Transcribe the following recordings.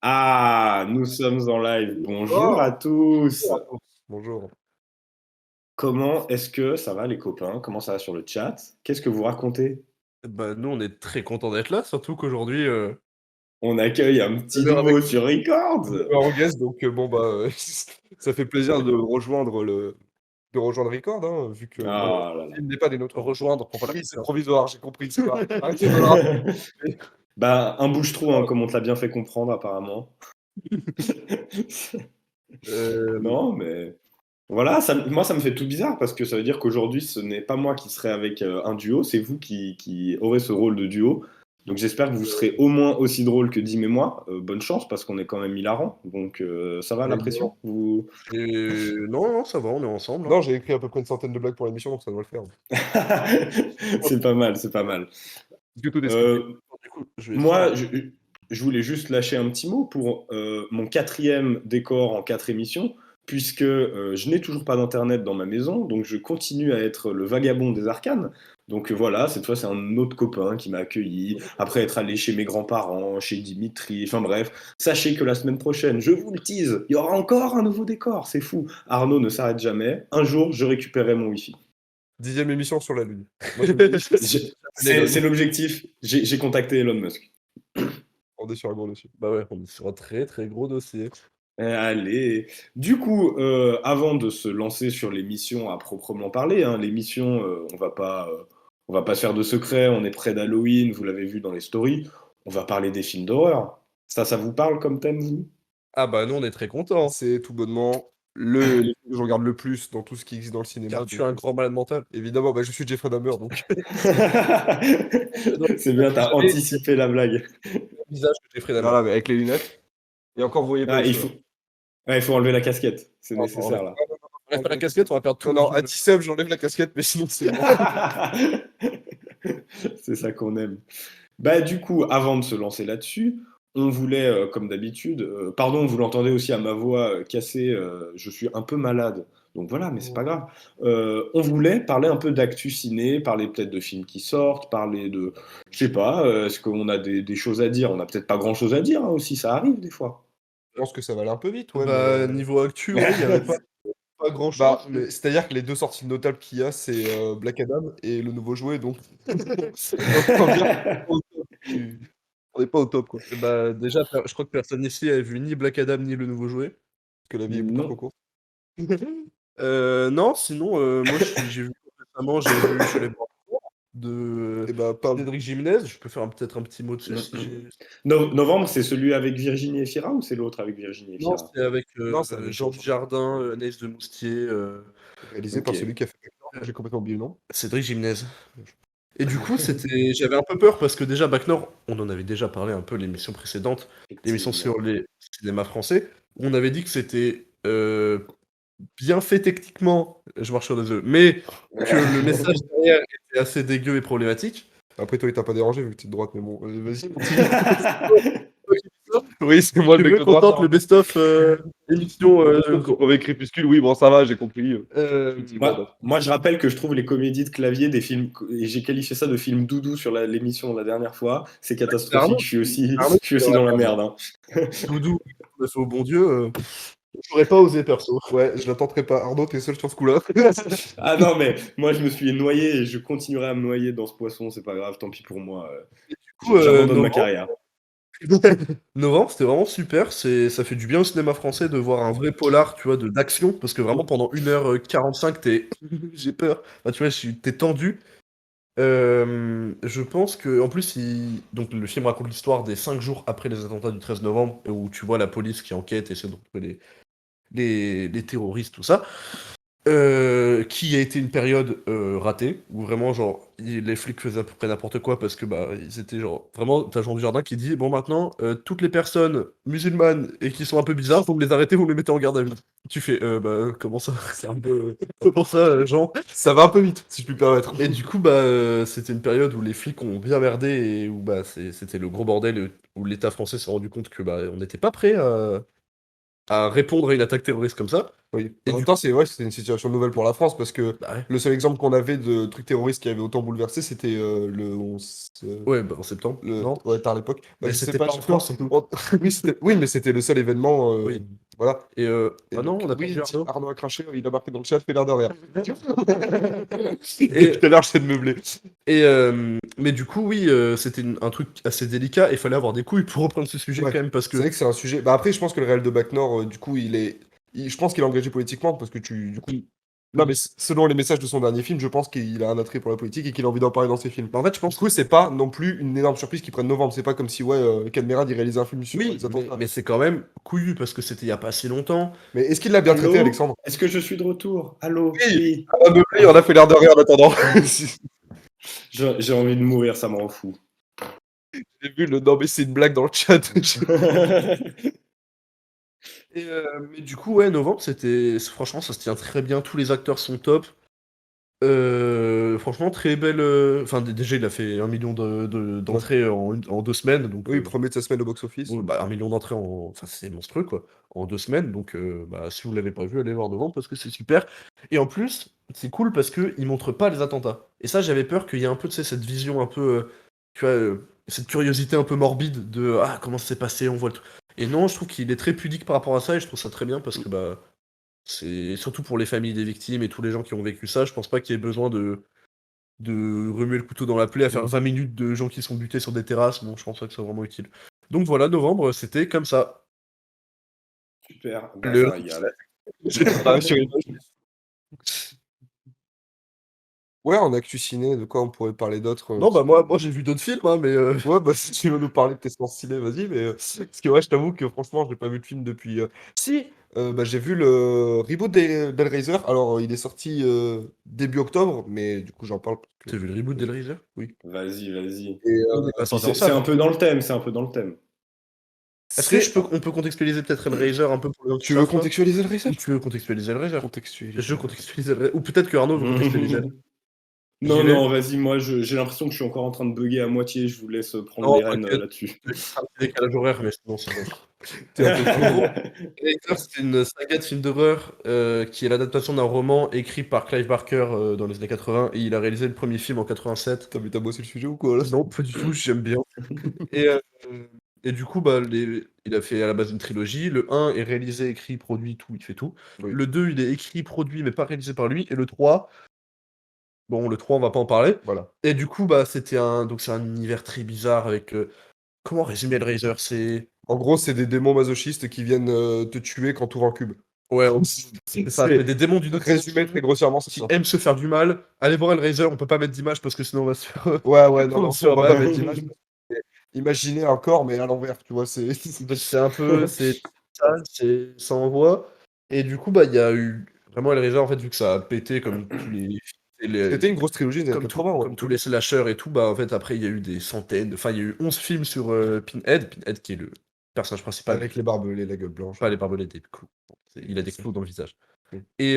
Ah, nous sommes en live. Bonjour Oh! à tous. Bonjour à tous. Bonjour. Comment est-ce que ça va les copains? Comment ça va sur le chat? Qu'est-ce que vous racontez? Bah, nous, on est très contents d'être là, surtout qu'aujourd'hui, On accueille un c'est petit l'heure avec nouveau sur Records. en guest, donc bon, bah, ça fait plaisir de rejoindre Record, hein, vu que malheureusement, Ah là là. il n'est pas des nôtres. Rejoindre, pour oui, c'est provisoire, j'ai compris, c'est pas arrêtez de me le rappeler. Bah, un bouche-trou, hein, comme on te l'a bien fait comprendre apparemment. Hem, Non, mais voilà, moi ça me fait tout bizarre parce que ça veut dire qu'aujourd'hui ce n'est pas moi qui serai avec un duo, c'est vous qui aurez ce rôle de duo. Donc j'espère que vous serez au moins aussi drôle que Dim et moi. Bonne chance parce qu'on est quand même hilarants. Donc ça va la évidemment. pression vous... Non, non, ça va, on est ensemble, hein. Non, j'ai écrit à peu près une centaine de blagues pour l'émission, donc ça doit le faire. C'est pas mal, c'est pas mal. Est-ce que tout est scripté? Euh, Du coup, je vais faire Moi, je voulais juste lâcher un petit mot pour mon quatrième décor en 4 émissions, puisque je n'ai toujours pas d'internet dans ma maison, donc je continue à être le vagabond des arcanes. Donc voilà, cette fois c'est un autre copain qui m'a accueilli, après être allé chez mes grands-parents, chez Dimitri, enfin bref. Sachez que la semaine prochaine, je vous le tease, il y aura encore un nouveau décor, c'est fou. Arnaud ne s'arrête jamais, un jour je récupérerai mon wifi. 10e émission sur la Lune. Moi, je me dis, C'est l'objectif, j'ai contacté Elon Musk. on est sur un gros dossier. Bah ouais, on est sur un très, très gros dossier. Allez. Du coup, avant de se lancer sur l'émission à proprement parler, hein, l'émission, on va pas se faire de secret, on est près d'Halloween, vous l'avez vu dans les stories. On va parler des films d'horreur. Ça vous parle comme thème, vous? Ah bah, nous, on est très contents. C'est tout bonnement les films que je regarde le plus dans tout ce qui existe dans le cinéma. Car tu es un grand malade mental. Évidemment, bah, je suis Jeffrey Dahmer, donc donc C'est bien, t'as jamais anticipé la blague. le visage de Jeffrey Dahmer. Voilà, mais avec les lunettes. Et encore, vous voyez pas Ah, les cheveux, hein. il faut enlever la casquette, c'est Non, non, nécessaire là. enlève pas la casquette, on va perdre tout. Non, non, anti-sub, j'enlève la casquette, mais sinon, c'est bon. C'est ça qu'on aime. Bah, du coup, avant de se lancer là-dessus, on voulait, comme d'habitude, pardon, vous l'entendez aussi à ma voix cassée, je suis un peu malade, donc voilà, mais c'est pas grave. On voulait parler un peu d'actu ciné, parler peut-être de films qui sortent, parler de, je sais pas, est-ce qu'on a des choses à dire? On a peut-être pas grand-chose à dire hein, aussi, ça arrive des fois. Je pense que ça va aller un peu vite, ouais, bah, mais niveau actu, ouais, il y avait pas grand-chose. Bah, mais c'est-à-dire que les 2 sorties notables qu'il y a, c'est, Black Adam et le nouveau jouet, donc autant dire on est pas au top, quoi. Bah, déjà, je crois que personne ici a vu ni Black Adam ni le nouveau jouet, parce que la vie est beaucoup Non. trop courte. Non, sinon, moi, j'ai vu récemment, je suis allé voir de et bah, parle Cédric Jimenez, je peux faire peut-être un petit mot dessus Mmh si mh. j'ai Novembre, c'est celui avec Virginie Efira ou c'est l'autre avec Virginie non, Efira? c'est avec, Non, c'est avec Jean Dujardin, Anaïs de Moustier, réalisé par celui OK. qui a fait Bac Nord, j'ai complètement oublié le nom. Cédric Jimenez. Et du coup, j'avais un peu peur parce que déjà Bac Nord, on en avait déjà parlé un peu l'émission précédente, l'émission Effectivement. sur les cinémas français, où on avait dit que c'était, bien fait techniquement, je marche sur des œufs, mais que le message derrière était assez dégueu et problématique. Après toi, il t'a pas dérangé vu que tu es de droite, mais bon, vas-y continue. Oui, c'est moi le Tu mec veux de qu'on droite, tente non. le best-of, émission, Avec Crépuscule, oui, bon ça va, j'ai compris, effectivement, Moi, je rappelle que je trouve les comédies de clavier des films, et j'ai qualifié ça de film doudou sur l'émission la dernière fois. C'est c'est catastrophique. Arnaud Arnaud Je qui suis est dans aussi la dans la merde, merde. Hein. là. Doudou, au bon Dieu, j'aurais pas osé perso. Ouais, je la tenterai pas. Arnaud, tu es seul sur ce coup-là. Ah non, mais moi je me suis noyé et je continuerai à me noyer dans ce poisson. C'est pas grave, tant pis pour moi. Du coup, J'abandonne ma carrière. Novembre, c'était vraiment super. Ça fait du bien au cinéma français de voir un vrai polar, tu vois, d'action, parce que vraiment pendant 1h45, j'ai peur. Enfin, tu vois, t'es tendu. Je pense que, en plus, donc le film raconte l'histoire des 5 jours après les attentats du 13 novembre, où tu vois la police qui enquête, essaie de retrouver les terroristes, tout ça. Qui a été une période ratée, où vraiment, genre, les flics faisaient à peu près n'importe quoi parce que, bah, ils étaient genre. Vraiment, t'as Jean Dujardin qui dit bon, maintenant, toutes les personnes musulmanes et qui sont un peu bizarres, vous me les arrêtez, vous me les mettez en garde à vue. Tu fais, bah, comment ça? C'est un peu pour ça, Jean. Ça va un peu vite, si je puis me permettre. Et du coup, bah, c'était une période où les flics ont bien merdé et où, bah, c'était le gros bordel, où l'État français s'est rendu compte que, bah, on n'était pas prêt à répondre à une attaque terroriste comme ça. Oui. Et En même du temps, coup, c'était une situation nouvelle pour la France parce que bah ouais, le seul exemple qu'on avait de trucs terroristes qui avaient autant bouleversé, c'était le 11. ouais, bah, en septembre, non? Ouais, tard l'époque. Bah, Mais je sais c'était pas, pas à en chaque fois. France surtout. Oui, oui, mais c'était le seul événement. Oui. Voilà. Et Et ah non, donc, on a oui, perdu Arnaud. Arnaud a craché, il a marqué dans le chat, fait l'air de rien. Et, Depuis tout à l'heure, j'essaie de meubler. mais du coup, oui, c'était un truc assez délicat et il fallait avoir des couilles pour reprendre ce sujet Ouais, quand même parce c'est que vrai que c'est un sujet. Bah après, je pense que le Real de Bac Nord, du coup, je pense qu'il est engagé politiquement parce que du coup. Non, mais selon les messages de son dernier film, je pense qu'il a un attrait pour la politique et qu'il a envie d'en parler dans ses films. bah, en fait, je Du pense coup, c'est pas non plus une énorme surprise qu'ils prennent novembre. C'est pas comme si, ouais, Cadmerade, il réalisait un film sur oui, les attentats. mais c'est quand même couillu parce que c'était il y a pas si longtemps. Mais est-ce qu'il l'a bien traité, Allô? Alexandre? Est-ce que je suis de retour? Allô? Oui, Oui. on a meublé, on a fait l'air de rien en attendant. J'ai envie de mourir, ça me rend fou. J'ai vu le non, mais c'est une blague dans le chat. Mais du coup, ouais, novembre, franchement, ça se tient très bien. Tous les acteurs sont top. Franchement, très belle. Enfin, déjà, il a fait 1 million d'entrées en 2 semaines. Donc, Oui, premier de sa semaine au box-office. bon, bah, 1 million d'entrées Enfin, c'est monstrueux, quoi. En 2 semaines. Donc, bah, si vous l'avez pas vu, allez voir novembre parce que c'est super. Et en plus, c'est cool parce qu'il montre pas les attentats. Et ça, j'avais peur qu'il y ait un peu, tu sais, cette vision un peu. Tu vois, cette curiosité un peu morbide de ah, comment ça s'est passé, on voit le truc. Et non, je trouve qu'il est très pudique par rapport à ça et je trouve ça très bien parce que bah. C'est surtout pour les familles des victimes et tous les gens qui ont vécu ça, je pense pas qu'il y ait besoin de remuer le couteau dans la plaie à faire 20 minutes de gens qui sont butés sur des terrasses. Bon, je pense pas que ce soit vraiment utile. Donc voilà, novembre, c'était comme ça. Super, bah, Le... ça régale. J'étais pas sur une- Ouais, en actu ciné, de quoi on pourrait parler d'autre Non, bah moi j'ai vu d'autres films, hein, mais Ouais, bah si tu veux nous parler de tes séances ciné, vas-y, mais parce que ouais, je t'avoue que franchement, j'ai pas vu de film depuis. Si, bah j'ai vu le reboot d'Hellraiser. Alors, il est sorti début octobre, mais du coup, j'en parle parce que. t'as vu le reboot d'Hellraiser? Oui. Vas-y, vas-y. Et, Il n'est pas Puis sorti en c'est salle, un hein. peu dans le thème, c'est un peu dans le thème. Est-ce que c'est. on peut contextualiser peut-être Hellraiser un peu pour les gens qui Tu veux savent pas? contextualiser Hellraiser? Ou tu veux contextualiser Hellraiser? Contextualiser. Je contextualise Hellraiser. Ou peut-être que Arnaud veut contextualiser. J'y Non, vais. non, vas-y, moi j'ai l'impression que je suis encore en train de bugger à moitié, je vous laisse prendre Non, les rênes t'inquiète. là-dessus. C'est juste un petit décalage horaire, mais sinon c'est bon. T'es un peu En gros, Hellraiser, c'est une saga de films d'horreur qui est l'adaptation d'un roman écrit par Clive Barker dans les années 80 et il a réalisé le premier film en 87. T'as bossé le sujet ou quoi là? Non, pas du tout, j'aime bien. Et, euh, et du coup, bah, il a fait à la base une trilogie. Le 1 est réalisé, écrit, produit, tout, il fait tout. Oui. Le 2, il est écrit, produit, mais pas réalisé par lui. Et le 3, bon, le 3, on va pas en parler. Voilà. Et du coup, bah, donc c'est un univers très bizarre avec. Comment résumer Hellraiser? C'est. En gros, c'est des démons masochistes qui viennent te tuer quand tu ouvres un cube. Ouais, c'est ça. C'est des démons d'une autre Résumé dimension très grossièrement, c'est qui ça. aiment se faire du mal. Allez voir Hellraiser, on peut pas mettre d'image parce que sinon on va se faire. Ouais, non, On non, se on fera va pas ban. mettre d'image. Imaginez un corps, mais à l'envers, tu vois, c'est. Donc c'est un peu. C'est ça, ça envoie. Et du coup, bah, il y a eu. Vraiment, Hellraiser, en fait, vu que ça a pété comme tous C'était une grosse trilogie des années comme, 80, ouais. comme tous les slashers et tout, bah, en fait, après, il y a eu des centaines. Enfin, il y a eu 11 films sur Pinhead. Pinhead qui est le personnage principal. Avec les barbelés, la gueule blanche. Pas les barbelés, des clous. Il a des clous dans le visage. Oui. Et,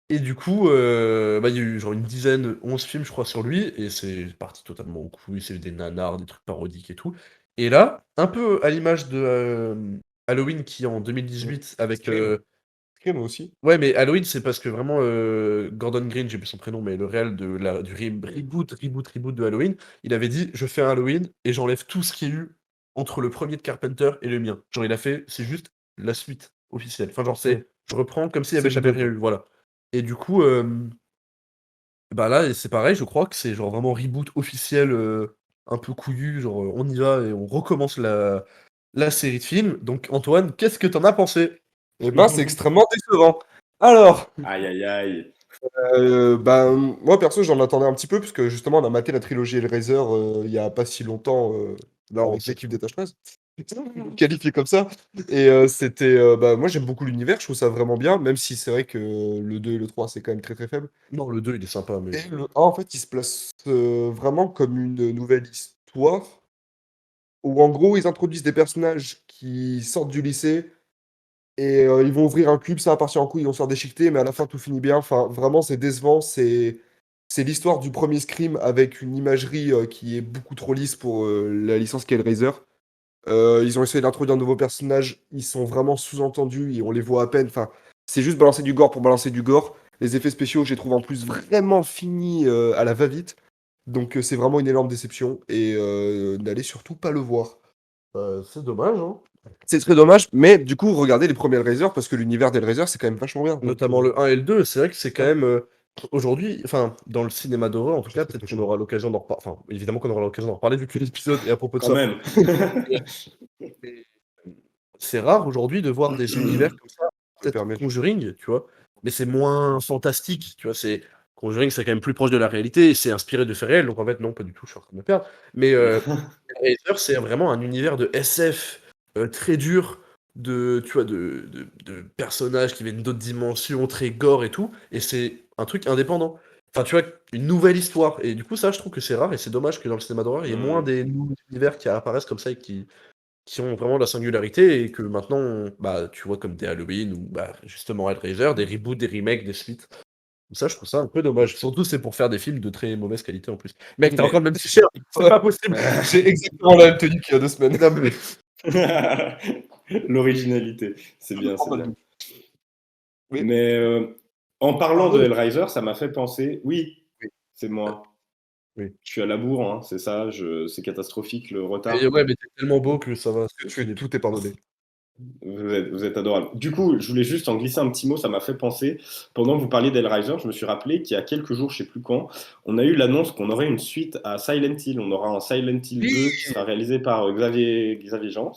et du coup, bah, il y a eu genre une dizaine, 11 films, je crois, sur lui, et c'est parti totalement en couille, c'est des nanars, des trucs parodiques et tout. Et là, un peu à l'image de Halloween qui est en 2018 avec... Scream. Scream aussi. Ouais, mais Halloween, c'est parce que vraiment, Gordon Green, j'ai plus son prénom, mais le réel du reboot de Halloween, il avait dit, je fais un Halloween et j'enlève tout ce qu'il y a eu entre le premier de Carpenter et le mien. Genre, il a fait, c'est juste la suite officielle. Enfin, genre, je reprends comme s'il y avait C'est jamais le rien eu, voilà. Et du coup, bah là, c'est pareil, je crois que c'est genre vraiment reboot officiel, un peu couillu, genre, on y va et on recommence la série de films. Donc, Antoine, qu'est-ce que t'en as pensé? Eh ben, c'est extrêmement décevant. Alors, Aïe, aïe, aïe. moi perso, j'en attendais un petit peu, puisque justement, on a maté la trilogie Hellraiser il y a pas si longtemps, là, Non, avec l'équipe des Tâches 13. Qualifié comme ça. Et c'était. Bah, moi, j'aime beaucoup l'univers, je trouve ça vraiment bien, même si c'est vrai que le 2 et le 3 c'est quand même très très faible. non, le 2 il est sympa, mais... Et le 1, en fait, il se place vraiment comme une nouvelle histoire, où en gros, ils introduisent des personnages qui sortent du lycée, et ils vont ouvrir un club, ça va partir en couille, ils vont se faire déchiqueter, mais à la fin, tout finit bien. Enfin, vraiment, c'est décevant. C'est l'histoire du premier Scream avec une imagerie qui est beaucoup trop lisse pour la licence qu'est Hellraiser. Ils ont essayé d'introduire de nouveaux personnages, ils sont vraiment sous-entendus et on les voit à peine. Enfin, c'est juste balancer du gore pour balancer du gore. Les effets spéciaux, je les trouve en plus vraiment finis à la va-vite. Donc c'est vraiment une énorme déception et n'allez surtout pas le voir. C'est dommage, hein. C'est très dommage, mais du coup, regardez les premiers Hellraiser parce que l'univers d'Hellraiser, c'est quand même vachement bien. Donc, Notamment le 1 et le 2, c'est vrai que c'est quand même aujourd'hui, enfin dans le cinéma d'horreur en tout cas, peut-être qu'on aura l'occasion d'en reparler. Enfin, évidemment qu'on aura l'occasion d'en reparler vu que l'épisode est à propos de Quand ça. même. Mais, c'est rare aujourd'hui de voir des univers comme ça, je me peut-être permets. Conjuring, tu vois, mais c'est moins fantastique, tu vois, c'est Conjuring, c'est quand même plus proche de la réalité, et c'est inspiré de faits réels, donc en fait non, pas du tout, je suis en train de me perdre. Mais Hellraiser, c'est vraiment un univers de SF très dur, tu vois, de personnages qui viennent d'autres dimensions, très gore et tout, et c'est un truc indépendant. Enfin, tu vois, une nouvelle histoire. Et du coup, ça, je trouve que c'est rare, et c'est dommage que dans le cinéma d'horreur, il y ait moins des nouveaux univers qui apparaissent comme ça et qui ont vraiment de la singularité, et que maintenant, bah, tu vois, comme des Halloween, ou bah, justement Hellraiser, des reboots, des remakes, des suites. Ça, je trouve ça un peu dommage. Surtout, c'est pour faire des films de très mauvaise qualité en plus. Mec, t'as Mais- encore le même t-shirt, c'est pas possible. J'ai exactement la même tenue qu'il y a 2 semaines. Non, mais- L'originalité, c'est bien, c'est bien. Oui. Mais en parlant de Pardon. Hellraiser, ça m'a fait penser. Oui, Oui. c'est moi. Oui. Je suis à la bourre, hein, c'est ça. C'est catastrophique le retard. Et ouais, mais t'es tellement beau que ça va. Tout est pardonné. Vous êtes adorable. Du coup, je voulais juste en glisser un petit mot, ça m'a fait penser. Pendant que vous parliez d'Hellraiser, je me suis rappelé qu'il y a quelques jours, je sais plus quand, on a eu l'annonce qu'on aurait une suite à Silent Hill. On aura un Silent Hill 2 qui sera réalisé par Xavier Jans.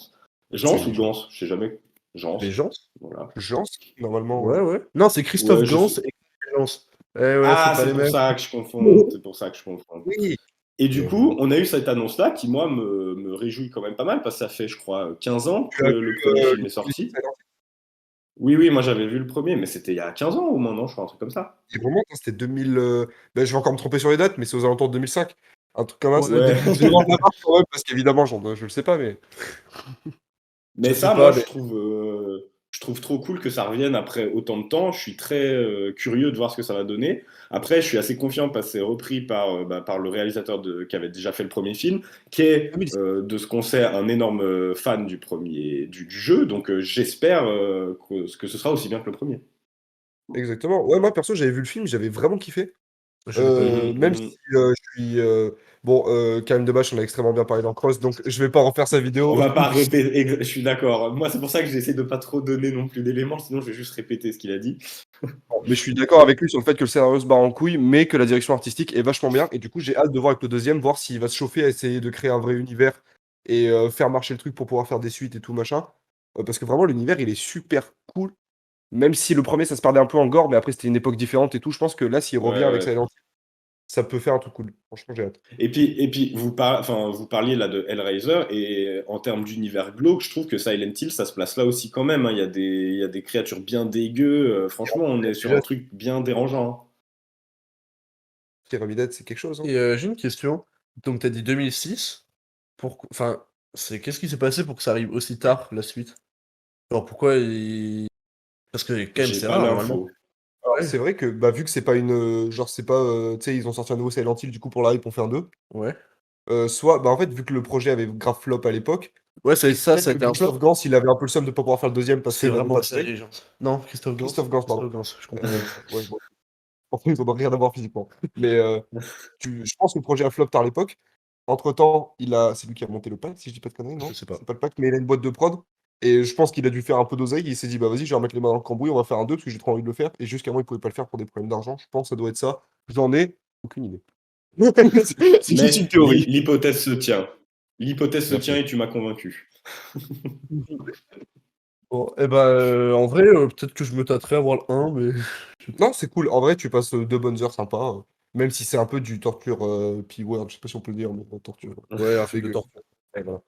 Jans ou Gans? Je sais jamais. Jans. Les gens? Voilà. Jean, normalement. Ouais, ouais. Non, c'est Christophe Ouais, Gans et Gans. Eh ouais, Ah, c'est pas c'est les pour mêmes. ça que je confonds. C'est pour ça que je confonds. Oui. Et du coup, on a eu cette annonce-là qui, moi, me réjouit quand même pas mal parce que ça fait, je crois, 15 ans que Tu as le premier film le est sorti. Silent Oui, oui, moi j'avais vu le premier, mais c'était il y a 15 ans au moins, non? Je crois, un truc comme ça. Hill, vraiment, c'était 2000. Ben, je vais encore me tromper sur les dates, mais c'est aux alentours de 2005. Un truc comme ça. Ouais. Je vais voir la marque quand même, parce qu'évidemment, je le sais pas, mais. Mais Je sais ça, pas, moi, mais- je trouve trop cool que ça revienne après autant de temps. Je suis très curieux de voir ce que ça va donner. Après, je suis assez confiant parce que c'est repris par le réalisateur qui avait déjà fait le premier film, qui est, 2006. de ce qu'on sait, un énorme fan du jeu. Donc, j'espère que ce sera aussi bien que le premier. Exactement. Ouais, moi, perso, j'avais vu le film, j'avais vraiment kiffé. Je l'ai pas vu. Même si je suis. Bon, Karim Debache, on a extrêmement bien parlé dans Cross, donc je vais pas refaire sa vidéo. On va pas répéter, je suis d'accord. Moi, c'est pour ça que j'essaie de pas trop donner non plus d'éléments, sinon je vais juste répéter ce qu'il a dit. Mais je suis d'accord avec lui sur le fait que le scénario se barre en couille, mais que la direction artistique est vachement bien. Et du coup, j'ai hâte de voir avec le deuxième, voir s'il va se chauffer à essayer de créer un vrai univers et faire marcher le truc pour pouvoir faire des suites et tout machin. Parce que vraiment, l'univers, il est super cool. Même si le premier, ça se perdait un peu en gore, mais après, c'était une époque différente et tout. Je pense que là, s'il revient Ouais, avec ouais. Silent Hill, ça peut faire un truc cool. Franchement, j'ai hâte. Et puis vous parliez là de Hellraiser, et en termes d'univers glauque, je trouve que Silent Hill, ça se place là aussi quand même, hein. Il y a des créatures bien dégueu. Franchement, on est sur un truc bien dérangeant, hein. Pyramid Head, c'est quelque chose. Hein. Et j'ai une question. Donc, t'as dit 2006. Enfin, qu'est-ce qui s'est passé pour que ça arrive aussi tard, la suite? Genre, pourquoi il. Parce que, quand même, J'ai c'est pas rare, normalement. l'info. Alors, Ouais. c'est vrai que, bah, vu que c'est pas une. Genre, c'est pas. Tu sais, ils ont sorti un nouveau Silent Hill, du coup, pour la hype, on fait un 2. Ouais. Soit, bah, en fait, vu que le projet avait grave flop à l'époque, Ouais, ça peut-être a que été un Christophe flop. Gans, il avait un peu le seum de pas pouvoir faire le deuxième parce C'est qu'il n'avait vraiment pas de ça, steak. les gens. Non, Christophe Gans. Christophe Gans, pardon. Christophe Gans, je comprends. Ouais, bon. En fait, ils n'ont rien à voir physiquement. Mais je pense que le projet a flop tard à l'époque. Entre-temps, c'est lui qui a monté le pacte, si je dis pas de conneries, Je non? sais pas. C'est pas le pacte, mais il a une boîte de prod. Et je pense qu'il a dû faire un peu d'oseille. Il s'est dit, bah vas-y, je vais remettre les mains dans le cambouis, on va faire un 2 parce que j'ai trop envie de le faire. Et jusqu'avant, il pouvait pas le faire pour des problèmes d'argent. Je pense que ça doit être ça. J'en ai aucune idée. C'est juste une Mais théorie. l'hypothèse se tient. L'hypothèse se Merci. tient et tu m'as convaincu. Bon, et bah, en vrai, peut-être que je me tâterai à voir le 1, mais. Non, c'est cool. En vrai, tu passes 2 bonnes heures sympas. Même si c'est un peu du torture P-word, je sais pas si on peut le dire, mais torture. Ouais, un film de Dégueu. torture. Ouais, voilà.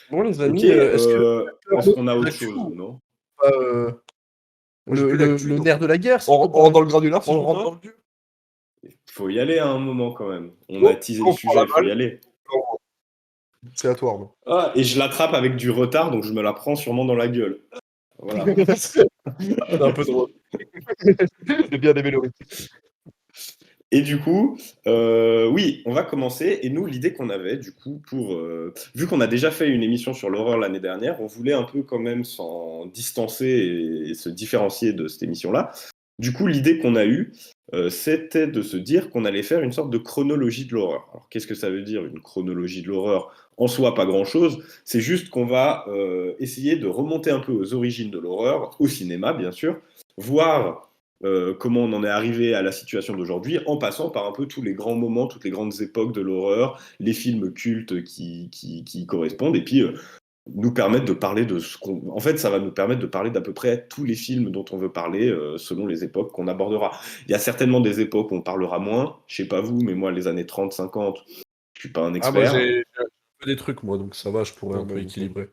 Bon, les Ok, amis, est-ce que. est-ce qu'on a autre D'actu chose, ou non? pas, Moi, j'ai plus d'actu, le donc. nerf de la guerre, si On je peux me rentre dans permettre. le granular, si On je peux me rentre dans permettre. le dur. Faut y aller à un moment quand même. On Bon, a teasé le on prend la sujet, faut y balle. aller. C'est à toi, Arnaud. Ah, et je l'attrape avec du retard, donc je me la prends sûrement dans la gueule. Voilà. C'est un peu drôle. J'ai bien aimé le rythme. Et du coup, oui, on va commencer. Et nous, l'idée qu'on avait, du coup, vu qu'on a déjà fait une émission sur l'horreur l'année dernière, on voulait un peu quand même s'en distancer et se différencier de cette émission-là. Du coup, l'idée qu'on a eue, c'était de se dire qu'on allait faire une sorte de chronologie de l'horreur. Alors, qu'est-ce que ça veut dire, une chronologie de l'horreur? En soi, pas grand-chose. C'est juste qu'on va essayer de remonter un peu aux origines de l'horreur, au cinéma, bien sûr, voir comment on en est arrivé à la situation d'aujourd'hui, en passant par un peu tous les grands moments, toutes les grandes époques de l'horreur, les films cultes qui y correspondent, et puis nous permettre de parler de ce qu'on... En fait, ça va nous permettre de parler d'à peu près tous les films dont on veut parler, selon les époques qu'on abordera. Il y a certainement des époques où on parlera moins, je sais pas vous, mais moi, les années 30, 50, je suis pas un Ah, moi, expert. j'ai un peu des trucs, moi, donc ça va, je pourrais Ouais, un peu ok. équilibrer.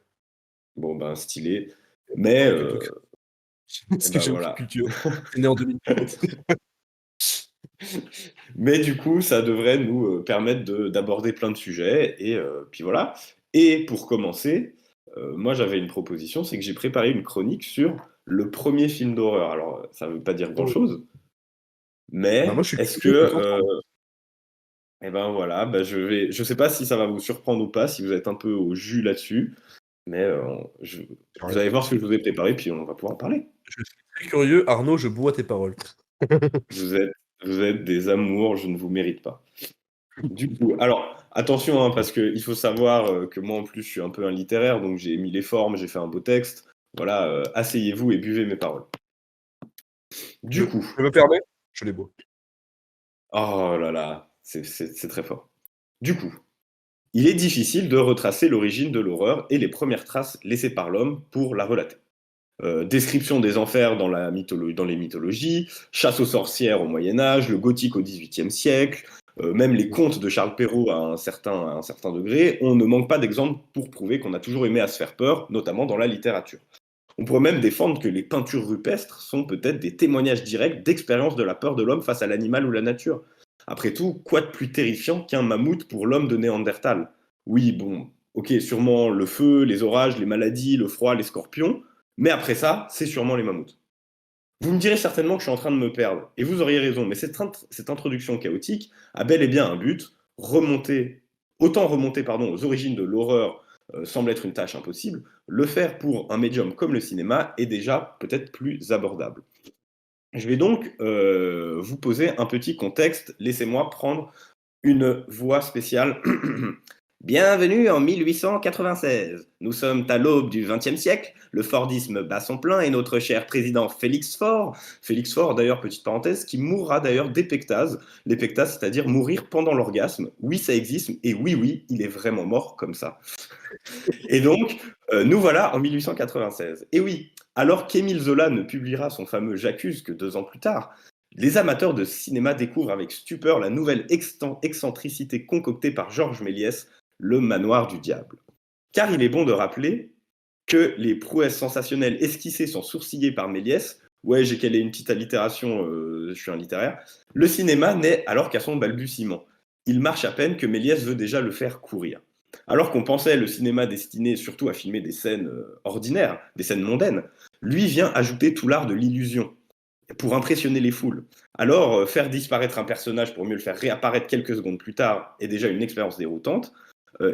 Bon, ben, stylé. Mais, Avec quelques critiques. eh Parce que ben j'ai aucune voilà. culture. C'est né en 2017. Mais du coup, ça devrait nous permettre d'aborder plein de sujets. Et puis voilà. Et pour commencer, moi j'avais une proposition, c'est que j'ai préparé une chronique sur le premier film d'horreur. Alors, ça ne veut pas dire Oh. grand-chose, Bah, moi, mais je suis est-ce que... curieux de t'entendre. eh ben voilà, bah, je sais pas si ça va vous surprendre ou pas, si vous êtes un peu au jus là-dessus, mais J'ai vous rien allez voir compris. ce que je vous ai préparé, puis on va pouvoir en parler. Je suis très curieux, Arnaud, je bois tes paroles. Vous êtes, vous êtes des amours, je ne vous mérite pas. Du coup, alors attention, hein, parce qu'il faut savoir que moi en plus je suis un peu un littéraire, donc j'ai mis les formes, j'ai fait un beau texte. Voilà, asseyez-vous et buvez mes paroles. Je, Du coup, je me permets, je les bois. oh là là, c'est très fort. Du coup, il est difficile de retracer l'origine de l'horreur et les premières traces laissées par l'homme pour la relater. Description des enfers dans les mythologies, chasse aux sorcières au Moyen Âge, le gothique au XVIIIe siècle, même les contes de Charles Perrault à un certain degré, on ne manque pas d'exemples pour prouver qu'on a toujours aimé à se faire peur, notamment dans la littérature. On pourrait même défendre que les peintures rupestres sont peut-être des témoignages directs d'expérience de la peur de l'homme face à l'animal ou la nature. Après tout, quoi de plus terrifiant qu'un mammouth pour l'homme de Néandertal? Oui, bon, ok, sûrement le feu, les orages, les maladies, le froid, les scorpions, mais après ça, c'est sûrement les mammouths. Vous me direz certainement que je suis en train de me perdre, et vous auriez raison, mais cette introduction chaotique a bel et bien un but, remonter aux origines de l'horreur semble être une tâche impossible, le faire pour un médium comme le cinéma est déjà peut-être plus abordable. Je vais donc vous poser un petit contexte, laissez-moi prendre une voix spéciale. Bienvenue en 1896. Nous sommes à l'aube du XXe siècle. Le Fordisme bat son plein et notre cher président Félix Faure, d'ailleurs, petite parenthèse, qui mourra d'ailleurs d'épectase. L'épectase, c'est-à-dire mourir pendant l'orgasme. Oui, ça existe et oui, oui, il est vraiment mort comme ça. Et donc, nous voilà en 1896. Et oui, alors qu'Émile Zola ne publiera son fameux J'accuse que 2 ans plus tard, les amateurs de cinéma découvrent avec stupeur la nouvelle excentricité concoctée par Georges Méliès, le manoir du diable. Car il est bon de rappeler que les prouesses sensationnelles esquissées sont sourcillées par Méliès. Ouais, j'ai calé une petite allitération, je suis un littéraire. Le cinéma n'est alors qu'à son balbutiement. Il marche à peine que Méliès veut déjà le faire courir. Alors qu'on pensait le cinéma destiné surtout à filmer des scènes ordinaires, des scènes mondaines, lui vient ajouter tout l'art de l'illusion pour impressionner les foules. Alors, faire disparaître un personnage pour mieux le faire réapparaître quelques secondes plus tard est déjà une expérience déroutante.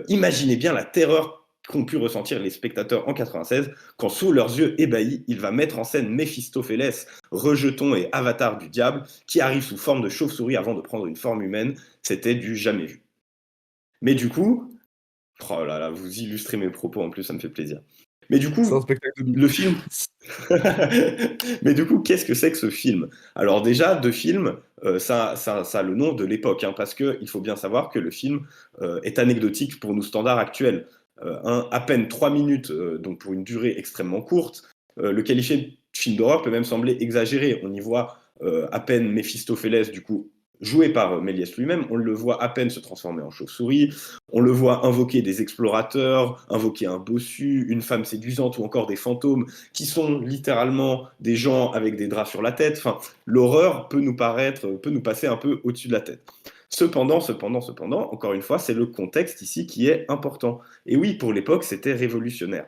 Imaginez bien la terreur qu'ont pu ressentir les spectateurs en 96 quand, sous leurs yeux ébahis, il va mettre en scène Méphistophélès, rejeton et avatar du diable, qui arrive sous forme de chauve-souris avant de prendre une forme humaine. C'était du jamais vu. Mais du coup, oh là là, vous illustrez mes propos en plus, ça me fait plaisir. Mais du C'est un coup, spectacle de mime. le film. Mais du coup, qu'est-ce que c'est que ce film? Alors déjà, de film, ça a le nom de l'époque, hein, parce qu'il faut bien savoir que le film est anecdotique pour nos standards actuels. À peine 3 minutes, donc pour une durée extrêmement courte, le qualifier de film d'horreur peut même sembler exagéré. On y voit à peine Méphistophélès, du coup, joué par Méliès lui-même, on le voit à peine se transformer en chauve-souris, on le voit invoquer des explorateurs, invoquer un bossu, une femme séduisante ou encore des fantômes qui sont littéralement des gens avec des draps sur la tête. Enfin, l'horreur peut nous passer un peu au-dessus de la tête. Cependant, encore une fois, c'est le contexte ici qui est important. Et oui, pour l'époque, c'était révolutionnaire.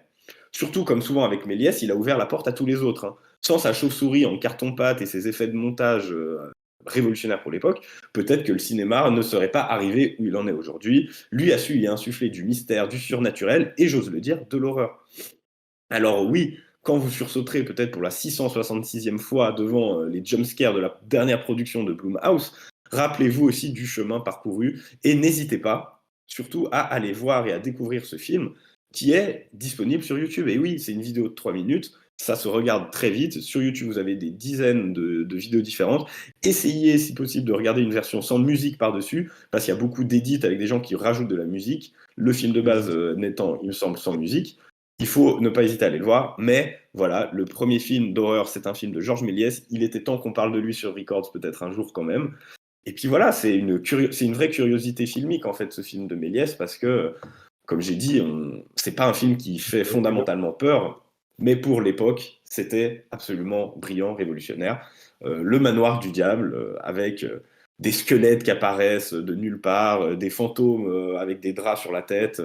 Surtout, comme souvent avec Méliès, il a ouvert la porte à tous les autres, hein. Sans sa chauve-souris en carton-pâte et ses effets de montage révolutionnaire pour l'époque, peut-être que le cinéma ne serait pas arrivé où il en est aujourd'hui. Lui a su y insuffler du mystère, du surnaturel et, j'ose le dire, de l'horreur. Alors oui, quand vous sursauterez peut-être pour la 666e fois devant les jumpscares de la dernière production de Blumhouse, rappelez-vous aussi du chemin parcouru et n'hésitez pas, surtout, à aller voir et à découvrir ce film qui est disponible sur YouTube. Et oui, c'est une vidéo de 3 minutes, ça se regarde très vite. Sur YouTube, vous avez des dizaines de vidéos différentes. Essayez, si possible, de regarder une version sans musique par-dessus, parce qu'il y a beaucoup d'édits avec des gens qui rajoutent de la musique. Le film de base n'étant, il me semble, sans musique. Il faut ne pas hésiter à aller le voir, mais voilà, le premier film d'horreur, c'est un film de Georges Méliès. Il était temps qu'on parle de lui sur Records peut-être un jour quand même. Et puis voilà, c'est une vraie curiosité filmique en fait, ce film de Méliès, parce que, comme j'ai dit, c'est pas un film qui fait fondamentalement peur, mais pour l'époque, c'était absolument brillant, révolutionnaire. Le manoir du diable, avec des squelettes qui apparaissent de nulle part, des fantômes avec des draps sur la tête.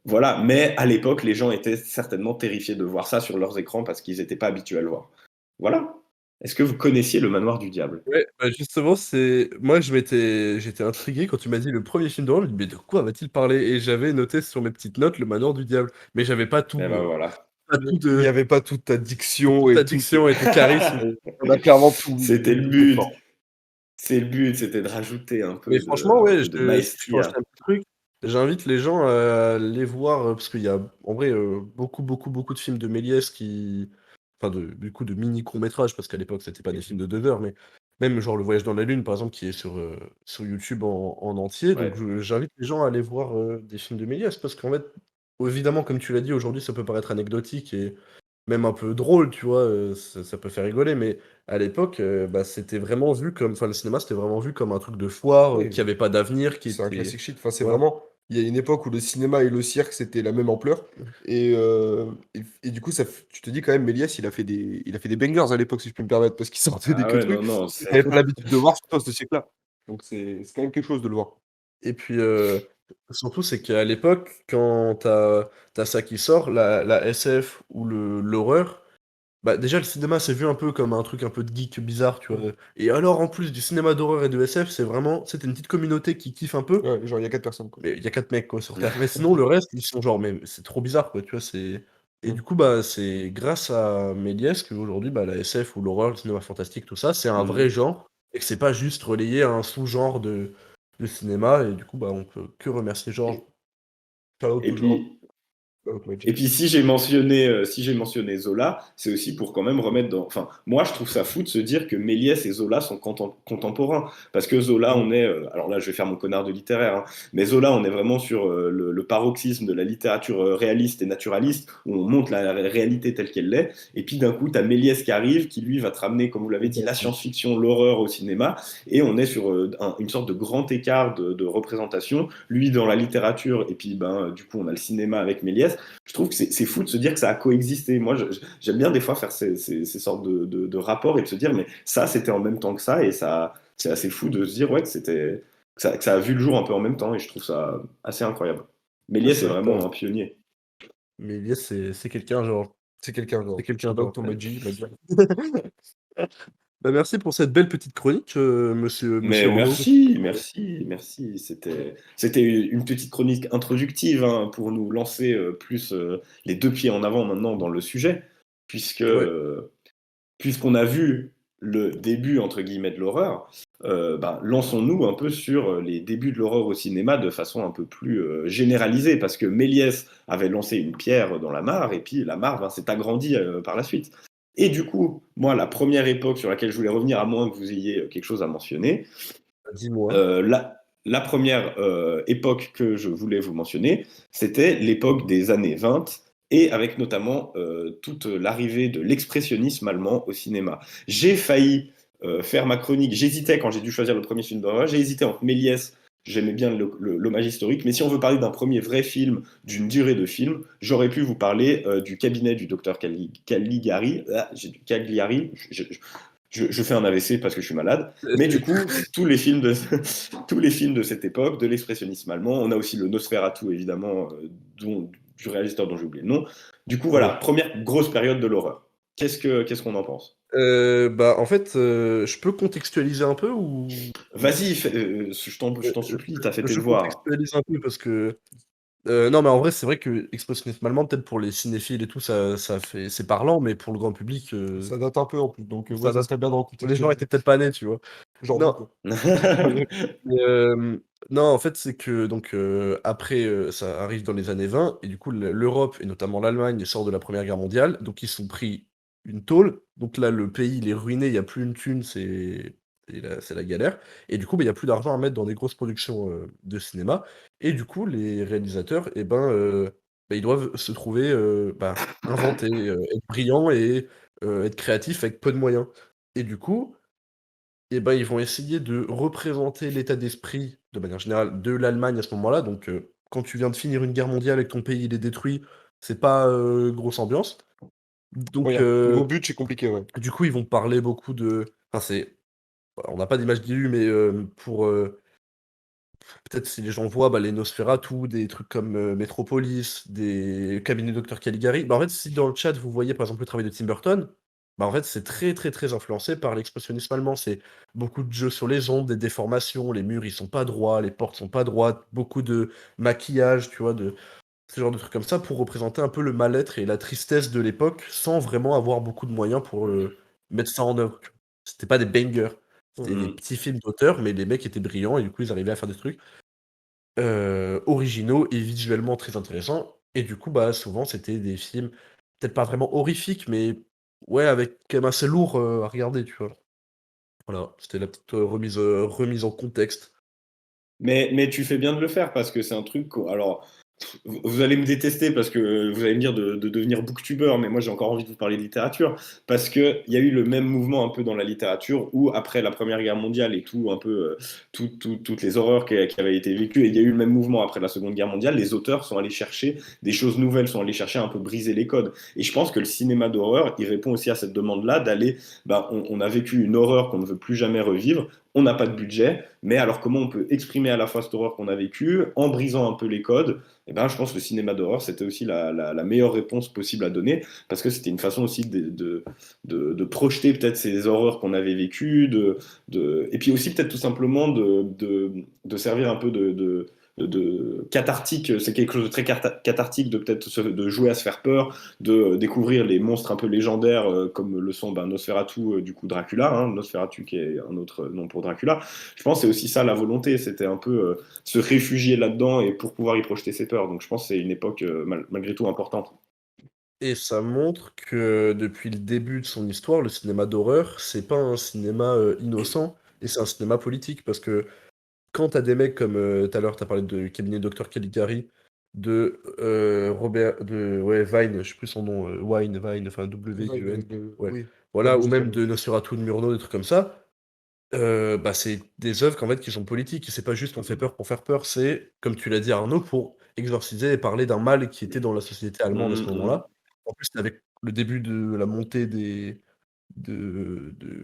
Voilà, mais à l'époque, les gens étaient certainement terrifiés de voir ça sur leurs écrans parce qu'ils n'étaient pas habitués à le voir. Voilà. Est-ce que vous connaissiez le manoir du diable? Ouais, bah, justement, c'est moi, j'étais intrigué quand tu m'as dit le premier film d'horreur, je me dis: «Mais de quoi va-t-il parler?» Et j'avais noté sur mes petites notes Le Manoir du Diable, mais j'avais pas Eh ben voilà. Il n'y avait pas toute ta diction toute ta et tout. diction et ton charisme. On a clairement tout. C'était le tout but. fort. C'est le but, c'était de rajouter Mais franchement, un ouais, peu de je change maestria. un petit truc. J'invite les gens à aller voir, parce qu'il y a en vrai, beaucoup, beaucoup, beaucoup de films de Méliès qui enfin du coup de mini courts-métrages, parce qu'à l'époque c'était pas des films de 2 heures, mais même genre Le Voyage dans la Lune par exemple qui est sur YouTube en entier. Donc Ouais. j'invite les gens à aller voir, des films de Méliès parce qu'en fait, évidemment comme tu l'as dit aujourd'hui ça peut paraître anecdotique et même un peu drôle, tu vois? Ça peut faire rigoler, mais à l'époque, bah, c'était vraiment vu comme le cinéma, c'était vraiment vu comme un truc de foire, Oui, qui avait pas d'avenir, qui c'est un était classique shit. Enfin, c'est voilà. vraiment. Il y a une époque où le cinéma et le cirque, c'était la même ampleur. Et du coup, tu te dis quand même, Méliès, il a fait des bangers à l'époque, si je peux me permettre, parce qu'il sortait des Ah que ouais, non, trucs non, que tu n'avais pas l'habitude de voir, surtout à ce siècle-là. Donc, c'est quand même quelque chose de le voir. Et puis, surtout, c'est qu'à l'époque, quand t'as ça qui sort, la SF ou l'horreur, bah, déjà, le cinéma, c'est vu un peu comme un truc un peu de geek bizarre, tu vois? Et alors, en plus du cinéma d'horreur et de SF, c'est vraiment tu une petite communauté qui kiffe un peu, Ouais, genre, il y a 4 personnes, quoi. mais il y a 4 mecs, quoi, sur terre. Mais sinon, le reste, ils sont genre mais c'est trop bizarre, quoi, tu vois? Et du coup, bah, c'est grâce à Méliès qu'aujourd'hui, bah, la SF ou l'horreur, le cinéma fantastique, tout ça, c'est un vrai Mhm. genre et que c'est pas juste relayé à un sous-genre de cinéma et du coup, bah, on peut que remercier Georges. Et, Shout out et to George. puis, Shout out my Et G. puis si j'ai mentionné Zola, c'est aussi pour quand même remettre dans. Enfin, moi je trouve ça fou de se dire que Méliès et Zola sont contemporains, parce que Zola, Mhm. on est, alors là je vais faire mon connard de littéraire, hein, mais Zola, on est vraiment sur le paroxysme de la littérature réaliste et naturaliste, où on montre la réalité telle qu'elle l'est. Et puis d'un coup, t'as Méliès qui arrive, qui lui va te ramener, comme vous l'avez dit, la science-fiction, l'horreur au cinéma, et on est sur une sorte de grand écart de représentation. Lui dans la littérature, et puis ben du coup on a le cinéma avec Méliès. Je trouve que c'est fou de se dire que ça a coexisté. Moi, j'aime bien des fois faire ces sortes de rapports et de se dire, mais ça, c'était en même temps que ça, et ça, c'est assez fou de se dire, ouais, que ça a vu le jour un peu en même temps, et je trouve ça assez incroyable. Ouais, Méliès c'est C'est est vraiment incroyable. un pionnier. Méliès, c'est quelqu'un, genre C'est quelqu'un, c'est genre. quelqu'un Shout out genre. to my G, my G. Bah, merci pour cette belle petite chronique, monsieur Mais Renaud. merci. C'était une petite chronique introductive hein, pour nous lancer plus les deux pieds en avant maintenant dans le sujet, puisque Ouais. puisqu'on a vu le début, entre guillemets, de l'horreur, ben, lançons-nous un peu sur les débuts de l'horreur au cinéma de façon un peu plus généralisée, parce que Méliès avait lancé une pierre dans la mare, et puis la mare ben, s'est agrandie par la suite. Et du coup, moi, la première époque sur laquelle je voulais revenir, à moins que vous ayez quelque chose à mentionner, Dis-moi. la première époque que je voulais vous mentionner, c'était l'époque des années 20, et avec notamment toute l'arrivée de l'expressionnisme allemand au cinéma. J'ai failli faire ma chronique, j'hésitais quand j'ai dû choisir le premier film d'horreur, j'ai hésité entre Méliès, j'aimais bien l'hommage historique, mais si on veut parler d'un premier vrai film, d'une durée de film, j'aurais pu vous parler du cabinet du docteur Caligari, Cagliari, je fais un AVC parce que je suis malade. Mais du coup, tous les films de, tous les films de cette époque, de l'expressionnisme allemand, on a aussi le Nosferatu, évidemment, du réalisateur dont j'ai oublié le nom. Du coup, voilà, Ouais. première grosse période de l'horreur. Qu'est-ce qu'on en pense? Bah, en fait, je peux contextualiser un peu ou Vas-y, je t'en je supplie, t'as fait tes je devoirs. contextualise un peu parce que, non, mais en vrai, c'est vrai que Expressionnisme allemand, peut-être pour les cinéphiles et tout, ça fait c'est parlant, mais pour le grand public, Ça date un peu en plus, donc ouais, ça ça date serait bien de les gens recontextualiser. étaient peut-être pas nés, tu vois? Genre vous, Non, quoi. mais, non, en fait, c'est que donc, après, ça arrive dans les années 20 et du coup, l'Europe et notamment l'Allemagne sort de la Première Guerre mondiale, donc ils se sont pris une tôle. Donc là, le pays, il est ruiné, il y a plus une thune, c'est la galère et du coup, bah, il y a plus d'argent à mettre dans des grosses productions, de cinéma et du coup, les réalisateurs et ben, bah, ils doivent se trouver, bah, inventer, être brillants et être créatifs avec peu de moyens et du coup, et ben, ils vont essayer de représenter l'état d'esprit, de manière générale, de l'Allemagne à ce moment-là. Donc, quand tu viens de finir une guerre mondiale et que ton pays il est détruit, c'est pas, grosse ambiance. Oui, Donc, niveau but, c'est compliqué, ouais. du coup, ils vont parler beaucoup de enfin, on n'a pas d'image d'ILU, mais, pour, peut-être si les gens voient, bah, les Nosferatu, des trucs comme, Metropolis, des Cabinet Docteur Caligari. Bah, en fait, si dans le chat, vous voyez, par exemple, le travail de Tim Burton, bah, en fait, c'est très, très, très influencé par l'expressionnisme allemand. C'est beaucoup de jeux sur les ombres, des déformations, les murs, ils sont pas droits, les portes sont pas droites, beaucoup de maquillage, tu vois? De ce genre de trucs comme ça pour représenter un peu le mal-être et la tristesse de l'époque, sans vraiment avoir beaucoup de moyens pour, mettre ça en œuvre, tu vois? C'était pas des bangers, c'était des Mmh. petits films d'auteur, mais les mecs étaient brillants et du coup, ils arrivaient à faire des trucs, originaux et visuellement très intéressants et du coup, bah, souvent, c'était des films, peut-être pas vraiment horrifiques, mais ouais, avec quand même assez lourd, à regarder, tu vois? Voilà, c'était la petite, remise en contexte. Mais tu fais bien de le faire parce que c'est un truc alors, vous allez me détester parce que vous allez me dire de devenir booktubeur, mais moi j'ai encore envie de vous parler de littérature parce qu'il y a eu le même mouvement un peu dans la littérature où après la Première Guerre mondiale et tout, un peu toutes les horreurs qui avaient été vécues, et il y a eu le même mouvement après la Seconde Guerre mondiale, les auteurs sont allés chercher des choses nouvelles, sont allés chercher un peu briser les codes. Et je pense que le cinéma d'horreur, il répond aussi à cette demande-là d'aller, bah, on a vécu une horreur qu'on ne veut plus jamais revivre, on n'a pas de budget, mais alors comment on peut exprimer à la fois cette horreur qu'on a vécue en brisant un peu les codes. Eh ben, je pense que le cinéma d'horreur, c'était aussi la meilleure réponse possible à donner, parce que c'était une façon aussi de projeter peut-être ces horreurs qu'on avait vécues, et puis aussi peut-être tout simplement de servir un peu de cathartique. C'est quelque chose de très cathartique de peut-être de jouer à se faire peur, de découvrir les monstres un peu légendaires comme le sont ben, Nosferatu, du coup Dracula, hein, Nosferatu qui est un autre nom pour Dracula. Je pense que c'est aussi ça la volonté, c'était un peu se réfugier là-dedans et pour pouvoir y projeter ses peurs. Donc je pense que c'est une époque malgré tout importante. Et ça montre que depuis le début de son histoire, le cinéma d'horreur, c'est pas un cinéma, innocent et c'est un cinéma politique. Parce que quand tu as des mecs comme, tout à l'heure tu as parlé de Cabinet Docteur Caligari, de, Robert de ouais, Vine, je sais plus son nom, Vine, enfin Ouais, W-I-E-N, ouais. oui, ça me Voilà, ou dit même quelque de chose. Nosferatu de Murnau, des trucs comme ça. Bah, c'est des œuvres qu'en fait qui sont politiques et c'est pas juste on fait peur pour faire peur, c'est, comme tu l'as dit Arnaud, pour exorciser et parler d'un mal qui était dans la société allemande à ce moment-là. En plus, avec le début de la montée de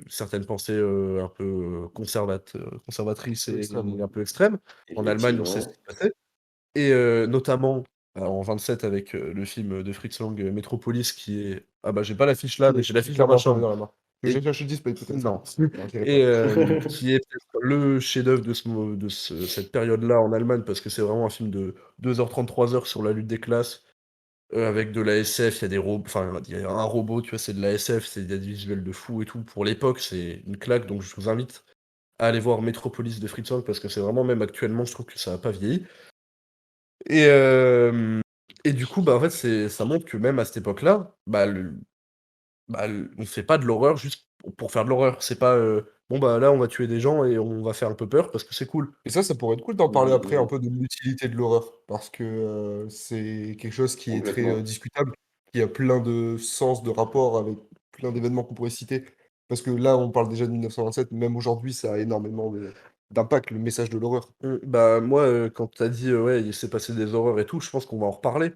certaines pensées, un peu, conservatrices et Extrême. un peu extrêmes. En Allemagne, on sait ce Effectivement. qui se passait et notamment, en 27 avec, le film de Fritz Lang, Metropolis qui est ah bah, j'ai pas l'affiche là, mais j'ai Qui est l'affiche dans ma clairement pavé chambre dans la main. Que et j'ai cherché le display peut-être. non. Non, j'irai Et pas. qui est peut-être le chef-d'œuvre de cette période-là en Allemagne, parce que c'est vraiment un film de 2h30, 3 heures sur la lutte des classes, avec de la SF, il y a des robots, enfin, il y a un robot, tu vois? C'est de la SF, il y a des visuels de fou et tout. Pour l'époque, c'est une claque, donc je vous invite à aller voir Metropolis de Fritz Lang, parce que c'est vraiment même actuellement, je trouve que ça a pas vieilli. Et et du coup, bah, en fait, ça montre que même à cette époque-là, on fait pas de l'horreur juste pour faire de l'horreur. C'est pas, bon, bah, là, on va tuer des gens et on va faire un peu peur parce que c'est cool. Et ça pourrait être cool d'en parler après un Mmh. peu de l'utilité de l'horreur. Parce que, c'est quelque chose qui est très, Complètement. discutable, qui a plein de sens, de rapports avec plein d'événements qu'on pourrait citer. Parce que là, on parle déjà de 1927, même aujourd'hui, ça a énormément d'impact, le message de l'horreur. Bah, moi, quand tu as dit, ouais, il s'est passé des horreurs et tout, je pense qu'on va en reparler.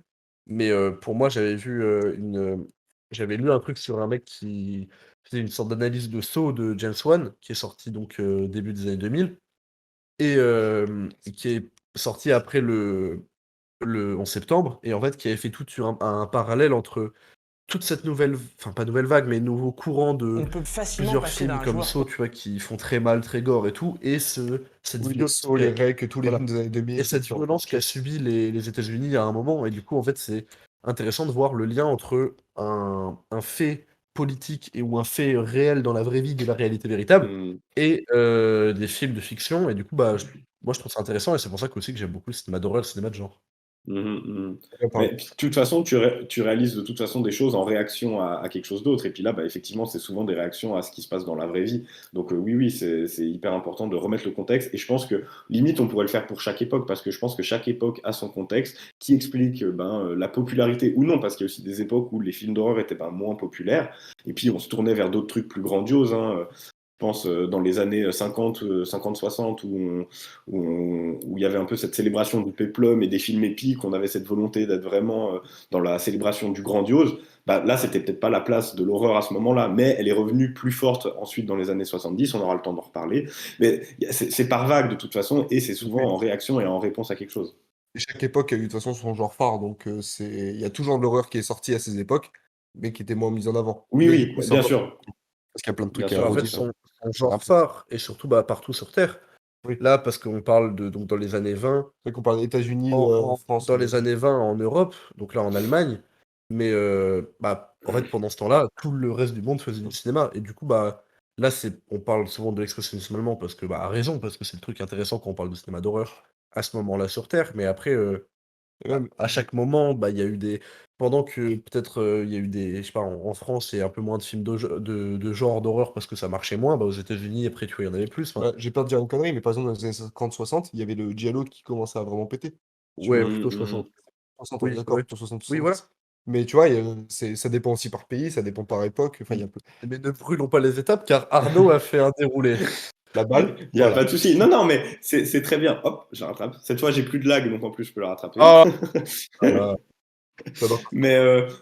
Mais, pour moi, j'avais lu un truc sur un mec qui faisait une sorte d'analyse de Saw de James Wan, qui est sorti donc, début des années 2000 et qui est sorti après le 11 septembre et en fait, qui avait fait tout sur un parallèle entre toute cette nouvelle, enfin pas nouvelle vague, mais nouveau courant On de peut facilement plusieurs passer films d'un comme joueur. Saw, tu vois, qui font très mal, très gore et tout, et cette Oui, les violence, sauts, les recs, tous les voilà, films des années et 2000. cette violence qu'a subi les États-Unis à un moment, et du coup, en fait, c'est intéressant de voir le lien entre un fait politique ou un fait réel dans la vraie vie de la réalité véritable, Hmm. et des films de fiction, et du coup, bah, moi, je trouve ça intéressant, et c'est pour ça aussi que j'aime beaucoup le cinéma d'horreur, le cinéma de genre. Mhm, mhm. Bien parlé. Mais puis, de toute façon, tu réalises de toute façon des choses en réaction à quelque chose d'autre. Et puis là, bah, effectivement, c'est souvent des réactions à ce qui se passe dans la vraie vie. Donc oui, oui, c'est hyper important de remettre le contexte. Et je pense que limite, on pourrait le faire pour chaque époque, parce que je pense que chaque époque a son contexte qui explique la popularité ou non, parce qu'il y a aussi des époques où les films d'horreur étaient moins populaires. Et puis on se tournait vers d'autres trucs plus grandioses, hein. Je pense dans les années 50-60 où il y avait un peu cette célébration du péplum et des films épiques, on avait cette volonté d'être vraiment dans la célébration du grandiose. Bah, là, c'était peut-être pas la place de l'horreur à ce moment-là, mais elle est revenue plus forte ensuite dans les années 70, on aura le temps d'en reparler. Mais c'est par vague de toute façon, et c'est souvent Oui. en réaction et en réponse à quelque chose. Et chaque époque a eu de toute façon son genre phare, donc il y a toujours de l'horreur qui est sortie à ces époques, mais qui était moins mise en avant. Oui, Mais du coup, oui, c'est bien encore sûr. parce qu'il y a plein de Bien trucs à sûr, Bah, en fait, bien redire. sûr. son genre Après, phare, et surtout bah, partout sur Terre. oui. Là, parce qu'on parle de, donc dans les années 20, C'est vrai qu'on parle des États-Unis, en France. dans les années 20 en Europe, donc là en Allemagne, mais bah, en fait, pendant ce temps-là, tout le reste du monde faisait du cinéma. Et du coup, bah, là, on parle souvent de l'expressionnisme allemand, parce que, bah, à raison, parce que c'est le truc intéressant quand on parle de cinéma d'horreur à ce moment-là sur Terre. Mais après, Et même, à chaque moment, bah, il y a eu des. Pendant que peut-être il y a eu des. Je sais pas, en France, il y a un peu moins de films de genre d'horreur parce que ça marchait moins, bah, aux États-Unis, après, tu vois, il y en avait plus. Enfin, j'ai peur de dire une connerie, mais par exemple, dans les années 50-60, il y avait le giallo qui commençait à vraiment péter. Tu ouais, vois, plutôt Mhm, mhm. 60. 60, on est Oui, d'accord, ouais. plutôt 60, Oui, voilà. 70. Mais tu vois, ça dépend aussi par pays, ça dépend par époque. Enfin, il y a un peu Mais ne brûlons pas les étapes car Arnaud a fait un déroulé. la balle. Il n'y a Voilà. pas de souci. Non, non, mais c'est très bien. Hop, je rattrape. Cette fois, j'ai plus de lag, donc en plus, je peux le rattraper. Ah, voilà. J'adore. Mais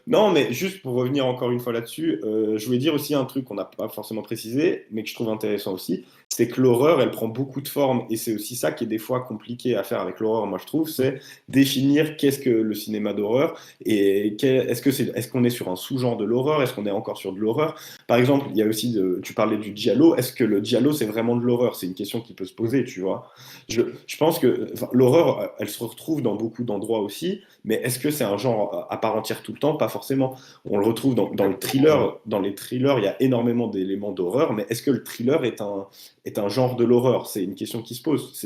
non, mais juste pour revenir encore une fois là-dessus, je voulais dire aussi un truc qu'on n'a pas forcément précisé, mais que je trouve intéressant aussi, c'est que l'horreur, elle prend beaucoup de formes, et c'est aussi ça qui est des fois compliqué à faire avec l'horreur, moi je trouve, c'est définir qu'est-ce que le cinéma d'horreur, et est-ce qu'on est sur un sous-genre de l'horreur, est-ce qu'on est encore sur de l'horreur. Par exemple, il y a aussi, tu parlais du giallo, est-ce que le giallo c'est vraiment de l'horreur? C'est une question qui peut se poser, tu vois. Je pense que l'horreur, elle se retrouve dans beaucoup d'endroits aussi, mais est-ce que c'est un genre à part entière tout le temps? Pas forcément. On le retrouve dans le thriller. Dans les thrillers, il y a énormément d'éléments d'horreur, mais est-ce que le thriller est un genre de l'horreur? C'est une question qui se pose.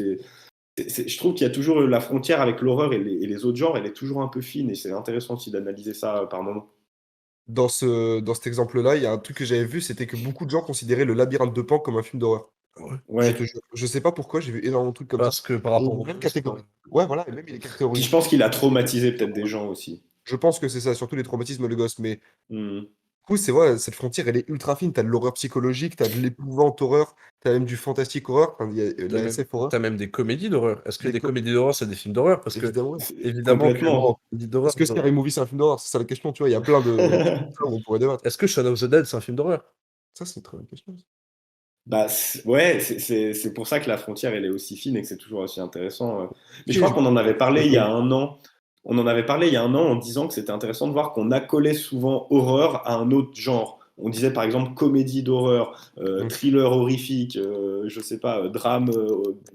Je trouve qu'il y a toujours la frontière avec l'horreur et les autres genres, elle est toujours un peu fine, et c'est intéressant aussi d'analyser ça par moment. Dans cet exemple-là, il y a un truc que j'avais vu, c'était que beaucoup de gens considéraient Le Labyrinthe de Pan comme un film d'horreur. Ouais. Je te Ouais. jure. Je sais pas pourquoi, j'ai vu énormément de trucs comme ça. Parce que par Et rapport au même monstre. catégorie. Ouais, voilà, et même il est Puis je catégorisé. pense qu'il a traumatisé peut-être des gens aussi. Je pense que c'est ça, surtout les traumatismes de gosse. Mais du Hmm. coup, c'est vrai, cette frontière, elle est ultra fine. T'as de l'horreur psychologique, t'as de l'épouvante horreur, t'as même du fantastique horreur, enfin, il y a de T'as la même, SF horreur. t'as même des comédies d'horreur. Est-ce que Des des com- comédies d'horreur, c'est des films d'horreur? Parce que, Évidemment, ouais. évidemment que moi, en Complètement. comédie d'horreur, Est-ce que Scary Movie, c'est un film d'horreur? C'est ça la question, tu vois. Il y a plein de où on pourrait débattre. est-ce que Shaun of the Dead, c'est un film d'horreur? Ça, c'est une très bonne question. Bah, ouais, c'est pour ça que la frontière, elle est aussi fine et que c'est toujours aussi intéressant. Mais je Ok, crois qu'on en avait parlé il y a je- un an. On en avait parlé il y a un an en disant que c'était intéressant de voir qu'on accolait souvent horreur à un autre genre. On disait par exemple comédie d'horreur, Mm. thriller horrifique, je sais pas, drame,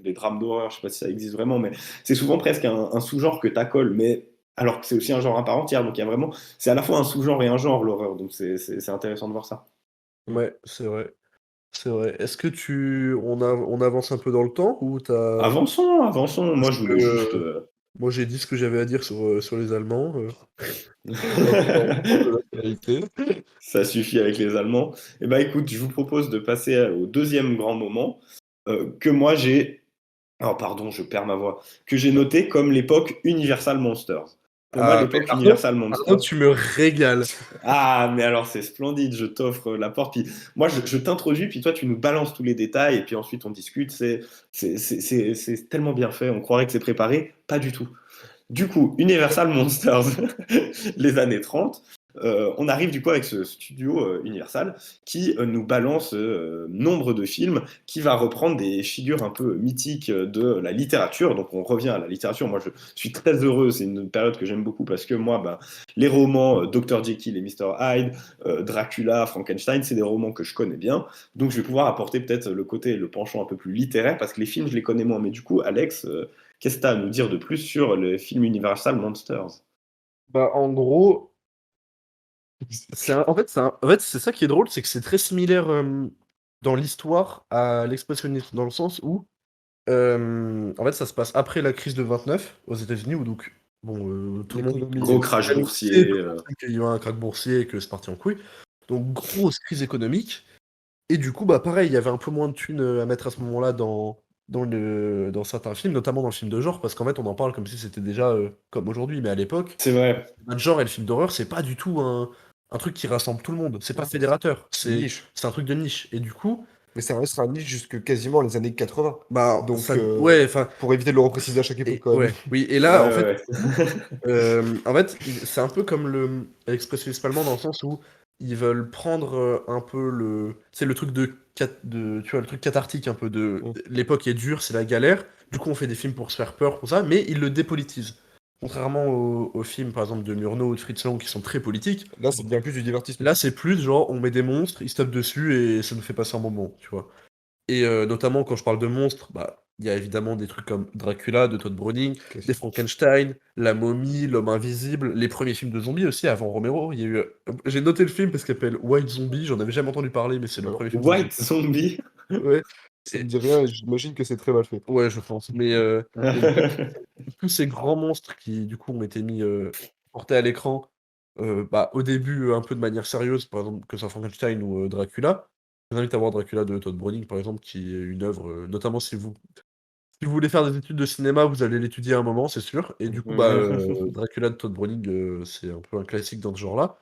les drames d'horreur, je sais pas si ça existe vraiment, mais c'est souvent presque un sous-genre que t'accoles, mais alors que c'est aussi un genre à part entière. Donc il y a vraiment, c'est à la fois un sous-genre et un genre l'horreur. Donc c'est intéressant de voir ça. Ouais, c'est vrai. C'est vrai. Est-ce que on avance un peu dans le temps ou t'as. Avançons, avançons. Parce Moi, je que voulais juste. moi j'ai dit ce que j'avais à dire sur les Allemands. On de la finalité. Ça suffit avec les Allemands. Eh ben, écoute, je vous propose de passer au deuxième grand moment que moi j'ai. Oh, pardon, je perds ma voix. Que j'ai noté comme l'époque Universal Monsters. Pour moi, Ah, mais l'époque Arnaud, Universal Arnaud, Monsters. tu me régales. Ah, mais alors c'est splendide, je t'offre la porte. Puis moi, je t'introduis, puis toi, tu nous balances tous les détails, et puis ensuite on discute. C'est tellement bien fait, on croirait que c'est préparé. Pas du tout. Du coup, Universal Monsters, les années 30. On arrive du coup avec ce studio Universal qui nous balance nombre de films, qui va reprendre des figures un peu mythiques de la littérature. Donc on revient à la littérature. Moi je suis très heureux, c'est une période que j'aime beaucoup parce que moi, ben, les romans Dr. Jekyll et Mr. Hyde, Dracula, Frankenstein, c'est des romans que je connais bien. Donc je vais pouvoir apporter peut-être le côté, le penchant un peu plus littéraire parce que les films je les connais moins. Mais du coup, Alex, qu'est-ce que tu as à nous dire de plus sur le film Universal Monsters? Bah, en gros, en fait, c'est ça qui est drôle, c'est que c'est très similaire dans l'histoire à l'expressionnisme, dans le sens où, en fait, ça se passe après la crise de 29 aux États-Unis, où donc, bon, tout le monde Gros L'économie, crash sait, boursier. tout le monde sait qu'il y a eu un krach boursier et que c'est parti en couille. Donc, grosse crise économique. Et du coup, bah pareil, il y avait un peu moins de thunes à mettre à ce moment-là dans certains films, notamment dans le film de genre, parce qu'en fait, on en parle comme si c'était déjà comme aujourd'hui, mais à l'époque, C'est vrai. le genre et le film d'horreur, c'est pas du tout un truc qui rassemble tout le monde. C'est pas fédérateur. c'est une niche. C'est un truc de niche. Et du coup, Mais ça restera une niche jusque quasiment les années 80. bah, Donc, ça, ouais, enfin, pour éviter de le repréciser à chaque époque, quand même. ouais, oui. Et Ouais, là, en fait, ouais, ouais. c'est un peu comme le l'expressionnisme allemand dans le sens où ils veulent prendre un peu c'est le truc tu vois, le truc cathartique un peu de Mm. l'époque est dure, c'est la galère. Du coup, on fait des films pour se faire peur pour ça, mais ils le dépolitisent. Contrairement aux films, par exemple, de Murnau ou de Fritz Lang qui sont très politiques, Là, ça devient plus du divertissement. là, c'est plus genre on met des monstres, ils se tapent dessus et ça nous fait passer un moment, tu vois. Et notamment quand je parle de monstres, bah, il y a évidemment des trucs comme Dracula de Todd Browning, des Classique. Frankenstein, La Momie, L'Homme Invisible, les premiers films de zombies aussi avant Romero. Il y a eu, j'ai noté le film parce qu'il s'appelle White Zombie, j'en avais jamais entendu parler, mais c'est le Alors, premier film de zombie. White Zombie. Ouais, ça et- me dit rien, et j'imagine que c'est très mal fait. ouais, je pense. Mais du coup, tous ces grands monstres qui du coup ont été mis portés à l'écran, bah, au début un peu de manière sérieuse, par exemple que ce soit Frankenstein ou Dracula. Je vous invite à voir Dracula de Todd Browning par exemple, qui est une œuvre, notamment si vous voulez faire des études de cinéma, vous allez l'étudier à un moment, c'est sûr. Et du coup, bah, Dracula de Todd Browning, c'est un peu un classique dans ce genre-là.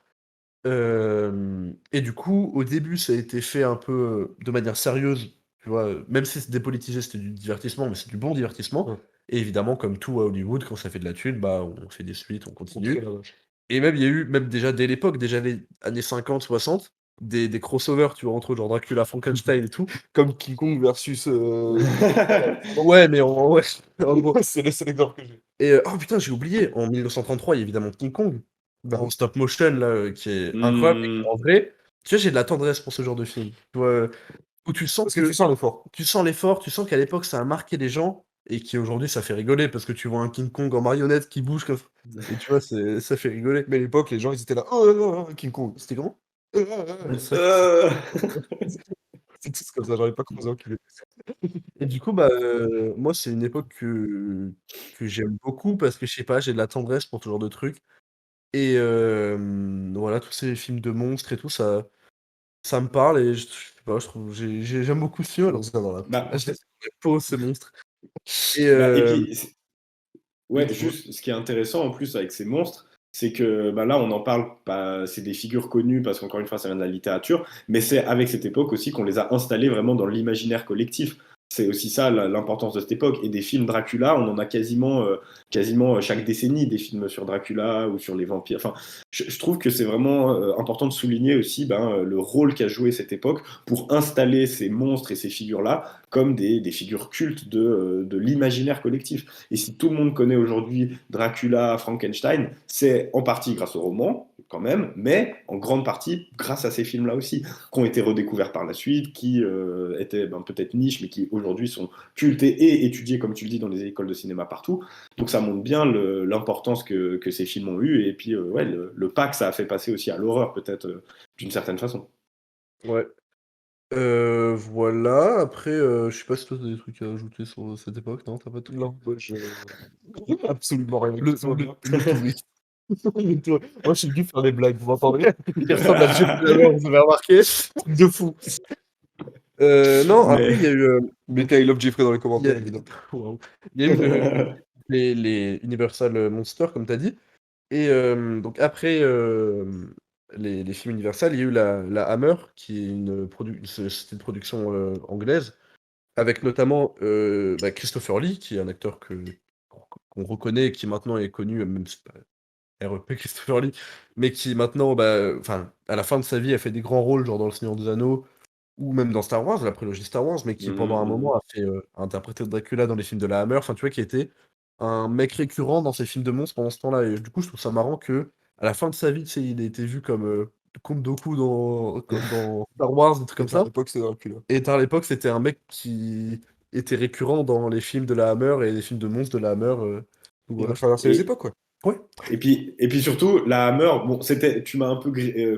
Et du coup, au début, ça a été fait un peu de manière sérieuse, tu vois. Même si c'est dépolitisé, c'était du divertissement, mais c'est du bon divertissement. Ouais. Et évidemment, comme tout à Hollywood, quand ça fait de la thune, bah, on fait des suites, on continue. Contre la vache. Et même, il y a eu, même déjà dès l'époque, déjà les années 50, 60, des crossovers, tu vois, entre genre Dracula, Frankenstein et tout. Comme King Kong versus. Ouais, mais ouais, en gros. C'est le seul exemple que j'ai. Et oh putain, j'ai oublié, en 1933, il y a évidemment King Kong, en stop motion là, qui est incroyable et Hmm. en vrai, tu vois, j'ai de la tendresse pour ce genre de film. Tu vois, où Parce que tu sens l'effort. tu sens l'effort, tu sens qu'à l'époque ça a marqué les gens et qu'aujourd'hui ça fait rigoler parce que tu vois un King Kong en marionnette qui bouge comme et tu vois, ça fait rigoler. Mais à l'époque, les gens, ils étaient là. Oh, King Kong. C'était comment? Oh. C'est vrai. Euh, C'est tous comme ça, j'arrive pas à creuser enculé. Et du coup, bah, moi c'est une époque que j'aime beaucoup parce que je sais pas, j'ai de la tendresse pour ce genre de trucs et voilà, tous ces films de monstres et tout, ça me parle et je sais pas, je trouve j'aime beaucoup ce film, alors ça dans la bah, je laisse dans la peau ces monstres et et puis, oui, ouais, dis-moi? juste ce qui est intéressant en plus avec ces monstres, c'est que bah là on en parle pas, c'est des figures connues parce qu'encore une fois ça vient de la littérature, mais c'est avec cette époque aussi qu'on les a installés vraiment dans l'imaginaire collectif. C'est aussi ça l'importance de cette époque. Et des films Dracula, on en a quasiment chaque décennie des films sur Dracula ou sur les vampires. Enfin, je trouve que c'est vraiment important de souligner aussi ben, le rôle qu'a joué cette époque pour installer ces monstres et ces figures-là comme des figures cultes de l'imaginaire collectif. Et si tout le monde connaît aujourd'hui Dracula, Frankenstein, c'est en partie grâce au roman, quand même, mais en grande partie grâce à ces films-là aussi, qui ont été redécouverts par la suite, qui étaient ben, peut-être niches, mais qui aujourd'hui sont cultés et étudiés, comme tu le dis, dans les écoles de cinéma partout. Donc ça montre bien l'importance que ces films ont eu, et puis ouais, le pas que ça a fait passer aussi à l'horreur, peut-être, d'une certaine façon. Ouais, voilà, après, je sais pas si toi tu as des trucs à ajouter sur cette époque, non, tu as pas de trucs? Non, moi, je. Absolument rien. Le Que ce soit bien. touriste. Le tour- Moi, je suis venu faire des blagues, vous m'entendez? Il ressemble à Jeffrey Dahmer, vous avez remarqué? Truc de fou. Non, après Mais il y a eu, Mettez I love Jeffrey dans les il y a commentaires, évidemment. waouh. Il y a eu les Universal Monsters comme tu as dit et donc après, les films Universal, il y a eu la Hammer qui est une société de production, anglaise. Avec notamment, bah, Christopher Lee, qui est un acteur qu'on reconnaît et qui maintenant est connu, même si REP Christopher Lee, mais qui maintenant, bah, enfin, à la fin de sa vie, a fait des grands rôles, genre dans Le Seigneur des Anneaux, ou même dans Star Wars, la prélogie Star Wars, mais qui pendant un moment a interprété Dracula dans les films de la Hammer, enfin tu vois, qui était un mec récurrent dans ces films de monstres pendant ce temps-là. Et du coup, je trouve ça marrant que à la fin de sa vie, tu sais, il a été vu comme Count Dooku dans Star Wars, des trucs comme Et à ça. l'époque, c'était Dracula. Et à l'époque, c'était un mec qui était récurrent dans les films de la Hammer et les films de monstres de la Hammer. Donc Il a voilà. traversé les époques, ouais. Ouais. Et puis surtout, la Hammer, bon, tu m'as un peu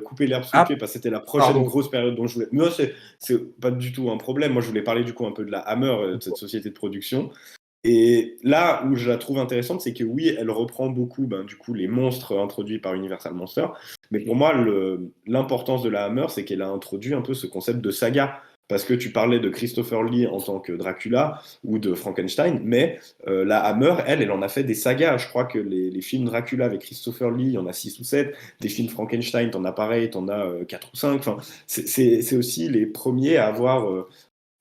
coupé l'herbe sous le Ah, pied parce que c'était la prochaine Pardon. grosse période dont je voulais. Non, c'est pas du tout un problème. Moi, je voulais parler du coup un peu de la Hammer, de cette société de production. Et là où je la trouve intéressante, c'est que oui, elle reprend beaucoup, ben, du coup, les monstres introduits par Universal Monster. Mais pour moi, l'importance de la Hammer, c'est qu'elle a introduit un peu ce concept de saga. Parce que tu parlais de Christopher Lee en tant que Dracula ou de Frankenstein, mais la Hammer, elle en a fait des sagas. Je crois que les films Dracula avec Christopher Lee, il y en a 6 ou 7. Des films Frankenstein, t'en as pareil, t'en as 4 ou 5. Enfin, c'est aussi les premiers à avoir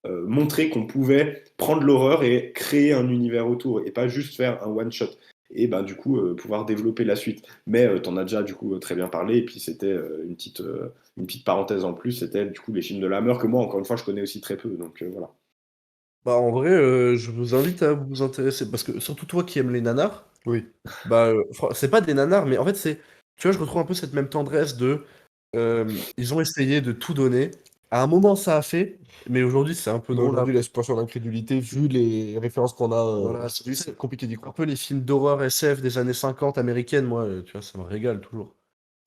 montré qu'on pouvait prendre l'horreur et créer un univers autour et pas juste faire un one-shot. Et ben, du coup, pouvoir développer la suite. Mais t'en as déjà du coup très bien parlé. Et puis c'était une petite parenthèse en plus, c'était du coup les films de la Hammer que moi, encore une fois, je connais aussi très peu. Donc voilà. bah en vrai, je vous invite à vous intéresser, parce que surtout toi qui aimes les nanars, Oui. bah c'est pas des nanars, mais en fait c'est, tu vois, je retrouve un peu cette même tendresse de, ils ont essayé de tout donner. À un moment ça a fait, mais aujourd'hui c'est un peu Mais drôle. aujourd'hui, la suspension d'incrédulité, vu les références qu'on a Voilà, aujourd'hui, c'est compliqué d'y un croire. peu les films d'horreur SF des années 50 américaines, moi, tu vois, ça me régale toujours.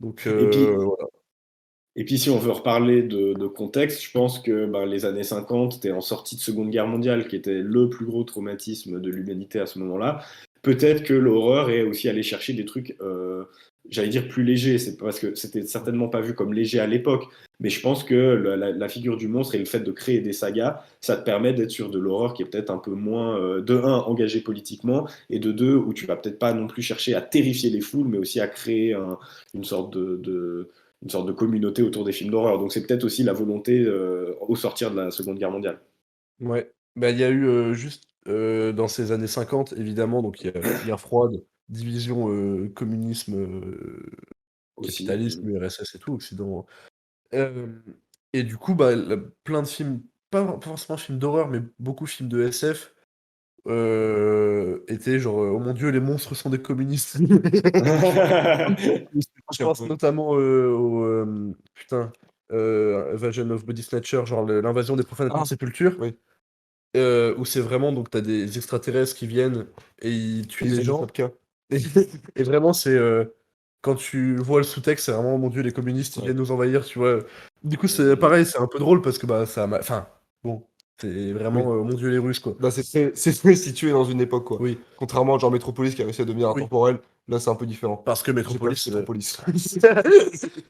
Donc Et puis, voilà. Et puis si on veut reparler de contexte, je pense que ben, les années 50, c'était en sortie de Seconde Guerre mondiale, qui était le plus gros traumatisme de l'humanité à ce moment-là. Peut-être que l'horreur est aussi allée chercher des trucs, j'allais dire plus légers. C'est parce que c'était certainement pas vu comme léger à l'époque, mais je pense que la figure du monstre et le fait de créer des sagas, ça te permet d'être sur de l'horreur qui est peut-être un peu moins, de un, engagé politiquement, et de deux, où tu vas peut-être pas non plus chercher à terrifier les foules, mais aussi à créer une sorte une sorte de communauté autour des films d'horreur. Donc c'est peut-être aussi la volonté au sortir de la Seconde Guerre mondiale. Ouais. Bah, il y a eu juste dans ces années 50, évidemment, donc il y a guerre froide, division communisme, Aussi. capitalisme, URSS et tout, Occident. Euh, et du coup, bah, plein de films, pas forcément films d'horreur, mais beaucoup de films de SF étaient genre, oh mon Dieu, les monstres sont des communistes. Je pense notamment au putain, Invasion of Body Snatcher, genre l'invasion des profanateurs de Ah, sépulture. oui. Où c'est vraiment, donc t'as des extraterrestres qui viennent et ils tuent Ils des ont des gens. Sapka. Et, et vraiment, c'est quand tu vois le sous-texte, c'est vraiment, oh mon Dieu, les communistes, ils Ouais. viennent nous envahir, tu vois. Du coup, c'est pareil, c'est un peu drôle parce que bah ça, enfin, bon, c'est vraiment, Oui. oh mon Dieu, les Russes, quoi. Là, c'est très situé dans une époque, quoi. Oui, Contrairement à genre Metropolis qui a réussi à devenir oui. intemporel, là, c'est un peu différent. Parce que J'ai pas vu Metropolis, Metropolis.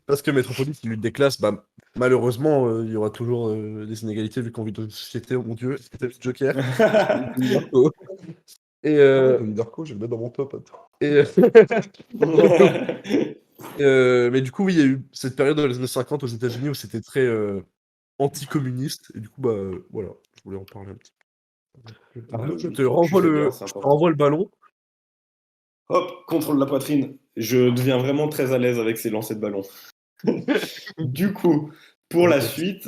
parce que Metropolis, il lutte des classes, bah malheureusement, il y aura toujours des inégalités vu qu'on vit dans une société, oh mon Dieu, c'était le Joker. Donnie Darko. Et, Ah ouais, Donnie Darko, je vais le mettre dans mon top. Attends. et, mais du coup, oui, il y a eu cette période dans les années 50 aux États-Unis où c'était très anticommuniste. Et du coup, bah voilà, je voulais en parler un petit peu. Bah Arnaud, oui, tu fais bien, c'est je te important. renvoie le ballon. Hop, contrôle la poitrine. Je deviens vraiment très à l'aise avec ces lancers de ballon. Du coup, pour la suite,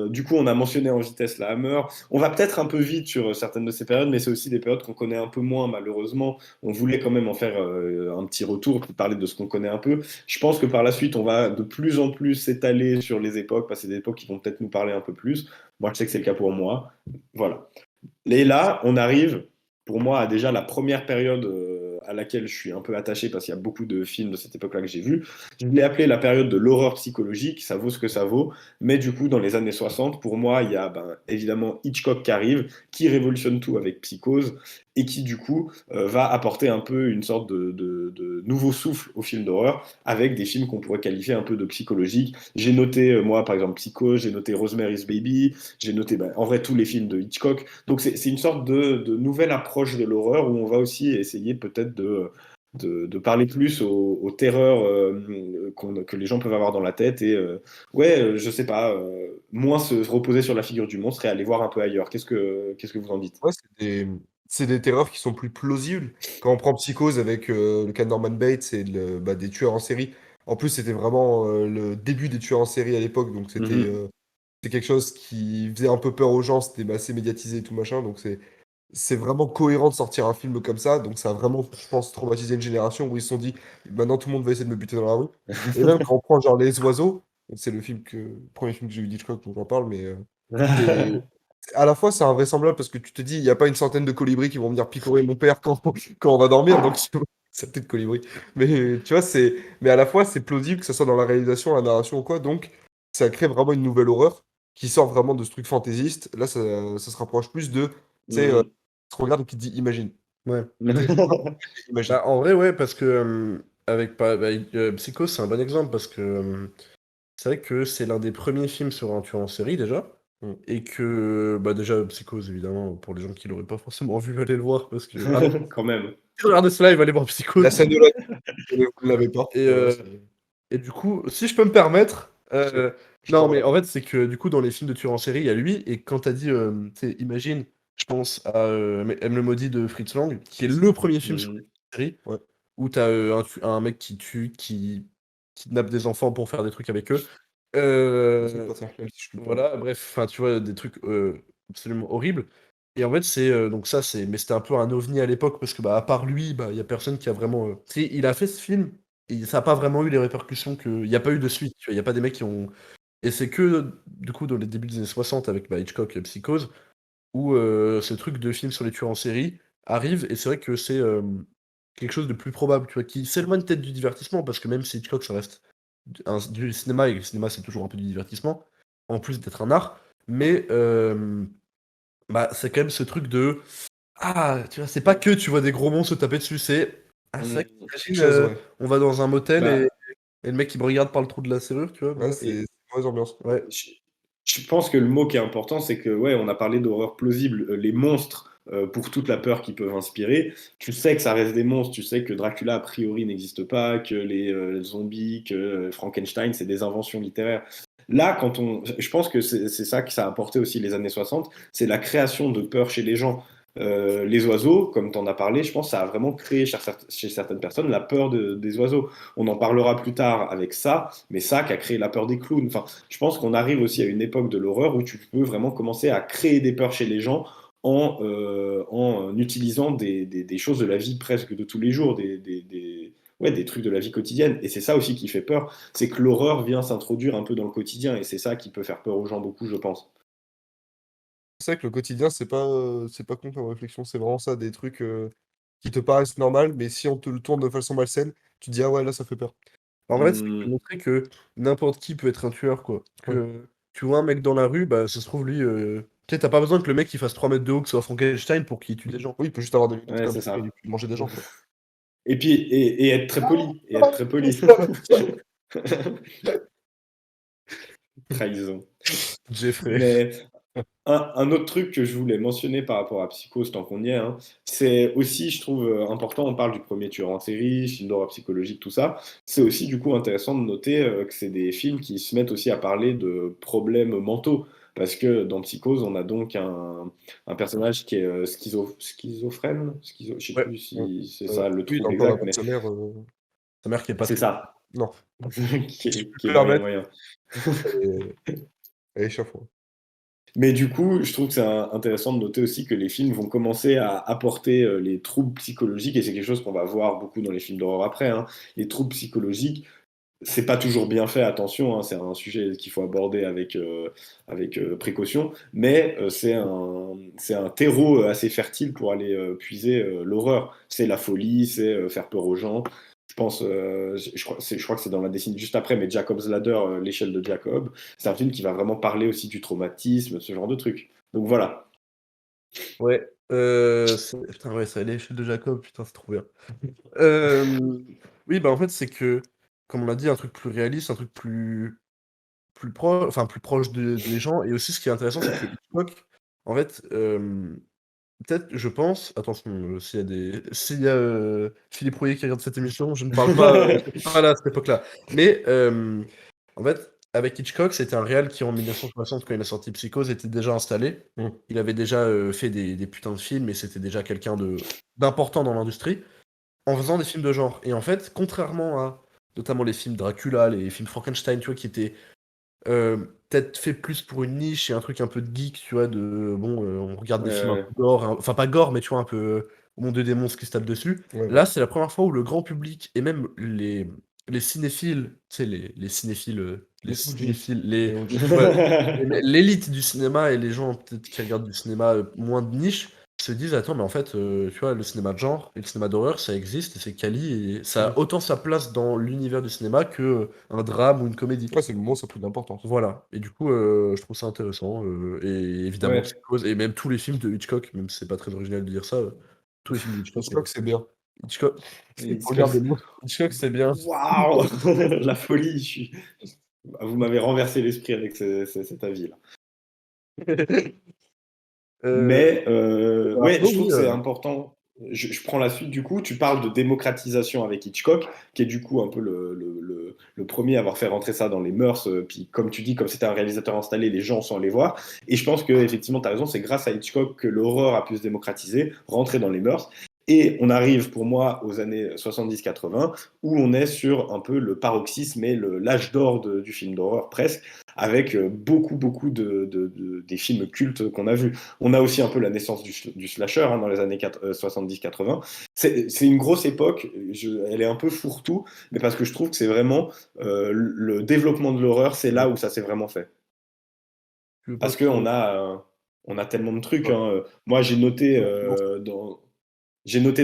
du coup, on a mentionné en vitesse la Hammer. On va peut-être un peu vite sur certaines de ces périodes, mais c'est aussi des périodes qu'on connaît un peu moins, malheureusement. On voulait quand même en faire un petit retour, puis parler de ce qu'on connaît un peu. Je pense que par la suite, on va de plus en plus s'étaler sur les époques, parce que c'est des époques qui vont peut-être nous parler un peu plus. Moi, je sais que c'est le cas pour moi. Voilà. Et là, on arrive, pour moi, à déjà la première période à laquelle je suis un peu attaché parce qu'il y a beaucoup de films de cette époque-là que j'ai vus. Je l'ai appelé la période de l'horreur psychologique, ça vaut ce que ça vaut. Mais du coup, dans les années 60, pour moi, il y a évidemment Hitchcock qui arrive, qui révolutionne tout avec Psychose et qui, du coup, va apporter un peu une sorte de nouveau souffle au film d'horreur avec des films qu'on pourrait qualifier un peu de psychologiques. J'ai noté, moi, par exemple, Psychose, j'ai noté Rosemary's Baby, j'ai noté, en vrai, tous les films de Hitchcock. Donc c'est une sorte de nouvelle approche de l'horreur où on va aussi essayer peut-être de parler plus aux terreurs que les gens peuvent avoir dans la tête et je sais pas, moins se reposer sur la figure du monstre et aller voir un peu ailleurs. Qu'est-ce que vous en dites? Ouais, c'est des terreurs qui sont plus plausibles. Quand on prend Psychose avec le cas de Norman Bates et des tueurs en série. En plus, c'était vraiment le début des tueurs en série à l'époque, donc c'est quelque chose qui faisait un peu peur aux gens, c'était assez médiatisé et tout machin, donc c'est vraiment cohérent de sortir un film comme ça, donc ça a vraiment, je pense, traumatisé une génération où ils se sont dit, maintenant tout le monde va essayer de me buter dans la rue. Et même quand on prend genre Les Oiseaux, c'est le premier film que j'ai vu d'Hitchcock, dont j'en parle, mais c'est à la fois c'est invraisemblable parce que tu te dis, il n'y a pas une centaine de colibris qui vont venir picorer mon père quand on va dormir, donc c'est peut-être colibri. Mais tu vois, mais à la fois c'est plausible que ce soit dans la réalisation, la narration ou quoi, donc ça crée vraiment une nouvelle horreur qui sort vraiment de ce truc fantaisiste. Là, ça se rapproche plus de, tu sais, tu regardes et qui te dit imagine. Ouais. Tu sais, imagine. Bah, en vrai, ouais, parce que Psycho, c'est un bon exemple parce que c'est vrai que c'est l'un des premiers films sur un tueur en série déjà. Mm. Et que, bah, déjà, Psychose, évidemment, pour les gens qui l'auraient pas forcément vu, allez le voir parce que. Quand même. Regardez ce live, allez voir La Psychose. scène de la vous ne l'avez pas. Et, Voilà, et du coup, si je peux me permettre. je Non, t'en mais relève. en fait, c'est que du coup, dans les films de tueurs en série, il y a lui. Et quand t'as dit, tu sais, imagine, je pense à M le Maudit de Fritz Lang, qui est le premier film sur Mhm. les séries, Ouais. où t'as un mec qui tue, qui kidnappe des enfants pour faire des trucs avec eux. C'est pas ça, même si je suis pas. Voilà, bref, enfin, tu vois, des trucs absolument horribles. Et en fait, donc ça, mais c'était un peu un ovni à l'époque, parce que, bah, à part lui, bah, il y a personne qui a vraiment. Tu sais, il a fait ce film, et ça a pas vraiment eu les répercussions que. Il y a pas eu de suite, tu vois, il y a pas des mecs qui ont. Et c'est que, du coup, dans les débuts des années 60, avec bah, Hitchcock et Psychose, où ce truc de film sur les tueurs en série arrive, et c'est vrai que c'est quelque chose de plus probable, tu vois, qui s'éloigne peut-être du divertissement, parce que même si Hitchcock, ça reste du cinéma, et le cinéma, c'est toujours un peu du divertissement, en plus d'être un art, mais bah, c'est quand même ce truc de... Ah, tu vois, c'est pas que tu vois des gros monstres se taper dessus, c'est... Ah, c'est vrai que Quelque t'imagines, chose, ouais. on va dans un motel, et, Bah, et le mec qui me regarde par le trou de la serrure, tu vois, Ouais, bref. c'est et une mauvaise ambiance. Ouais. je, je pense que le mot qui est important, c'est que, ouais, on a parlé d'horreur plausible. Les monstres, pour toute la peur qu'ils peuvent inspirer, tu sais que ça reste des monstres, tu sais que Dracula, a priori, n'existe pas, que les zombies, que Frankenstein, c'est des inventions littéraires. Là, je pense que c'est ça que ça a apporté aussi les années 60, c'est la création de peur chez les gens. Les oiseaux, comme tu en as parlé, je pense que ça a vraiment créé chez certaines personnes la peur des oiseaux. On en parlera plus tard avec ça, mais ça qui a créé la peur des clowns. Enfin, je pense qu'on arrive aussi à une époque de l'horreur où tu peux vraiment commencer à créer des peurs chez les gens en utilisant des choses de la vie presque de tous les jours, ouais, des trucs de la vie quotidienne. Et c'est ça aussi qui fait peur, c'est que l'horreur vient s'introduire un peu dans le quotidien, et c'est ça qui peut faire peur aux gens beaucoup, je pense. C'est vrai que le quotidien, c'est pas con comme réflexion, c'est vraiment ça, des trucs qui te paraissent normaux, mais si on te le tourne de façon malsaine, tu te dis, ah ouais, là, ça fait peur. En fait, c'est pour Hmm, montrer que n'importe qui peut être un tueur, quoi. Ouais. Que tu vois un mec dans la rue, bah ça se trouve, lui... Tu sais, t'as pas besoin que le mec il fasse 3 mètres de haut, que ce soit Frankenstein, pour qu'il tue des gens. Oui, il peut juste avoir des lunettes ouais, comme c'est ça et ça. puis manger des gens, quoi. Et puis, et être très poli, et être très poli. Trahison. Jeffrey. Mais un autre truc que je voulais mentionner par rapport à Psychose, tant qu'on y est, hein, c'est aussi, je trouve, important, on parle du premier tueur en série, film d'horreur psychologique, tout ça. C'est aussi, du coup, intéressant de noter que c'est des films qui se mettent aussi à parler de problèmes mentaux. Parce que dans Psychose, on a donc un personnage qui est schizophrène, je sais Ouais. plus Ouais. si c'est ça le Oui, dans trouble le plan d'un exact, mais pensionnaire, Sa mère qui est pas c'est très... ça, non. Si je qui peux est me moyen permettre, moyen. elle est échafaud. Mais du coup, je trouve que c'est intéressant de noter aussi que les films vont commencer à apporter les troubles psychologiques, et c'est quelque chose qu'on va voir beaucoup dans les films d'horreur après, hein. Les troubles psychologiques, c'est pas toujours bien fait, attention, hein, c'est un sujet qu'il faut aborder avec précaution, mais c'est un terreau assez fertile pour aller puiser l'horreur. C'est la folie, c'est faire peur aux gens. Je pense, je crois que c'est dans la décennie juste après, mais Jacob's Ladder, l'échelle de Jacob, c'est un film qui va vraiment parler aussi du traumatisme, ce genre de trucs. Donc voilà. Ouais. Putain, ouais, ça allait, l'échelle de Jacob, putain, c'est trop bien. Euh, Oui, bah en fait, c'est que, comme on l'a dit, un truc plus réaliste, un truc plus proche, enfin plus proche des gens. Et aussi, ce qui est intéressant, c'est que Hitchcock, en fait, peut-être, je pense, attention, s'il y a Philippe Rouillet qui regarde cette émission, je ne parle pas, j'étais pas là à cette époque-là. Mais en fait, avec Hitchcock, c'était un réal qui, en 1960, quand il a sorti Psychose, était déjà installé. Mm. Il avait déjà fait des putains de films et c'était déjà quelqu'un d'important dans l'industrie en faisant des films de genre. Et en fait, contrairement à notamment les films Dracula, les films Frankenstein, tu vois, qui étaient peut-être faits plus pour une niche et un truc un peu de geek, tu vois, on regarde des films un peu gore, enfin pas gore, mais tu vois, un peu au monde des monstres qui se tapent dessus. Ouais, Là, c'est la première fois où le grand public et même les cinéphiles, tu sais, les cinéphiles, les Les OG. cinéphiles, Les OG. ouais, l'élite du cinéma et les gens peut-être qui regardent du cinéma moins de niche se disent attends mais en fait tu vois le cinéma de genre et le cinéma d'horreur ça existe et c'est quali et ça a autant sa place dans l'univers du cinéma que un drame ou une comédie. Ouais, c'est le moment, ça a plus d'importance. Voilà, et du coup je trouve ça intéressant et évidemment Ouais. Psychose et même tous les films de Hitchcock, même si c'est pas très original de dire ça, tous les films de Hitchcock. Hitchcock, c'est bien. Hitchcock, Regardez-moi. Hitchcock c'est bien. Waouh La folie, vous m'avez renversé l'esprit avec cet avis-là. Mais ouais, Arnaud, je trouve oui, que c'est important. Je prends la suite du coup. Tu parles de démocratisation avec Hitchcock, qui est du coup un peu le premier à avoir fait rentrer ça dans les mœurs. Puis comme tu dis, comme c'était un réalisateur installé, les gens sont allés voir. Et je pense que effectivement, tu as raison, c'est grâce à Hitchcock que l'horreur a pu se démocratiser, rentrer dans les mœurs. Et on arrive pour moi aux années 70-80, où on est sur un peu le paroxysme et l'âge d'or du film d'horreur presque, avec beaucoup des films cultes qu'on a vus. On a aussi un peu la naissance du slasher dans les années 70-80. C'est une grosse époque, elle est un peu fourre-tout, mais parce que je trouve que c'est vraiment le développement de l'horreur, c'est là où ça s'est vraiment fait. tu veux pas Parce que- qu'on on a tellement de trucs. Ouais. Hein. Moi, j'ai noté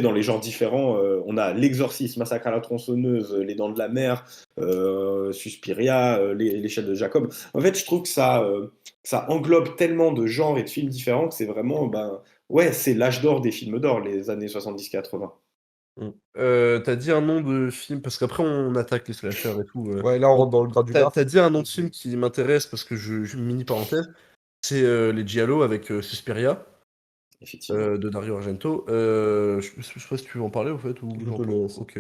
dans les genres différents, on a L'Exorciste, Massacre à la tronçonneuse, Les Dents de la Mer, Suspiria, les Chefs de Jacob. En fait, je trouve que ça englobe tellement de genres et de films différents que c'est vraiment, ouais, c'est l'âge d'or des films d'or, les années 70-80. T'as dit un nom de film parce qu'après on attaque les slashers et tout. Ouais, là, on rentre dans le gras du T'as gras. dit un nom de film qui m'intéresse parce que une mini parenthèse, c'est les Giallo avec Suspiria Effectivement. de Dario Argento. Je sais pas si tu veux en parler au fait ou Je te laisse. Ok.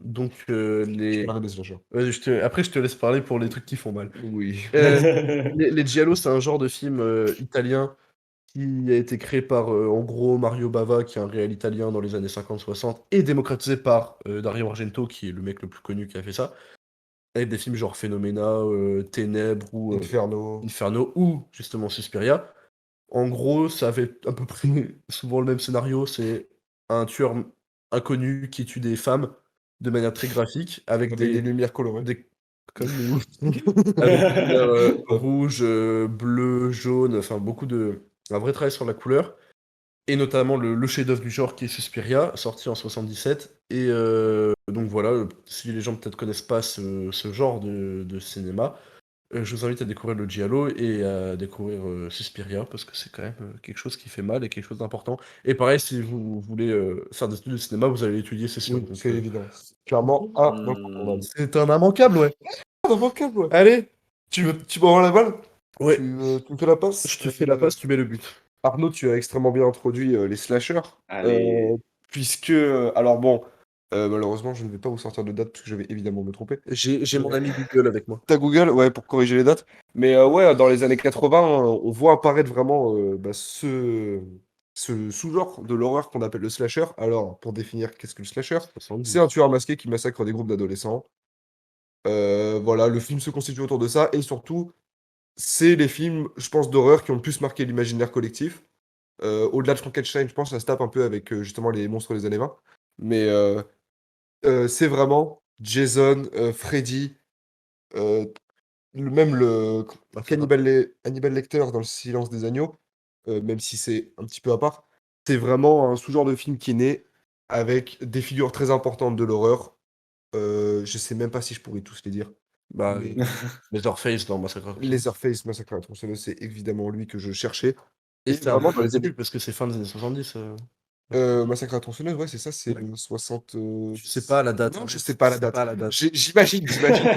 Donc Je parlerai des slashers. vas-y, après je te laisse parler pour les trucs qui font mal. Oui. Les Giallo, c'est un genre de film italien qui a été créé par en gros Mario Bava, qui est un réal italien dans les années 50-60, et démocratisé par Dario Argento, qui est le mec le plus connu qui a fait ça. Avec des films genre Phénoména, Ténèbres ou Inferno. Inferno ou justement Suspiria. En gros, ça avait à peu près souvent le même scénario, c'est un tueur inconnu qui tue des femmes de manière très graphique avec Avec des lumières colorées. des comme nous, avec des couleurs rouges, bleues, jaunes, enfin un vrai travail sur la couleur et notamment le chef-d'œuvre du genre qui est Suspiria, sorti en 77. Et donc voilà, si les gens peut-être connaissent pas ce genre de cinéma, je vous invite à découvrir le Giallo et à découvrir Suspiria parce que c'est quand même quelque chose qui fait mal et quelque chose d'important. Et pareil, si vous voulez faire des études de cinéma, vous allez l'étudier, c'est sûr. Oui, Donc, c'est évident. Clairement, c'est un immanquable, ouais. immanquable, ouais. Allez, Tu m'envoies la balle? ouais, Tu me fais la passe? je te fais la passe, tu mets le but. Arnaud, tu as extrêmement bien introduit les slashers. Allez. Puisque, alors bon, malheureusement, je ne vais pas vous sortir de date parce que je vais évidemment me tromper. J'ai mon ami Google avec moi. T'as Google, ouais, pour corriger les dates. Mais ouais, dans les années 80, on voit apparaître vraiment ce sous-genre de l'horreur qu'on appelle le slasher. Alors, pour définir qu'est-ce que le slasher, 70. c'est un tueur masqué qui massacre des groupes d'adolescents. Voilà, le film se constitue autour de ça. Et surtout, c'est les films, je pense, d'horreur qui ont le plus marqué l'imaginaire collectif. Au-delà de Frankenstein, je pense, ça se tape un peu avec justement les monstres des années 20. Mais c'est vraiment Jason, Freddy, euh, même le Hannibal Lecter dans Le Silence des Agneaux, même si c'est un petit peu à part, c'est vraiment un sous-genre de film qui est né avec des figures très importantes de l'horreur. Je sais même pas si je pourrais tous les dire. Bah, Mais Leatherface dans Massacre. Leatherface, Massacre à la tronçonneuse, c'est évidemment lui que je cherchais. Et Et c'était un vraiment peu dans les années. ridicule parce que c'est fin des années 70. Massacre à la tronçonneuse, ouais, c'est ça, c'est Ouais. 60. Je sais pas la date. Non, En je fait. sais pas la Je sais date. pas la date. J'imagine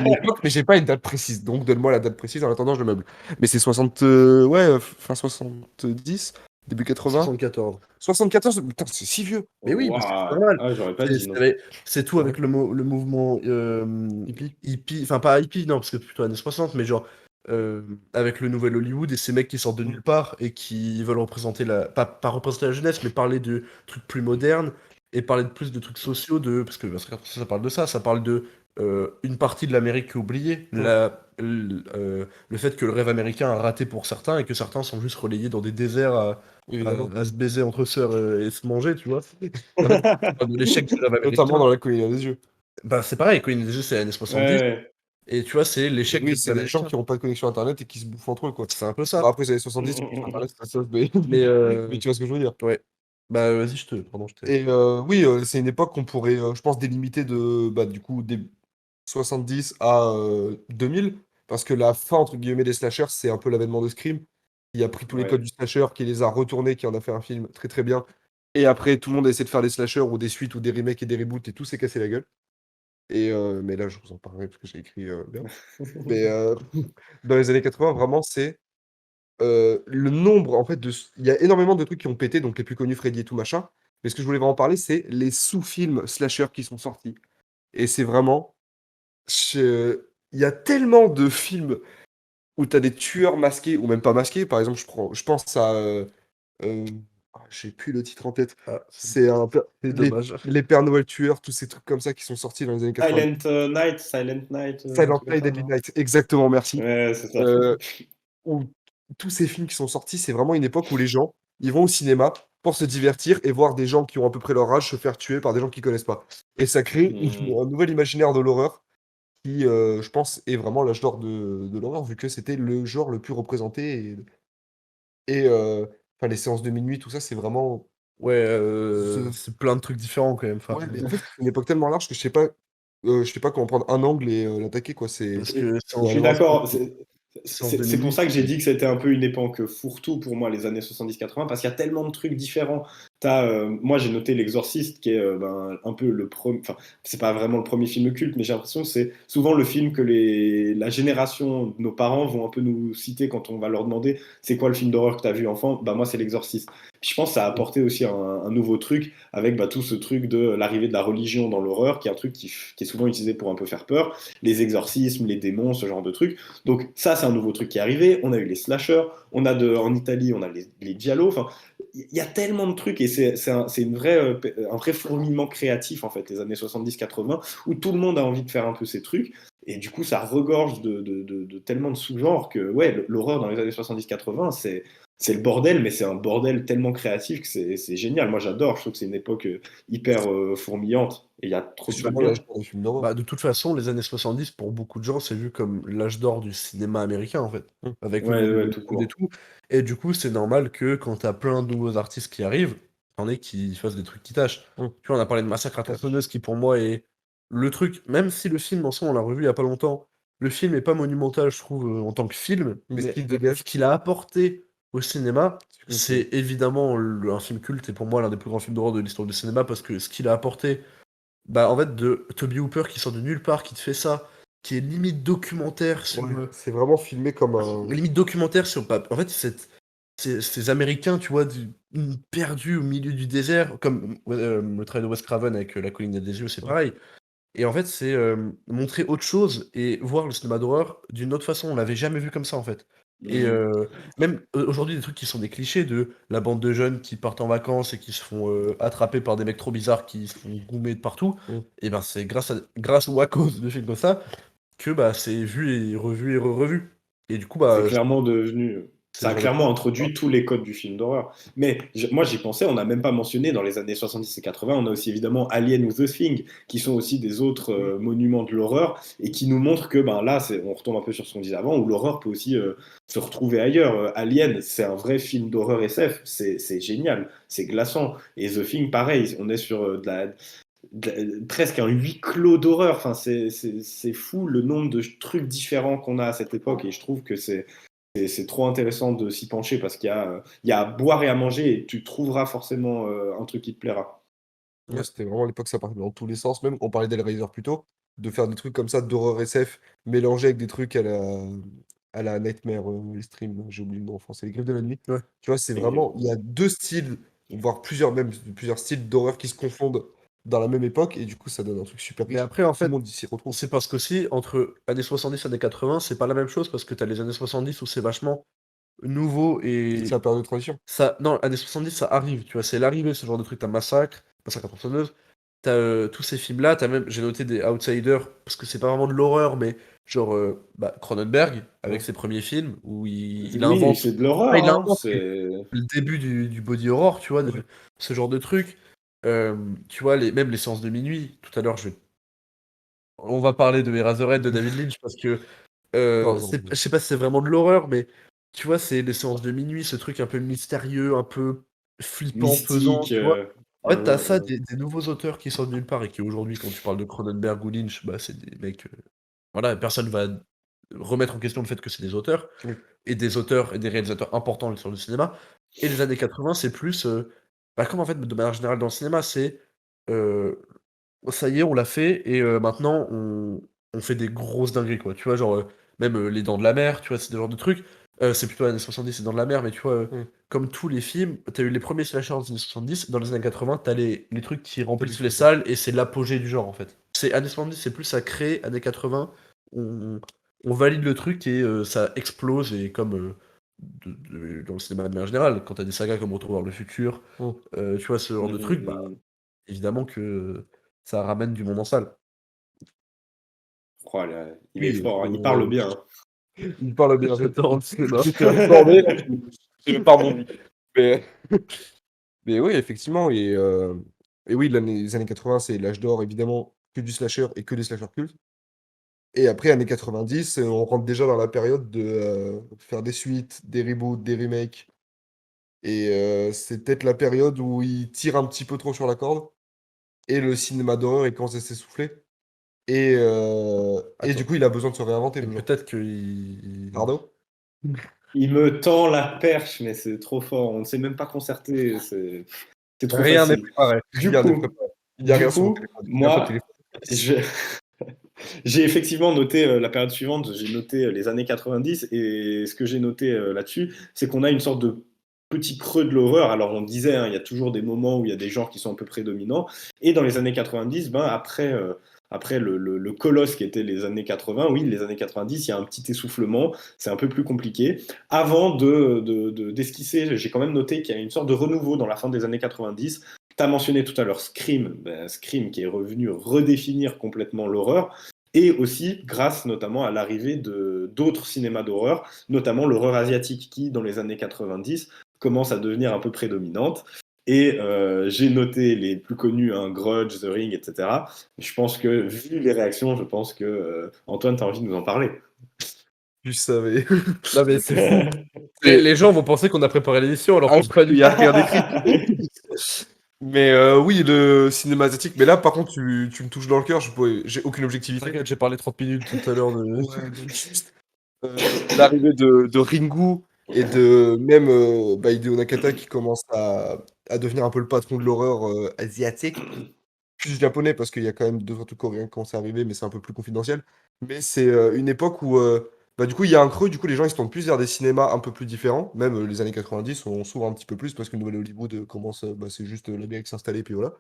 l'époque, mais j'ai pas une date précise. Donc donne-moi la date précise, en attendant, je le meuble. Mais c'est 60, ouais, fin 70. Début 80. 74. 74, putain, c'est si vieux. Mais oui, parce que c'est Waouh. normal. Ah, j'aurais pas C'est dit c'est non. avec- c'est tout avec Ouais. le mouvement Hippie. hippie, enfin pas hippie, non, parce que plutôt années 60, mais genre avec le nouvel Hollywood et ces mecs qui sortent de nulle part et qui veulent représenter pas représenter la jeunesse, mais parler de trucs plus modernes et parler de plus de trucs sociaux, parce que ça parle de ça, ça parle de une partie de l'Amérique qui est oubliée, le fait que le rêve américain a raté pour certains et que certains sont juste relayés dans des déserts Évidemment. à se baiser entre sœurs et se manger, tu vois. En fait, ça parle de l'échec du rêve Notamment américain. dans la colline des yeux. Bah, c'est pareil, Queen des Jeux, c'est les années Ouais, 70. ouais. Et tu vois, c'est Et l'échec du oui, rêve c'est les gens américain. qui n'ont pas de connexion internet et qui se bouffent entre eux, quoi. C'est un peu Bon, ça. après, c'est les 70, connexion internet, c'est ça, mais... Mais, mais tu vois ce que je veux dire. ouais. Bah, vas-y, pardon, je t'ai. Et oui, c'est une époque qu'on pourrait, je pense, délimiter de, bah, du coup, des 70 à 2000, parce que la fin, entre guillemets, des slashers, c'est un peu l'avènement de Scream, qui a pris tous les codes Ouais. du slasher, qui les a retournés, qui en a fait un film très très bien. Et après, tout le monde a essayé de faire des slashers ou des suites ou des remakes et des reboots, et tout s'est cassé la gueule. Et mais là, je vous en parlerai parce que j'ai écrit bien. Mais dans les années 80, vraiment, c'est le nombre, en fait, il y a énormément de trucs qui ont pété, donc les plus connus, Freddy et tout machin. Mais ce que je voulais vraiment parler, c'est les sous-films slasher qui sont sortis. Et c'est vraiment, il y a tellement de films où tu as des tueurs masqués ou même pas masqués. Par exemple, je pense à, euh, j'ai plus le titre en tête. Ah, C'est un peu c'est dommage. les Pères Noël tueurs, tous ces trucs comme ça qui sont sortis dans les années 90. Silent Night, un Silent truc comme Night, ça, Deadly non? Night, exactement, merci. Ouais, c'est ça. Heu, où tous ces films qui sont sortis, c'est vraiment une époque où les gens, ils vont au cinéma pour se divertir et voir des gens qui ont à peu près leur âge se faire tuer par des gens qu'ils connaissent pas. Et ça crée Hmm. un nouvel imaginaire de l'horreur qui, je pense, est vraiment l'âge d'or de l'horreur, vu que c'était le genre le plus représenté et enfin, les séances de minuit, tout ça, c'est vraiment Ouais, the c'est plein de trucs différents quand même. Enfin, ouais, mais en fait, c'est une époque tellement large que je sais pas comment prendre un angle et l'attaquer, quoi. parce Et que c'est je en, suis vraiment d'accord. c'est en C'est pour 2008. ça que j'ai dit que c'était un peu une époque fourre-tout pour moi, les années 70-80, parce qu'il y a tellement de trucs différents. Moi, j'ai noté L'Exorciste, qui est un peu le premier. Enfin, c'est pas vraiment le premier film culte, mais j'ai l'impression que c'est souvent le film que la génération de nos parents vont un peu nous citer quand on va leur demander c'est quoi le film d'horreur que tu as vu enfant. Bah, moi, c'est L'Exorciste. Puis je pense que ça a apporté aussi un nouveau truc avec tout ce truc de l'arrivée de la religion dans l'horreur, qui est un truc qui est souvent utilisé pour un peu faire peur. Les exorcismes, les démons, ce genre de trucs. Donc ça, c'est un nouveau truc qui est arrivé. On a eu les slashers, en Italie, on a les giallo. Enfin, il y a tellement de trucs et c'est un vrai fourmillement créatif en fait, les années 70-80, où tout le monde a envie de faire un peu ces trucs. Et du coup, ça regorge de tellement de sous-genres que ouais, l'horreur dans les années 70-80, c'est le bordel, mais c'est un bordel tellement créatif que c'est génial. Moi, j'adore. Je trouve que c'est une époque hyper fourmillante et il y a trop c'est de trucs sûrement bien. l'âge d'or des films d'horreur. Bah, de toute façon, les années 70, pour beaucoup de gens, c'est vu comme l'âge d'or du cinéma américain, en fait, Mmh. avec le Ouais, nouveau ouais, tout Hollywood et court. tout. Et du coup, c'est normal que quand t'as plein de nouveaux artistes qui arrivent, t'en aies qui fassent des trucs qui tâchent. Mmh. Tu vois, on a parlé de Massacre à tronçonneuse, qui pour moi est le truc, même si le film, en soi, on l'a revu il y a pas longtemps, le film est pas monumental, je trouve, en tant que film, Mais ce mais qu'il ce dégage, qu'il a apporté au cinéma, c'est quelque chose. c'est évidemment un film culte, et pour moi, l'un des plus grands films d'horreur de l'histoire du cinéma, parce que ce qu'il a apporté bah, en fait, de Toby Hooper qui sort de nulle part, qui te fait ça, qui est limite documentaire sur. Ouais, c'est vraiment filmé comme un Limite documentaire sur. En fait, ces Américains, tu vois, perdus au milieu du désert, comme le travail de Wes Craven avec La colline des yeux, c'est ouais. pareil. Et en fait, c'est montrer autre chose et voir le cinéma d'horreur d'une autre façon. On l'avait jamais vu comme ça, en fait. Et Mhm. même aujourd'hui, des trucs qui sont des clichés de la bande de jeunes qui partent en vacances et qui se font attraper par des mecs trop bizarres qui se font goumer de partout, Mmh. et ben c'est grâce ou à cause de films comme ça que bah c'est vu et revu et revu. Et du coup, C'est bah clairement devenu. c'est Ça le a genre de clairement truc. introduit tous les codes du film d'horreur. Mais moi, j'y pensais, on n'a même pas mentionné dans les années 70 et 80, on a aussi évidemment Alien ou The Thing, qui sont aussi des autres Oui. monuments de l'horreur et qui nous montrent que ben, là, on retombe un peu sur ce qu'on disait avant, où l'horreur peut aussi se retrouver ailleurs. Alien, c'est un vrai film d'horreur SF, c'est génial, c'est glaçant. Et The Thing, pareil, on est sur presque un huis clos d'horreur. Enfin, c'est fou le nombre de trucs différents qu'on a à cette époque et je trouve que c'est trop intéressant de s'y pencher parce il y a à boire et à manger et tu trouveras forcément un truc qui te plaira. Ouais, c'était vraiment l'époque, ça partait dans tous les sens. Même, on parlait d'Hellraiser plus tôt, de faire des trucs comme ça d'horreur SF mélangés avec des trucs à la Nightmare Stream, j'ai oublié le nom en français, Les Griffes de la Nuit. Ouais. Tu vois, c'est Les vraiment, il y a 2 styles, voire plusieurs styles d'horreur qui se confondent dans la même époque et du coup, ça donne un truc super Mais riche. après, en Tout le fait, monde s'y retrouve. c'est parce qu'aussi, entre années 70 et années 80, c'est pas la même chose, parce que t'as les années 70 où c'est vachement nouveau C'est et la période de transition. ça. Non, années 70, ça arrive, tu vois, c'est l'arrivée, ce genre de truc. T'as Massacre à tronçonneuse, t'as tous ces films-là, t'as même, j'ai noté des outsiders, parce que c'est pas vraiment de l'horreur, mais genre Cronenberg, avec Ouais. ses premiers films, où il Oui, invente. c'est de Pas l'horreur, il hein, invente, mais le début du body horror, tu vois, Ouais. ce genre de truc. Tu vois, même les séances de minuit, tout à l'heure, on va parler de Eraserhead de David Lynch, parce que Parle-en. je sais pas si c'est vraiment de l'horreur, mais tu vois, c'est les séances de minuit, ce truc un peu mystérieux, un peu flippant, pesant, mystique. tu vois. En fait, t'as ça, Euh, des nouveaux auteurs qui sortent de nulle part et qui aujourd'hui, quand tu parles de Cronenberg ou Lynch, bah, c'est des mecs. Voilà, personne va remettre en question le fait que c'est des auteurs, Oui. et des auteurs et des réalisateurs importants sur le cinéma. Et les années 80, c'est plus. Bah, comme en fait, de manière générale dans le cinéma, c'est. euh, Ça y est, on l'a fait, et maintenant, on fait des grosses dingueries, quoi. Tu vois, genre, même Les Dents de la Mer, tu vois, c'est ce genre de trucs. C'est plutôt années 70, Les Dents de la Mer, mais tu vois, Mmh. comme tous les films, t'as eu les premiers slashers des années 70, dans les années 80, t'as les trucs qui T'as du remplissent les slasher. salles, et c'est l'apogée du genre, en fait. C'est années 70, c'est plus à créer, années 80, on, on valide le truc, et ça explose, et comme dans le cinéma de manière générale, quand t'as des sagas comme Retour vers le futur, Mmh. tu vois, ce genre de truc, bah, évidemment que ça ramène du monde en salle. Oh là, il est Oui, fort, hein, il parle bien, hein. il parle bien. J'adore le cinéma. J'étais absorbé, là, je même pas rebondi. Mais mais oui, effectivement et oui, les années 80, c'est l'âge d'or, évidemment, que du slasher et que des slashers cultes. Et après, années 90, on rentre déjà dans la période de, faire des suites, des reboots, des remakes et c'est peut-être la période où ils tirent un petit peu trop sur la corde et le cinéma d'horreur, il commence à s'essouffler et du Attends, coup, il a besoin de se réinventer, et le genre. peut-être qu'il Pardon? Il me tend la perche, mais c'est trop fort. On ne s'est même pas concerté. C'est trop rien n'est facile. préparé. Du Rien n'est coup, préparé. Il y a du rien sur mon coup, téléphone. Il y a pas de moi, téléphone. je- j'ai effectivement noté la période suivante. J'ai noté les années 90 et ce que j'ai noté là-dessus, c'est qu'on a une sorte de petit creux de l'horreur. Alors on disait, hein, il y a toujours des moments où il y a des genres qui sont un peu prédominants. Et dans les années 90, ben, après le colosse qui était les années 80, oui, les années 90, il y a un petit essoufflement, c'est un peu plus compliqué. Avant d'esquisser, j'ai quand même noté qu'il y a une sorte de renouveau dans la fin des années 90. Tu as mentionné tout à l'heure Scream, Scream qui est revenu redéfinir complètement l'horreur, et aussi grâce notamment à l'arrivée de d'autres cinémas d'horreur, notamment l'horreur asiatique qui, dans les années 90, commence à devenir un peu prédominante. Et j'ai noté les plus connus, hein, Grudge, The Ring, etc. Je pense que, vu les réactions, je pense que Antoine, tu as envie de nous en parler. Je savais. Non, mais c'est fou. C'est Les gens vont penser qu'on a préparé l'émission alors ah, que pas il du y a tout. rien d'écrit. Mais oui, le cinéma asiatique. Mais là, par contre, tu me touches dans le cœur. J'ai aucune objectivité. T'inquiète, j'ai parlé 30 minutes tout à l'heure de. Ouais, donc juste l'arrivée de Ringu et de même Hideo Nakata qui commence à devenir un peu le patron de l'horreur asiatique. Plus japonais parce qu'il y a quand même 2 trucs coréens qui commencent à arriver, mais c'est un peu plus confidentiel. Mais c'est une époque où du coup il y a un creux, du coup les gens ils se tournent plus vers des cinémas un peu plus différents. Même les années 90, on s'ouvre un petit peu plus parce que le nouvel Hollywood commence, c'est juste l'Amérique s'installer, puis voilà.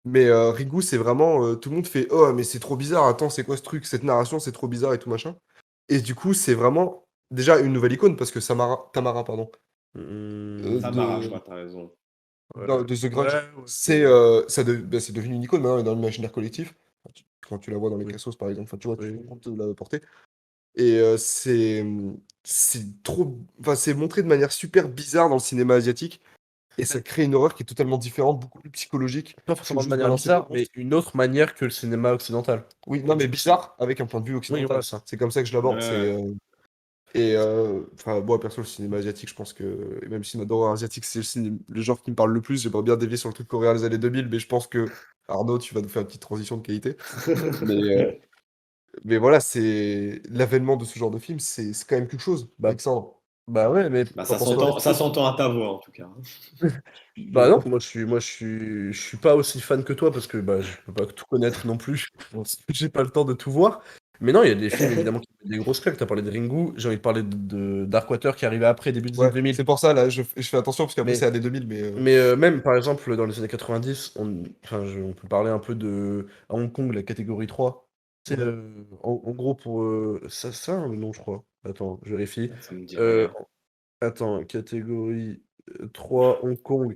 Mais Ringu, c'est vraiment tout le monde fait oh, mais c'est trop bizarre, attends, c'est quoi ce truc, cette narration, c'est trop bizarre et tout machin. Et du coup, c'est vraiment déjà une nouvelle icône parce que Tamara, pardon, Tamara, je de crois, t'as raison. de The Grudge, Ouais, c'est devenu une icône maintenant dans l'imaginaire collectif. Quand tu la vois dans les oui. cassos, par exemple, enfin, tu vois, tu te Oui. rends compte de la portée. Et c'est trop. Enfin, c'est montré de manière super bizarre dans le cinéma asiatique. Et ça crée une horreur qui est totalement différente, beaucoup plus psychologique Pas que forcément de juste manière balancer des bizarre, mais monstres. une autre manière que le cinéma occidental. Oui, non, mais bizarre avec un point de vue Oui, voilà occidental. ça. C'est comme ça que je l'aborde. Ouais. Et enfin, moi, perso, le cinéma asiatique, je pense que. Et même le cinéma d'horreur asiatique, c'est le genre qui me parle le plus. J'aimerais bien dévier sur le truc coréen des années 2000, mais je pense que Arnaud, tu vas nous faire une petite transition de qualité. Mais, mais voilà, c'est l'avènement de ce genre de film, c'est quand même quelque chose, Bah, Alexandre. bah ouais, mais Bah, T'en ça penses quoi? s'entend, ça s'entend à ta voix, en tout cas. bah non, moi je suis pas aussi fan que toi parce que bah je peux pas tout connaître non plus. J'ai pas le temps de tout voir. Mais non, il y a des films évidemment qui mettent des grosses claques. T'as parlé de Ringu, j'ai envie de parler de Darkwater qui est arrivé après, début des années Ouais, 2000. c'est pour ça, là, je fais attention parce qu'après Mais- c'est années 2000, mais. Mais même par exemple dans les années 90, on peut parler un peu de à Hong Kong, la catégorie 3. C'est en gros pour ça a un nom, je crois. Attends, je vérifie. Ça me dit Euh, rien. Attends, catégorie 3 Hong Kong.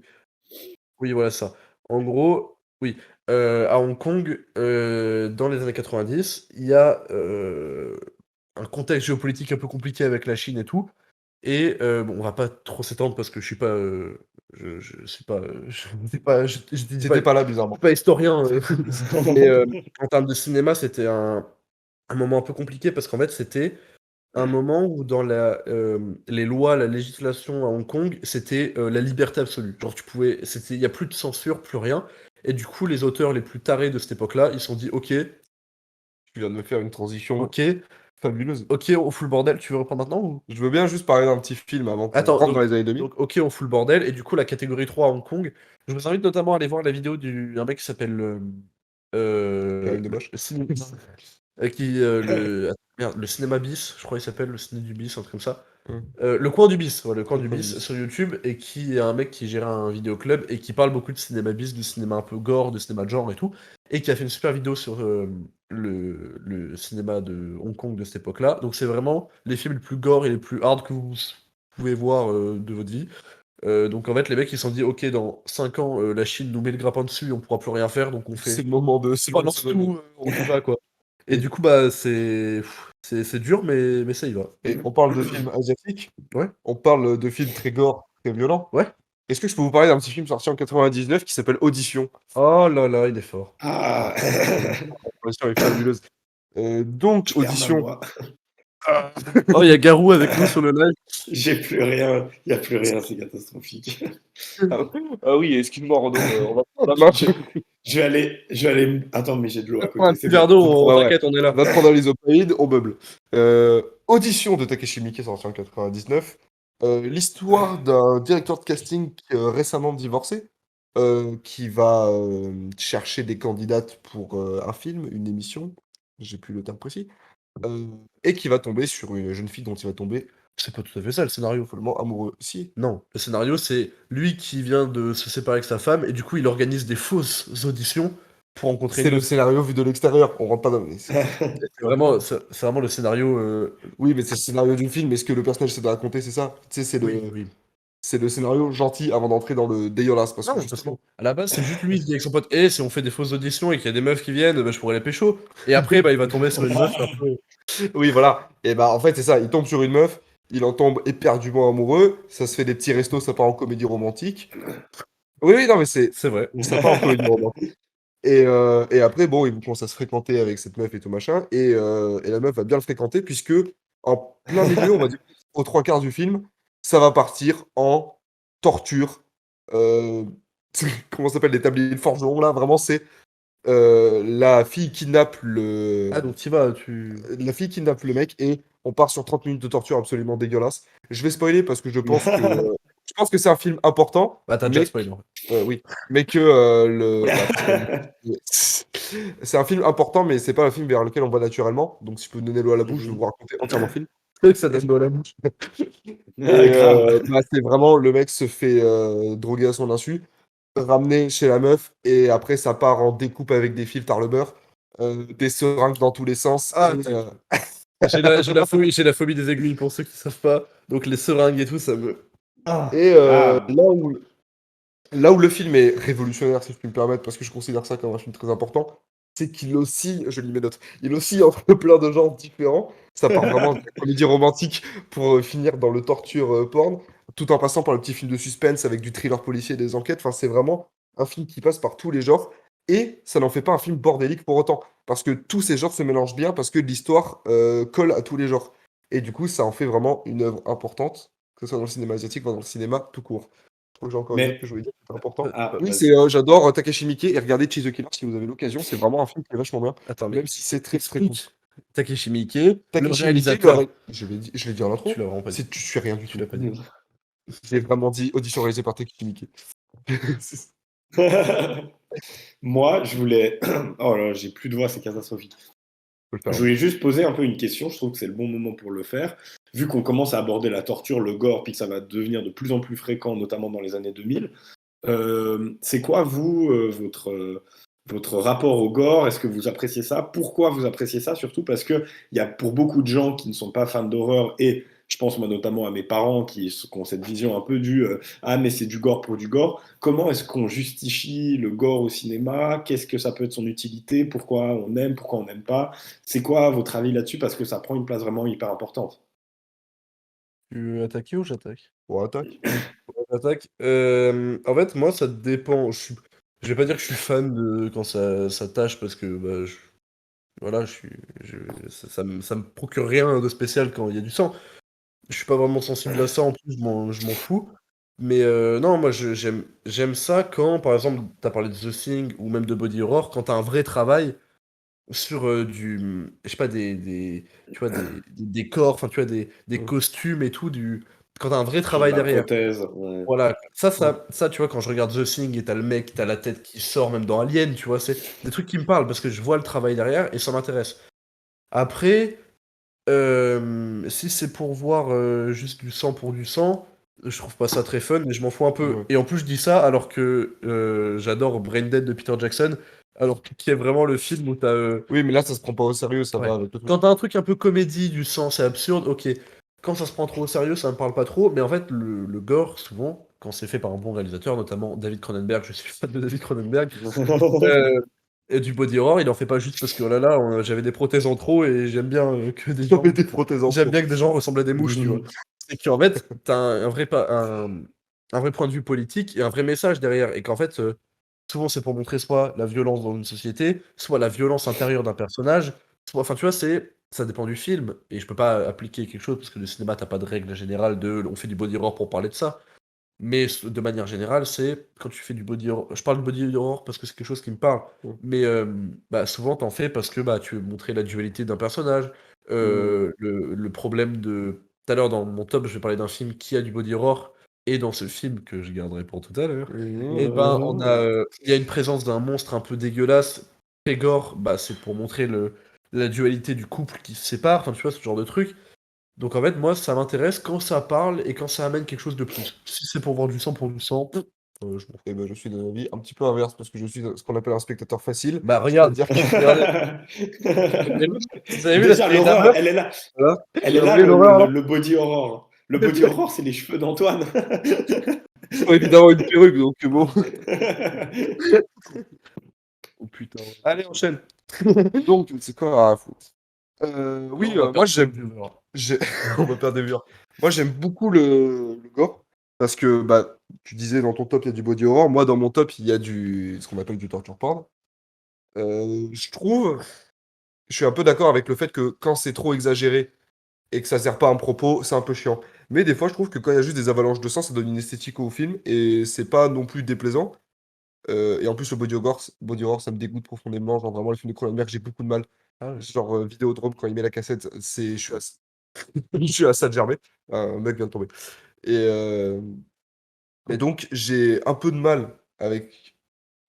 Oui, voilà ça. En gros, oui, à Hong Kong, dans les années 90, il y a un contexte géopolitique un peu compliqué avec la Chine et tout. Et bon, on va pas trop s'étendre parce que je suis pas, je suis pas, je dis pas, je dis pas, T'étais pas là, je bizarrement. suis pas historien. Mais en termes de cinéma, c'était un moment un peu compliqué parce qu'en fait, c'était un moment où dans les lois, la législation à Hong Kong, c'était la liberté absolue. Genre, il y a plus de censure, plus rien. Et du coup, les auteurs les plus tarés de cette époque-là, ils se sont dit, ok, Tu viens de me faire une transition ok, fabuleuse. ok, on fout le bordel. Tu veux reprendre maintenant ou... Je veux bien juste parler d'un petit film avant qu'on Attends, rentre dans les années 2000. donc, ok, on fout le bordel. Et du coup, la catégorie 3 à Hong Kong, je vous invite notamment à aller voir la vidéo d'un mec qui s'appelle Karim Debache. le cinéma bis, je crois qu'il s'appelle, le ciné du bis, un truc comme ça. Hum, Le coin du bis, le coin Le du coin du bis bis. sur YouTube, et qui est un mec qui gère un vidéoclub et qui parle beaucoup de cinéma bis, de cinéma un peu gore, de cinéma de genre et tout, et qui a fait une super vidéo sur le cinéma de Hong Kong de cette époque-là. Donc c'est vraiment les films les plus gore et les plus hard que vous pouvez voir de votre vie. Donc en fait les mecs ils se sont dit ok dans 5 ans la Chine nous met le grappin dessus, on pourra plus rien faire, donc on C'est fait le moment de. C'est le on moment de lance se donner. tout, on y va quoi. Et Et, du coup bah c'est dur mais ça y va. et on parle de films asiatiques. Ouais, On parle de films très gore, très violents. ouais. Est-ce que je peux vous parler d'un petit film sorti en 99 qui s'appelle Audition? Oh là là, il est fort. Ah, Audition est fabuleuse. Donc, je perds ma Audition. voix. Oh, il y a Garou avec nous sur le live. J'ai plus rien. Il n'y a plus rien, c'est catastrophique. Ah, ah oui, excuse-moi, Renaud, on va prendre la main. Je, je vais aller. Attends, mais j'ai de l'eau à Prends un côté. petit C'est bon, verre d'eau, reprends. Ouais, ouais. t'inquiète, on est là. Va te prendre un isoprène, on meuble. Audition de Takeshi Miike, sorti en 99. L'histoire d'un directeur de casting récemment divorcé, qui va chercher des candidates pour un film, une émission, j'ai plus le terme précis, et qui va tomber sur une jeune fille dont il va tomber C'est pas tout à fait ça le scénario. follement amoureux. Si, Non, le scénario c'est lui qui vient de se séparer avec sa femme et du coup il organise des fausses auditions pour rencontrer c'est une le meuf. scénario vu de l'extérieur, on rentre pas dans. C'est vraiment le scénario. Oui, mais c'est le scénario du film, mais ce que le personnage essaie de raconter, c'est ça. Tu sais, Oui, oui. c'est le scénario gentil avant d'entrer dans le dégueulasse. Parce Non, que parce que justement, à la base c'est juste lui qui dit avec son pote, si on fait des fausses auditions et qu'il y a des meufs qui viennent, bah, je pourrais les pécho. Et après bah, il va tomber sur une meuf un peu. oui, voilà. Et bah, en fait, c'est ça. Il tombe sur une meuf, il en tombe éperdument amoureux. Ça se fait des petits restos, ça part en comédie romantique. Oui, oui, non, mais C'est vrai. ça part en comédie romantique. Et après, bon, il commence à se fréquenter avec cette meuf et tout machin. Et la meuf va bien le fréquenter, puisque en plein milieu, on va dire aux trois quarts du film, ça va partir en torture. Euh, comment ça s'appelle, l'établi de forgeron, là, vraiment, c'est la fille kidnappe Ah donc t'y vas, tu. la fille kidnappe le mec et on part sur 30 minutes de torture absolument dégueulasse. Je vais spoiler parce que je pense que c'est un film important, Bah t'as déjà mais spoilé en fait. oui, mais que après, c'est un film important, mais c'est pas un film vers lequel on va naturellement. Donc si je peux donner l'eau à la bouche, je vais vous raconter entièrement le film. C'est que ça donne l'eau à la bouche. Ah, Et grave. bah, c'est vraiment le mec se fait droguer à son insu, ramener chez la meuf, et après ça part en découpe avec des fils tard le beurre, des seringues dans tous les sens. Ah, Et, j'ai la phobie des aiguilles pour ceux qui savent pas. Donc les seringues et tout, ça me. Ah. et, Ah. là où le film est révolutionnaire, si je puis me permettre, parce que je considère ça comme un film très important, c'est qu'il oscille, je lis mes notes, il oscille entre plein de genres différents. Ça part vraiment de la comédie romantique pour finir dans le torture porn, tout en passant par le petit film de suspense avec du thriller policier et des enquêtes. Enfin, c'est vraiment un film qui passe par tous les genres. Et ça n'en fait pas un film bordélique pour autant. Parce que tous ces genres se mélangent bien, parce que l'histoire colle à tous les genres. Et du coup, ça en fait vraiment une œuvre importante, que ce soit dans le cinéma asiatique ou dans le cinéma tout court. Je crois que j'ai encore une note Mais. que je voulais dire, c'est important. Ah, Oui, vas-y. j'adore Takashi Miike et regardez Chase the Killer si vous avez l'occasion, c'est vraiment un film qui est vachement bien, Attends, mais même si c'est très très court. explique Takeshi Miike, le Takeshi Miike, réalisateur. je l'ai dit en intro, Tu l'as vraiment pas dit. tu fais rien du Tu tout. l'as pas dit. J'ai vraiment dit audition réalisée par Takeshi Miike. Moi, je voulais. Oh là, j'ai plus de voix, c'est catastrophique. Faut le faire. Je voulais juste poser un peu une question, je trouve que c'est le bon moment pour le faire. Vu qu'on commence à aborder la torture, le gore, puis que ça va devenir de plus en plus fréquent, notamment dans les années 2000, c'est quoi, vous, votre rapport au gore? Est-ce que vous appréciez ça? Pourquoi vous appréciez ça? Surtout parce que il y a pour beaucoup de gens qui ne sont pas fans d'horreur, et je pense moi notamment à mes parents qui ont cette vision un peu du ah, mais c'est du gore pour du gore. Comment est-ce qu'on justifie le gore au cinéma? Qu'est-ce que ça peut être son utilité? Pourquoi on aime? Pourquoi on n'aime pas? C'est quoi votre avis là-dessus? Parce que ça prend une place vraiment hyper importante. Tu veux attaquer ou j'attaque? Bon, attaque. Ouais, j'attaque. En fait, moi, ça dépend. Je vais pas dire que je suis fan de quand ça tâche parce que bah, voilà, ça me procure rien de spécial quand il y a du sang. Je suis pas vraiment sensible à ça, en plus, je m'en fous. Mais non, moi, j'aime ça quand, par exemple, t'as parlé de The Thing ou même de Body Horror, quand t'as un vrai travail sur je sais pas, tu vois, des corps, enfin, tu vois, des Mm. costumes et tout, quand t'as un vrai Sur de travail la derrière. prothèse. Ouais. Voilà, Ouais. tu vois, quand je regarde The Thing et t'as le mec, t'as la tête qui sort, même dans Alien, tu vois, c'est des trucs qui me parlent parce que je vois le travail derrière et ça m'intéresse. Après, si c'est pour voir juste du sang pour du sang, je trouve pas ça très fun et je m'en fous un peu. Ouais. Et en plus, je dis ça alors que j'adore Brain Dead de Peter Jackson, alors qui est vraiment le film où t'as. Oui, mais là, ça se prend pas au sérieux, ça Ouais. va avec le truc. Quand t'as un truc un peu comédie, du sang, c'est absurde, ok. Quand ça se prend trop au sérieux, ça me parle pas trop. Mais en fait, le gore, souvent, quand c'est fait par un bon réalisateur, notamment David Cronenberg, je suis fan de David Cronenberg, euh, et du body horror, il en fait pas juste parce que oh là là, j'avais des prothèses en trop et j'aime bien que des gens. J'avais des prothèses en J'aime trop. bien que des gens ressemblent à des mouches, tu vois. C'est qu'en fait, t'as un vrai point de vue politique et un vrai message derrière. Et qu'en fait, souvent c'est pour montrer soit la violence dans une société, soit la violence intérieure d'un personnage. Enfin, tu vois, ça dépend du film. Et je peux pas appliquer quelque chose parce que le cinéma, t'as pas de règle générale de on fait du body horror pour parler de ça. Mais de manière générale, c'est quand tu fais du body horror. Je parle de body horror parce que c'est quelque chose qui me parle. Mm. Mais bah, souvent, t'en fais parce que bah, tu veux montrer la dualité d'un personnage. Mm. Le problème de. Tout à l'heure, dans mon top, je vais parler d'un film qui a du body horror. Et dans ce film que je garderai pour tout à l'heure, et ben, il y a une présence d'un monstre un peu dégueulasse. Pégor, bah, c'est pour montrer la dualité du couple qui se sépare. Enfin, tu vois, ce genre de truc. Donc en fait, moi, ça m'intéresse quand ça parle et quand ça amène quelque chose de plus. Si c'est pour voir du sang pour du sang, je m'en fous. Et ben, je suis d'un avis un petit peu inverse parce que je suis ce qu'on appelle un spectateur facile. Bah regarde, C'est-à-dire que regardez, vous avez vu la Déjà, série l'horreur, Dahmer? elle est là. Voilà. Elle Vous est avez là, vu l'horreur là? le body horror. Le body horror, c'est les cheveux d'Antoine. faut évidemment une perruque, donc bon. Oh putain. Allez, enchaîne. Donc, c'est quoi? Ah, Non, oui, on va moi perdre j'aime. le viewers. j'ai- On va perdre des viewers. Moi j'aime beaucoup le gore parce que bah, tu disais dans ton top il y a du body horror. Moi dans mon top il y a ce qu'on appelle du torture porn. Je trouve, je suis un peu d'accord avec le fait que quand c'est trop exagéré et que ça sert pas à un propos, c'est un peu chiant. Mais des fois je trouve que quand il y a juste des avalanches de sang, ça donne une esthétique au film et c'est pas non plus déplaisant. Et en plus, le body horror, ça me dégoûte profondément. Genre, vraiment, les films de Cronenberg, j'ai beaucoup de mal. Ah ouais. Genre, Vidéodrome, quand il met la cassette, je suis à, je suis à ça de germer. Un mec vient de tomber. Et, euh, et donc, j'ai un peu de mal avec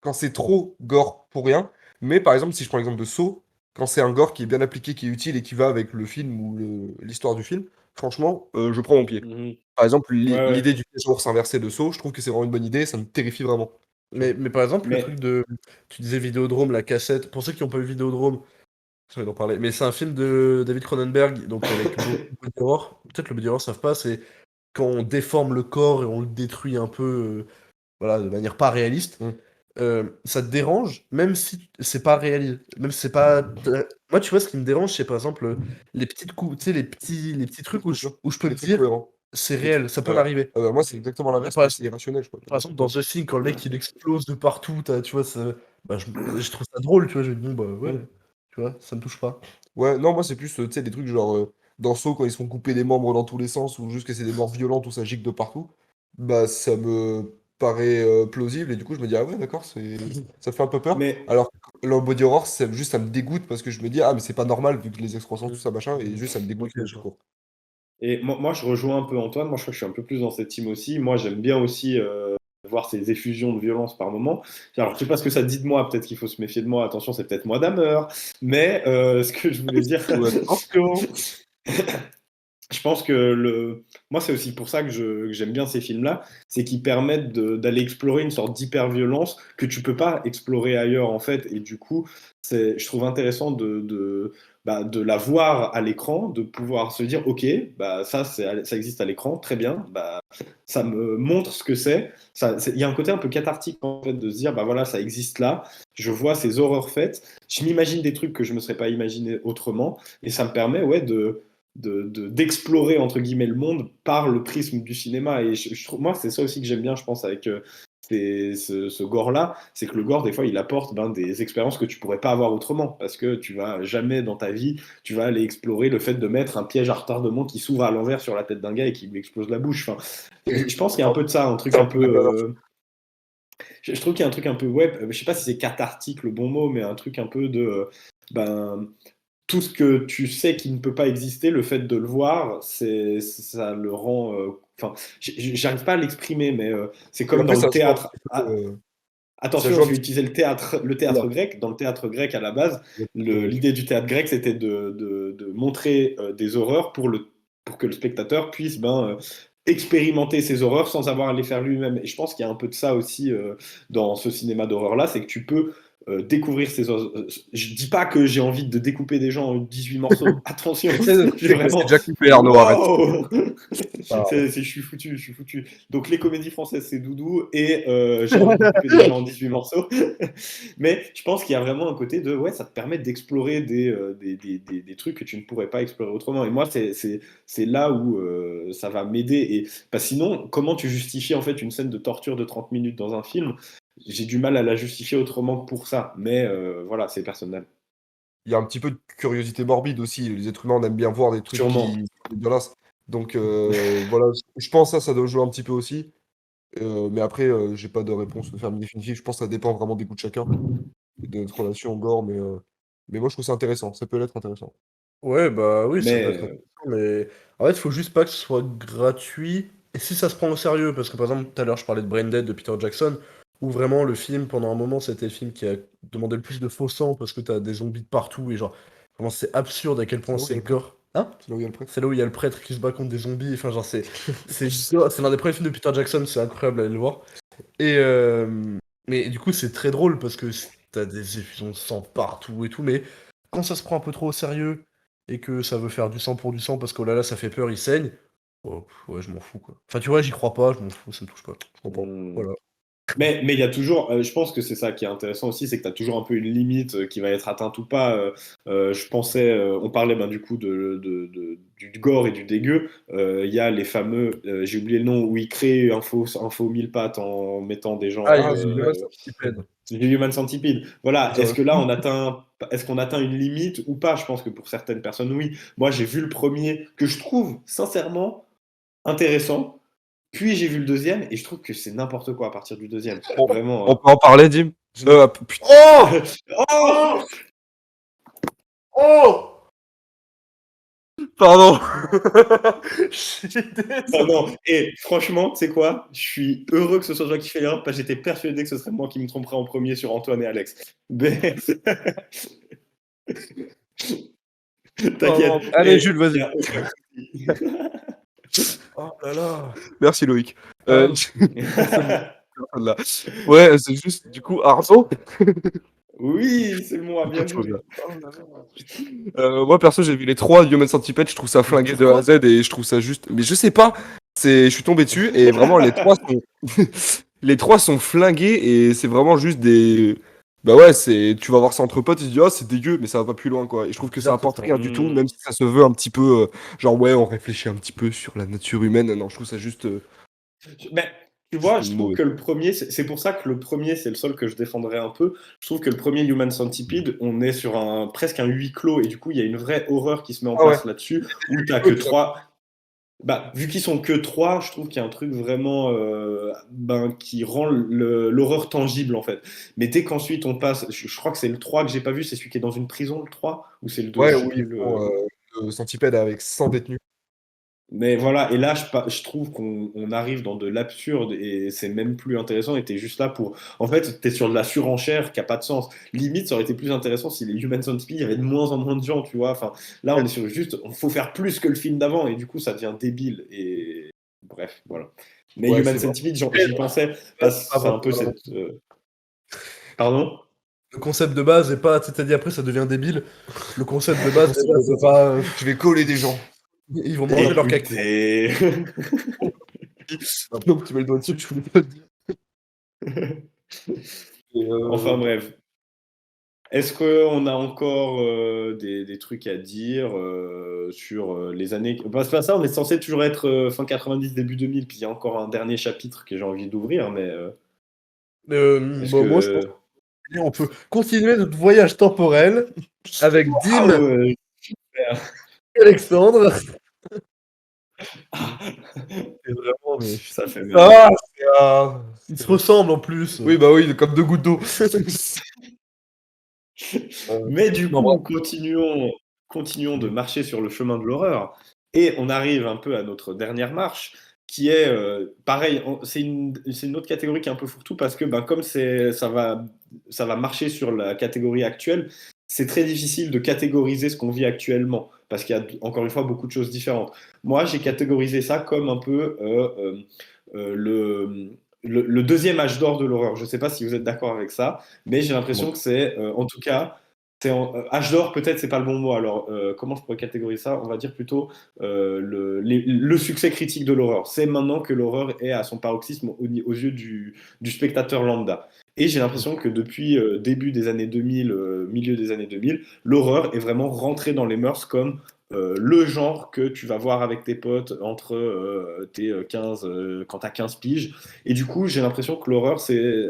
quand c'est trop gore pour rien. Mais par exemple, si je prends l'exemple de Saw, quand c'est un gore qui est bien appliqué, qui est utile et qui va avec le film ou l'histoire du film, franchement, je prends mon pied. Mhm. Par exemple, Ouais, ouais. l'idée du piège à ours inversé de Saw, je trouve que c'est vraiment une bonne idée, ça me terrifie vraiment. Tu vois. Mais par exemple, le truc Mais de. Tu disais Vidéodrome, la cassette. Pour ceux qui n'ont pas vu Vidéodrome, j'ai envie d'en parler. Mais c'est un film de David Cronenberg, donc avec beaucoup de body horror. Peut-être le body horror, savent pas, c'est quand on déforme le corps et on le détruit un peu, voilà, de manière pas réaliste. Mm. Ça te dérange, même si c'est pas réaliste, même si c'est pas. Moi, tu vois, ce qui me dérange, c'est par exemple les petites coups, tu sais, les petits trucs où je peux me Des trucs dire, cohérents. c'est Des trucs- réel, ça peut Voilà. m'arriver. Bah, moi, c'est exactement l'inverse, Par, c'est irrationnel, je crois. par exemple, dans The Thing, quand le mec il explose de partout, tu vois, bah, je trouve ça drôle, tu vois, je me dis, bon, bah ouais, Mm. tu vois, ça me touche pas. Ouais, non, moi, c'est plus, tu sais, des trucs genre dans Saw, quand ils se font couper des membres dans tous les sens, ou juste que c'est des morts violentes, où ça gicle de partout, bah, ça me paraît plausible, et du coup, je me dis, ah ouais, d'accord, ça fait un peu peur. mais Alors que le body horror, juste, ça me dégoûte, parce que je me dis, ah, mais c'est pas normal, vu que les excroissances, tout ça, machin, et juste, ça me Ok, dégoûte je tout vois. court. et moi, je rejoins un peu Antoine. Moi, je crois que je suis un peu plus dans cette team aussi. Moi, j'aime bien aussi voir ces effusions de violence par moment. Alors, je sais pas ce que ça dit de moi, peut-être qu'il faut se méfier de moi, attention, c'est peut-être moi Damer, mais ce que je voulais dire, Attention. je pense que moi, c'est aussi pour ça que j'aime bien ces films-là, c'est qu'ils permettent d'aller explorer une sorte d'hyper-violence que tu peux pas explorer ailleurs, en fait. Et du coup, je trouve intéressant de la voir à l'écran, de pouvoir se dire, OK, bah, ça existe à l'écran, très bien, bah, ça me montre ce que c'est. Il y a un côté un peu cathartique, en fait, de se dire, bah voilà, ça existe là, je vois ces horreurs faites, je m'imagine des trucs que je me serais pas imaginé autrement, et ça me permet, ouais, d'explorer entre guillemets le monde par le prisme du cinéma. Et moi, c'est ça aussi que j'aime bien, je pense, avec ce gore-là, c'est que le gore, des fois, il apporte des expériences que tu pourrais pas avoir autrement, parce que tu vas jamais dans ta vie, tu vas aller explorer le fait de mettre un piège à retardement qui s'ouvre à l'envers sur la tête d'un gars et qui lui explose la bouche. Enfin, je pense qu'il y a un peu de ça, un truc un peu. Je trouve qu'il y a un truc un peu web, je sais pas si c'est cathartique le bon mot, mais un truc un peu de. Ben, tout ce que tu sais qui ne peut pas exister, le fait de le voir, ça le rend. Enfin, j'arrive pas à l'exprimer, mais c'est Et comme après, dans le ça se voit un théâtre. petit peu, ça Attention, joue un je vais petit utiliser le peu là. théâtre grec. Dans le théâtre grec, à la base, l'idée du théâtre grec, c'était de montrer des horreurs pour que le spectateur puisse expérimenter ces horreurs sans avoir à les faire lui-même. Et je pense qu'il y a un peu de ça aussi dans ce cinéma d'horreur-là, c'est que tu peux découvrir ces horreurs. Je dis pas que j'ai envie de découper des gens en 18 morceaux. Attention, j'ai C'est vraiment. déjà coupé, Arnaud, arrête. Wow. Ah, Je suis foutu, je suis foutu. Donc les comédies françaises, c'est doudou et j'ai envie de découper des gens en 18 morceaux. Mais je pense qu'il y a vraiment un côté de ouais, ça te permet d'explorer des trucs que tu ne pourrais pas explorer autrement. Et moi, c'est là où ça va m'aider. Et sinon, comment tu justifies en fait une scène de torture de 30 minutes dans un film? J'ai du mal à la justifier autrement que pour ça. Mais voilà, c'est personnel. Il y a un petit peu de curiosité morbide aussi. Les êtres humains, on aime bien voir des trucs Sûrement. qui sont dégueulasses. Donc voilà, je pense que ça doit jouer un petit peu aussi. Mais après, j'ai pas de réponse ferme définitive. Je pense que ça dépend vraiment des goûts de chacun et de notre relation au gore. Mais moi, je trouve ça intéressant. Ça peut l'être intéressant. ouais, bah oui, ça peut Mais être intéressant, mais en fait, il faut juste pas que ce soit gratuit. Et si ça se prend au sérieux, parce que par exemple, tout à l'heure, je parlais de Brain Dead de Peter Jackson, où vraiment le film, pendant un moment, c'était le film qui a demandé le plus de faux sang parce que t'as des zombies de partout et genre, vraiment, c'est absurde à quel C'est point là où il y a c'est le prêtre. gore. Hein? C'est là où il y a le prêtre. C'est là où il y a le prêtre qui se bat contre des zombies, enfin, genre, c'est l'un des premiers films de Peter Jackson, c'est incroyable à aller le voir. Et mais du coup, c'est très drôle parce que t'as des effusions de sang partout et tout, mais quand ça se prend un peu trop au sérieux et que ça veut faire du sang pour du sang parce que oh là là, ça fait peur, il saigne, oh, ouais, je m'en fous quoi. Enfin, tu vois, j'y crois pas, je m'en fous, ça me touche pas. Je comprends pas. hmm. Voilà. Mais il y a toujours, je pense que c'est ça qui est intéressant aussi, c'est que tu as toujours un peu une limite qui va être atteinte ou pas. Je pensais, on parlait du coup du gore et du dégueu. Il y a les fameux, j'ai oublié le nom, où ils créent un faux mille pattes en mettant des gens. Ah, il y a ça qui pète. Du Human Centipede. Voilà, Genre, est-ce qu'on atteint une limite ou pas? Je pense que pour certaines personnes, oui. Moi, j'ai vu le premier que je trouve sincèrement intéressant. Puis j'ai vu le deuxième et je trouve que c'est n'importe quoi à partir du deuxième. Vraiment. On peut en parler, Dim? Putain. oh Oh oh pardon. Je suis Ah désolé. non, et franchement, tu sais quoi? Je suis heureux que ce soit toi qui fais l'erreur parce que j'étais persuadé que ce serait moi qui me tromperais en premier sur Antoine et Alex. Mais Pardon. t'inquiète. Allez, Et Jules, y vas-y. a aucun souci. Oh là là. Merci Loïc. Ah, C'est bon, personne là. Ouais, c'est juste du coup Arnaud. Oui, c'est moi, bien Trop joué. bien. Moi perso j'ai vu les 3 Human Centipede, je trouve ça flingué de A à Z et je trouve ça juste. Mais je sais pas, je suis tombé dessus et vraiment les 3 sont les 3 sont flingués et c'est vraiment juste des. Bah ouais, tu vas voir ça entre potes, tu te dis oh c'est dégueu, mais ça va pas plus loin quoi. Et je trouve que ça apporte rien du tout, Hmm. même si ça se veut un petit peu genre ouais on réfléchit un petit peu sur la nature humaine. Non, je trouve ça juste, Mais tu vois, je trouve mauvais. que le premier, c'est pour ça que le premier, c'est le seul que je défendrais un peu. Je trouve que le premier Human Centipede, on est sur presque un huis clos et du coup, il y a une vraie horreur qui se met en Ah ouais. place là-dessus où t'as que trois. Vu qu'ils sont que trois, je trouve qu'il y a un truc vraiment qui rend l'horreur tangible en fait. Mais dès qu'ensuite on passe, je crois que c'est le 3 que j'ai pas vu, c'est celui qui est dans une prison, le 3 ou c'est le 2, Ouais, je sais où plus. ils font le centipède avec 100 détenus. Mais voilà, et là, je trouve qu'on arrive dans de l'absurde et c'est même plus intéressant. Et t'es juste là pour. En fait, t'es sur de la surenchère qui a pas de sens. Limite, ça aurait été plus intéressant si les Human Centipede, il y avait de moins en moins de gens, tu vois. Enfin, là, on est sur juste. Il faut faire plus que le film d'avant et du coup, ça devient débile. Et bref, voilà. Mais Ouais, Human c'est vrai. Centipede, j'y pensais parce que c'est un peu cette. Pardon? Le concept de base est pas, tu sais, t'as dit après ça devient débile. Le concept de base, déjà, c'est pas. Je vais coller des gens. Ils vont manger leur caca. Écoutez. Donc tu mets le doigt dessus, je voulais pas le dire. Et, Enfin bref. Est-ce qu'on a encore des trucs à dire sur les années. Bah, c'est pas ça, on est censé toujours être fin 90, début 2000, puis il y a encore un dernier chapitre que j'ai envie d'ouvrir, mais est-ce Bon, moi, je pense que. qu'on peut continuer notre voyage temporel avec Ah Dim ouais, et Alexandre. C'est vraiment, mais. ça fait mal. Ah, c'est Ils se ressemblent en plus. Oui, bah oui, comme deux gouttes d'eau. Mais du non, coup, continuons de marcher sur le chemin de l'horreur. Et on arrive un peu à notre dernière marche, qui est pareil, c'est une autre catégorie qui est un peu fourre-tout parce que ben, comme ça va marcher sur la catégorie actuelle, c'est très difficile de catégoriser ce qu'on vit actuellement parce qu'il y a encore une fois beaucoup de choses différentes. Moi, j'ai catégorisé ça comme un peu le deuxième âge d'or de l'horreur. Je ne sais pas si vous êtes d'accord avec ça, mais j'ai l'impression que c'est, en tout cas, âge d'or, peut-être, c'est pas le bon mot. Alors, comment je pourrais catégoriser ça? On va dire plutôt le succès critique de l'horreur. C'est maintenant que l'horreur est à son paroxysme aux yeux du spectateur lambda. Et j'ai l'impression que depuis début des années 2000, milieu des années 2000, l'horreur est vraiment rentrée dans les mœurs comme le genre que tu vas voir avec tes potes entre tes 15, quand t'as 15 piges. Et du coup, j'ai l'impression que l'horreur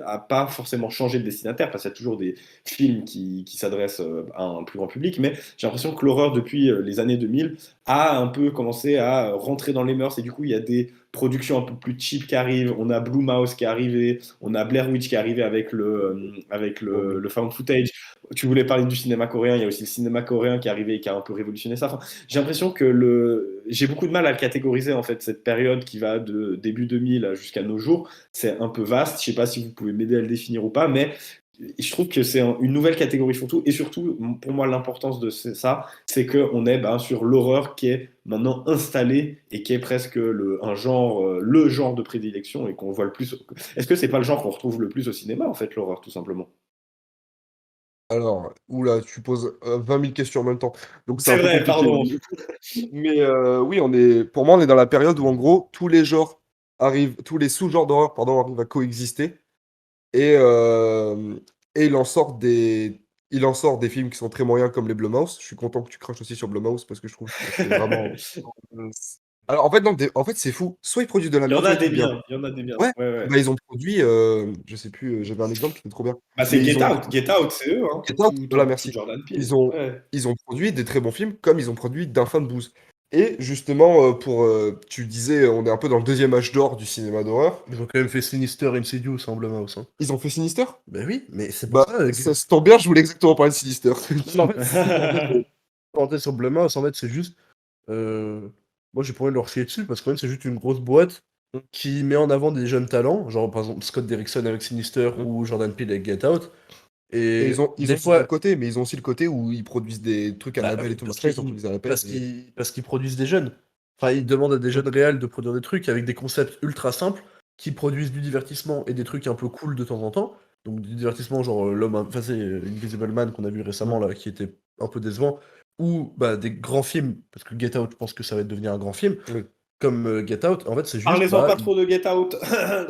a pas forcément changé de destinataire, parce qu'il y a toujours des films qui s'adressent à un plus grand public, mais j'ai l'impression que l'horreur, depuis les années 2000, a un peu commencé à rentrer dans les mœurs, et du coup, il y a des productions un peu plus cheap qui arrivent. On a Blue Mouse qui est arrivé, on a Blair Witch qui est arrivé avec le found footage. Tu voulais parler du cinéma coréen, il y a aussi le cinéma coréen qui est arrivé et qui a un peu révolutionné ça. Enfin, j'ai l'impression que j'ai beaucoup de mal à le catégoriser, en fait, cette période qui va de début 2000 jusqu'à nos jours. C'est un peu vaste, je sais pas si vous pouvez m'aider à le définir ou pas, mais je trouve que c'est une nouvelle catégorie surtout. Et surtout, pour moi, l'importance de ça, c'est qu'on est sur l'horreur qui est maintenant installée et qui est presque un genre, le genre de prédilection et qu'on voit le plus. Est-ce que c'est pas le genre qu'on retrouve le plus au cinéma, en fait, l'horreur, tout simplement? Alors, oula, tu poses 20 000 questions en même temps. Donc c'est C'est un peu vrai, compliqué. pardon. Mais oui, pour moi, on est dans la période où, en gros, tous les genres tous les sous-genres d'horreur, pardon, arrivent à coexister. Et, et il en sort des films qui sont très moyens comme les Blumhouse. Je suis content que tu craches aussi sur Blumhouse parce que je trouve que c'est vraiment. Alors, en fait, non, en fait, c'est fou. Soit ils produisent de la Il y merde, en soit a ils des trucs bien. biens, il y en a des biens. Ouais, Ouais, ouais. bah, ils ont produit, je sais plus, j'avais un exemple qui était trop bien. Bah, Mais c'est ils Get ont Out. Get Out, c'est eux, hein. Get Out, voilà, Tout merci. Jordan Peele. Ils ont, Ouais. ils ont produit des très bons films comme ils ont produit d'Infâme Booze. Et justement, tu disais, on est un peu dans le deuxième âge d'or du cinéma d'horreur. Ils ont quand même fait Sinister Insidious en Blumhouse. Hein. Ils ont fait Sinister? Ben oui, mais c'est pour Bah, ça. ça se tombe bien, je voulais exactement parler de Sinister. Non, en fait, parenthèse sur Blumhouse, en fait, c'est juste. Moi, j'ai pas envie de leur chier dessus parce que même c'est juste une grosse boîte qui met en avant des jeunes talents, genre par exemple Scott Derrickson avec Sinister Mm. ou Jordan Peele avec Get Out. Et Et ils des ont ce bon fois, côté, mais ils ont aussi le côté où ils produisent des trucs bah, Annabelle et tout, parce machin, ils ont produit des Annabelle. parce qu'ils produisent des jeunes. Enfin, ils demandent à des jeunes réels de produire des trucs avec des concepts ultra simples qui produisent du divertissement et des trucs un peu cool de temps en temps. Donc du divertissement genre enfin c'est Invisible Man qu'on a vu récemment là qui était un peu décevant ou bah des grands films parce que Get Out je pense que ça va devenir un grand film Oui. comme Get Out en fait c'est juste Parlez-en pas trop de Get Out.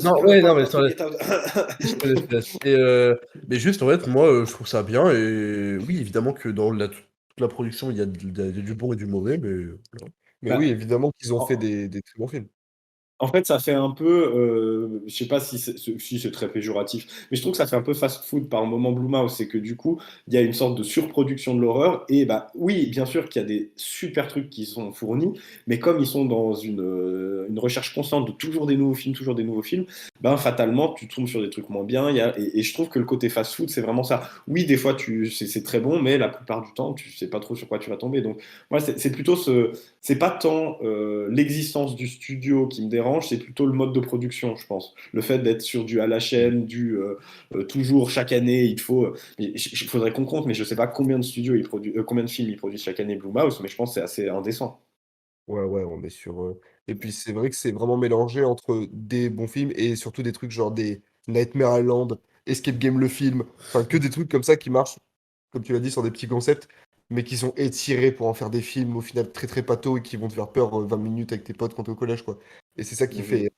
non Spoiler ouais pas non pour mais l'instant, Get Out. je te laisse, je te laisse. Et, mais juste, en fait, moi, je trouve ça bien. Et oui, évidemment que dans toute la production, il y a du bon et du mauvais, mais voilà. Mais oui, Bah, évidemment qu'ils ont fait en- des très bons films. En fait, ça fait un peu, je sais pas si c'est très péjoratif, mais je trouve que ça fait un peu fast-food par moment Blumhouse. C'est que du coup, il y a une sorte de surproduction de l'horreur. Et bah oui, bien sûr qu'il y a des super trucs qui sont fournis, mais comme ils sont dans une recherche constante de toujours des nouveaux films, ben fatalement, tu tombes sur des trucs moins bien. Et je trouve que le côté fast-food, c'est vraiment ça. Oui, des fois, c'est très bon, mais la plupart du temps, tu sais pas trop sur quoi tu vas tomber. Donc, moi, c'est plutôt c'est pas tant l'existence du studio qui me dérange, c'est plutôt le mode de production, je pense. Le fait d'être sur du à la chaîne, toujours chaque année, il faut. Il faudrait qu'on compte, mais je sais pas combien de studios combien de films ils produisent chaque année Blumhouse, mais je pense que c'est assez indécent. Ouais, ouais, on est sur, et puis c'est vrai que c'est vraiment mélangé entre des bons films et surtout des trucs genre des Nightmare Island, Escape Game le film, enfin que des trucs comme ça qui marchent, comme tu l'as dit, sur des petits concepts, mais qui sont étirés pour en faire des films au final très très pato et qui vont te faire peur 20 minutes avec tes potes quand t'es au collège, quoi. Et c'est ça Mhm. qui fait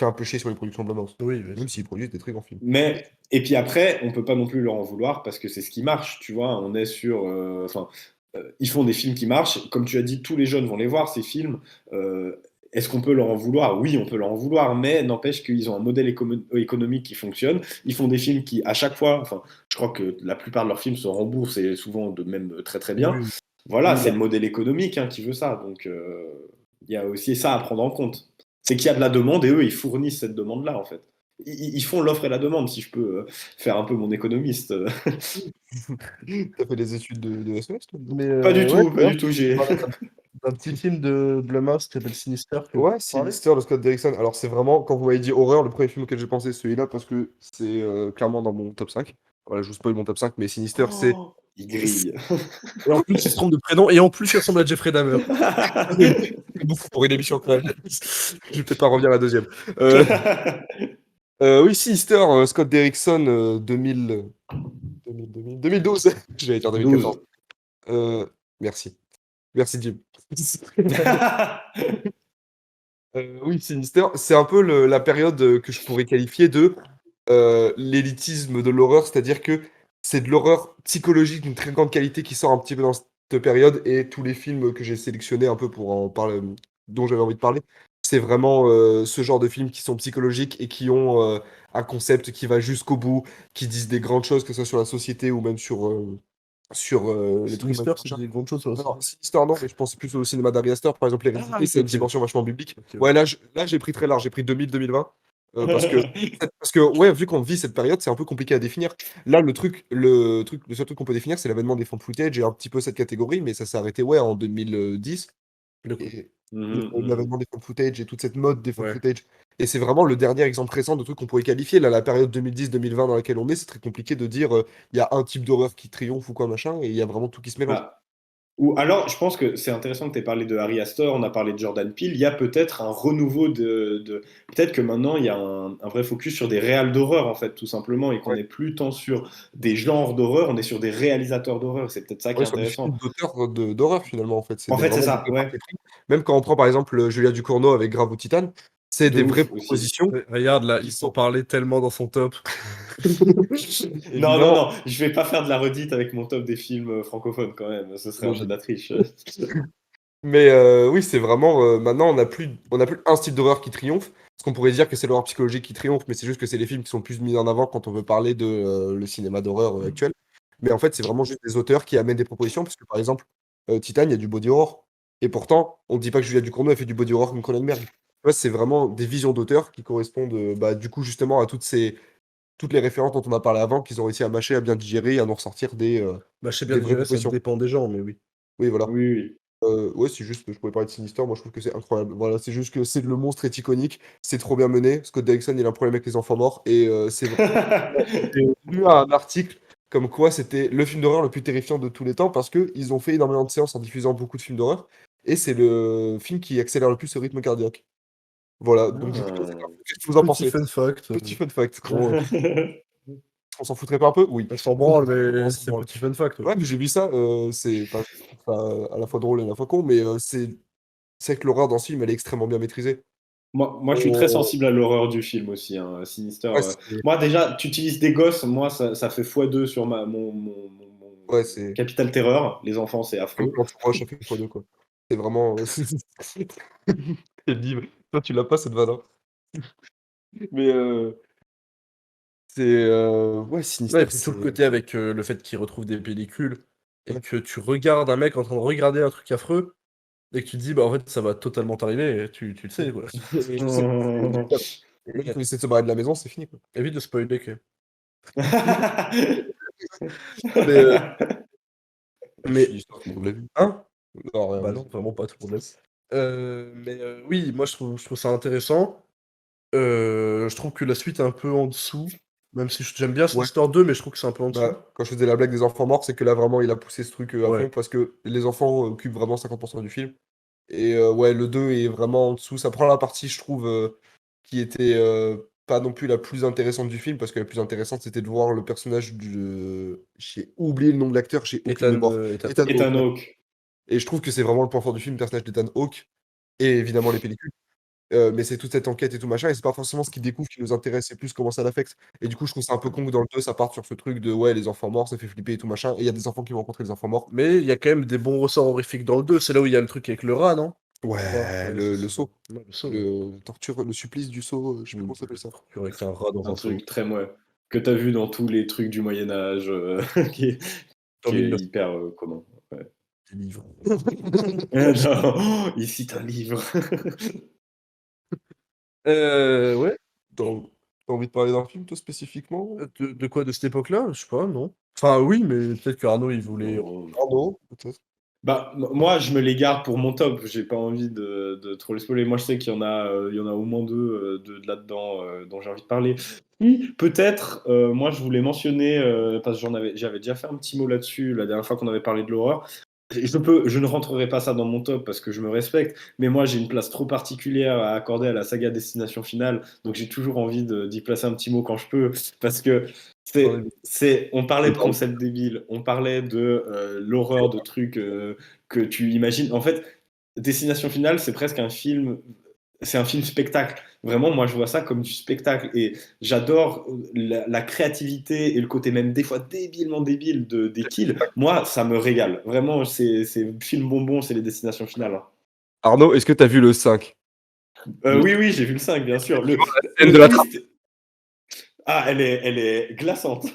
un peu chier sur les productions de Blumhouse. Oui, bien Même sûr. s'ils produisent des très grands films. Et puis après, on peut pas non plus leur en vouloir parce que c'est ce qui marche, tu vois. On est sur, enfin, ils font des films qui marchent. Comme tu as dit, tous les jeunes vont les voir ces films. Euh, Est-ce qu'on peut leur en vouloir? Oui, on peut leur en vouloir, mais n'empêche qu'ils ont un modèle économique qui fonctionne. Ils font des films qui, à chaque fois, enfin, je crois que la plupart de leurs films se remboursent et souvent de même très très bien. Oui, Voilà, Oui, c'est là. le modèle économique hein, qui veut ça. Donc, il y a aussi ça à prendre en compte. C'est qu'il y a de la demande et eux, ils fournissent cette demande-là, en fait. Ils font l'offre et la demande, si je peux faire un peu mon économiste. T'as fait des études de SES, toi, dis donc? mais ouais, Pas d'ailleurs, du tout, tu j'ai. parlais d'un petit film de Blumhouse qui s'appelle Sinister que tu Ouais, peux parler? Sinister de Scott Derrickson. Alors, c'est vraiment, quand vous m'avez dit horreur, le premier film auquel j'ai pensé, c'est celui-là, parce que c'est clairement dans mon top 5. Voilà, je vous spoil mon top 5, mais Sinister, c'est. Oh, il grille. Et en plus, il se trompe de prénom, et en plus, il ressemble à Jeffrey Dahmer. C'est beaucoup pour une émission quand même. Je vais peut-être pas revenir à la deuxième. Euh, oui, Sinister, Scott Derrickson, 2012. J'allais dire 2014. 12. Euh, merci. Merci, Jim. Oui, Sinister, c'est un peu la période que je pourrais qualifier de l'élitisme de l'horreur, c'est-à-dire que c'est de l'horreur psychologique d'une très grande qualité qui sort un petit peu dans cette période, et tous les films que j'ai sélectionnés un peu pour en parler, dont j'avais envie de parler, c'est vraiment ce genre de films qui sont psychologiques et qui ont un concept qui va jusqu'au bout, qui disent des grandes choses, que ce soit sur la société ou même sur l'être humain. Sinister, c'est des grandes choses sur la Non, société. Sinister, non, mais je pense plus au cinéma d'Ari Aster. Par exemple, Ah, l'hérédité, ok, c'est une ok. dimension vachement biblique. Ok, ok. Ouais, là j'ai pris très large, j'ai pris 2000-2020. Ouais, vu qu'on vit cette période, c'est un peu compliqué à définir. Là, le seul truc qu'on peut définir, c'est l'avènement des found footage et un petit peu cette catégorie, mais ça s'est arrêté, ouais, en 2010. Le coup. Et Mhm, mhm. l'avènement des found footage et toute cette mode des found Ouais. footage. Et c'est vraiment le dernier exemple récent de trucs qu'on pourrait qualifier. Là, la période 2010-2020 dans laquelle on est, c'est très compliqué de dire il y a un type d'horreur qui triomphe ou quoi, machin, et il y a vraiment tout qui se mélange. Bah, ou alors, je pense que c'est intéressant que tu aies parlé de Harry Astor, on a parlé de Jordan Peele. Il y a peut-être un renouveau peut-être que maintenant, il y a un vrai focus sur des réals d'horreur, en fait, tout simplement, et qu'on n'est plus tant sur des genres d'horreur, on est sur des réalisateurs d'horreur. C'est peut-être ça qui Ouais, est sur des intéressant. films d'auteurs d'horreur finalement, en fait. C'est En fait, c'est vraiment des ça, vrais ouais. partis pris. Même quand on prend par exemple Julia Ducournau avec Grave ou Titane, c'est De des vraies ouf aussi. propositions Regarde là, qui il s'en sont parlait tellement dans son top. Non, non, évidemment. non, je vais pas faire de la redite avec mon top des films francophones quand même. Ce serait un peu de Logique. la triche. Mais oui, c'est vraiment maintenant on a plus un style d'horreur qui triomphe. Parce qu'on pourrait dire que c'est l'horreur psychologique qui triomphe, mais c'est juste que c'est les films qui sont plus mis en avant quand on veut parler de le cinéma d'horreur actuel. Mais en fait, c'est vraiment juste des auteurs qui amènent des propositions, parce que par exemple, Titane, il y a du body horror. Et pourtant, on ne dit pas que Julia Ducournau a fait du body horror comme Cronenberg. Tu vois, c'est vraiment des visions d'auteurs qui correspondent bah, du coup justement à toutes les références dont on a parlé avant, qu'ils ont réussi à mâcher, à bien digérer et à nous ressortir Bah, je sais bien des vraies digérer, ça propositions. dépend des gens, mais oui. Oui, voilà. Oui, oui. Ouais, c'est juste, je pouvais parler de Sinister, moi je trouve que c'est incroyable. Voilà, c'est juste que c'est le monstre est iconique, c'est trop bien mené. Scott Derrickson, il a un problème avec les enfants morts, et c'est vrai. J'ai lu un article comme quoi c'était le film d'horreur le plus terrifiant de tous les temps parce qu'ils ont fait énormément de séances en diffusant beaucoup de films d'horreur, et c'est le film qui accélère le plus le rythme cardiaque. Voilà, donc je vous pose cette Ah. info. Qu'est-ce que vous en Petit pensez? fun fact. Petit fun fact. On s'en foutrait pas un peu? Oui. On s'en branle, On mais s'en c'est branle. petit fun fact. Ouais. Ouais, mais j'ai vu ça, enfin, je trouve ça à la fois drôle et à la fois con, mais c'est que l'horreur dans ce film, elle est extrêmement bien maîtrisée. Moi, je suis très On sensible à l'horreur du film aussi, hein, Sinister. Ouais, c'est Moi, déjà, tu utilises des gosses, moi, ça fait x2 sur mon ouais, c'est capital terreur. Les enfants, c'est comme affreux. quand tu rush à chaque fois 2, quoi. C'est vraiment, quel div. Toi, tu l'as pas cette vanne, hein. Mais c'est, ouais, Ouais, et Sinister, puis tout le c'est côté avec, le fait qu'il retrouve des pellicules et ouais. que tu regardes un mec en train de regarder un truc affreux et que tu te dis: «Bah, en fait, ça va totalement t'arriver» et tu le sais, quoi. Je sais, c'est inévitable. Et même quand il essaie de se barrer de la maison, c'est fini, quoi. Évite de spoiler quand mais, mais Sinister, tout le monde l'a vu. hein? Non, rien, Bah, non, vas-y. vraiment pas, tout le monde l'aime. Oui, moi je trouve ça intéressant. Je trouve que la suite est un peu en dessous, même si j'aime bien Ouais, Sinister 2, mais je trouve que c'est un peu en dessous. bah, quand je faisais la blague des enfants morts, c'est que là, vraiment, il a poussé ce truc, à fond Ouais. parce que les enfants occupent vraiment 50 du film et ouais, le 2 est vraiment en dessous. Ça prend la partie, je trouve, qui était, pas non plus la plus intéressante du film parce que la plus intéressante, c'était de voir le personnage de j'ai oublié le nom de l'acteur, j'ai aucune mémoire. Ethan Ethan Hawke, Ethan ouais, Hawke. et je trouve que c'est vraiment le point fort du film, le personnage d'Ethan Hawke et évidemment les pellicules. Mais c'est toute cette enquête et tout machin et c'est pas forcément ce qu'il découvre qui nous intéresse, c'est plus comment ça l'affecte et du coup, je trouve ça un peu con que dans le 2 ça parte sur ce truc de: «Ouais, les enfants morts, ça fait flipper et tout machin» et il y a des enfants qui vont rencontrer les enfants morts. mais il y a quand même des bons ressorts horrifiques dans le 2, c'est là où il y a le truc avec le rat, non? Je crois. Ouais, Ouais, le c'est ça. sceau, Ouais, le saut, ouais. le torture, le supplice du sceau, je sais plus comment ça s'appelle ça. Torture avec un rat dans Un un seau. truc très ouais, que t'as vu dans tous les trucs du Moyen Âge, qui est En qui est 1900, hyper, commun. Ouais. des livres. Non, oh, il cite un livre. Ouais, Tu as envie de parler d'un film toi spécifiquement? de quoi? De cette époque-là? Je sais pas, non. Enfin oui, mais peut-être qu'Arnaud il voulait Non. Arnaud, peut-être? Bah, moi, je me les garde pour mon top. J'ai pas envie de trop les spoiler. Moi, je sais qu'il y en a au moins deux de là-dedans dont j'ai envie de parler. Peut-être, moi, je voulais mentionner, parce que j'avais déjà fait un petit mot là-dessus la dernière fois qu'on avait parlé de l'horreur. Je ne rentrerai pas ça dans mon top parce que je me respecte, mais moi j'ai une place trop particulière à accorder à la saga Destination Finale, donc j'ai toujours envie d'y placer un petit mot quand je peux, parce que Dans les on parlait de dans concepts débiles, on parlait de l'horreur de trucs que tu imagines. En fait, Destination Finale, c'est un film spectacle. Vraiment, moi, je vois ça comme du spectacle. Et j'adore la créativité et le côté même des fois débilement débile des kills. Moi, ça me régale. Vraiment, c'est film bonbon, c'est les destinations finales, hein. Arnaud, est-ce que tu as vu le 5? Le Oui, oui, j'ai vu le 5, bien sûr. scène Le de la trappe twist. Ah, elle est glaçante.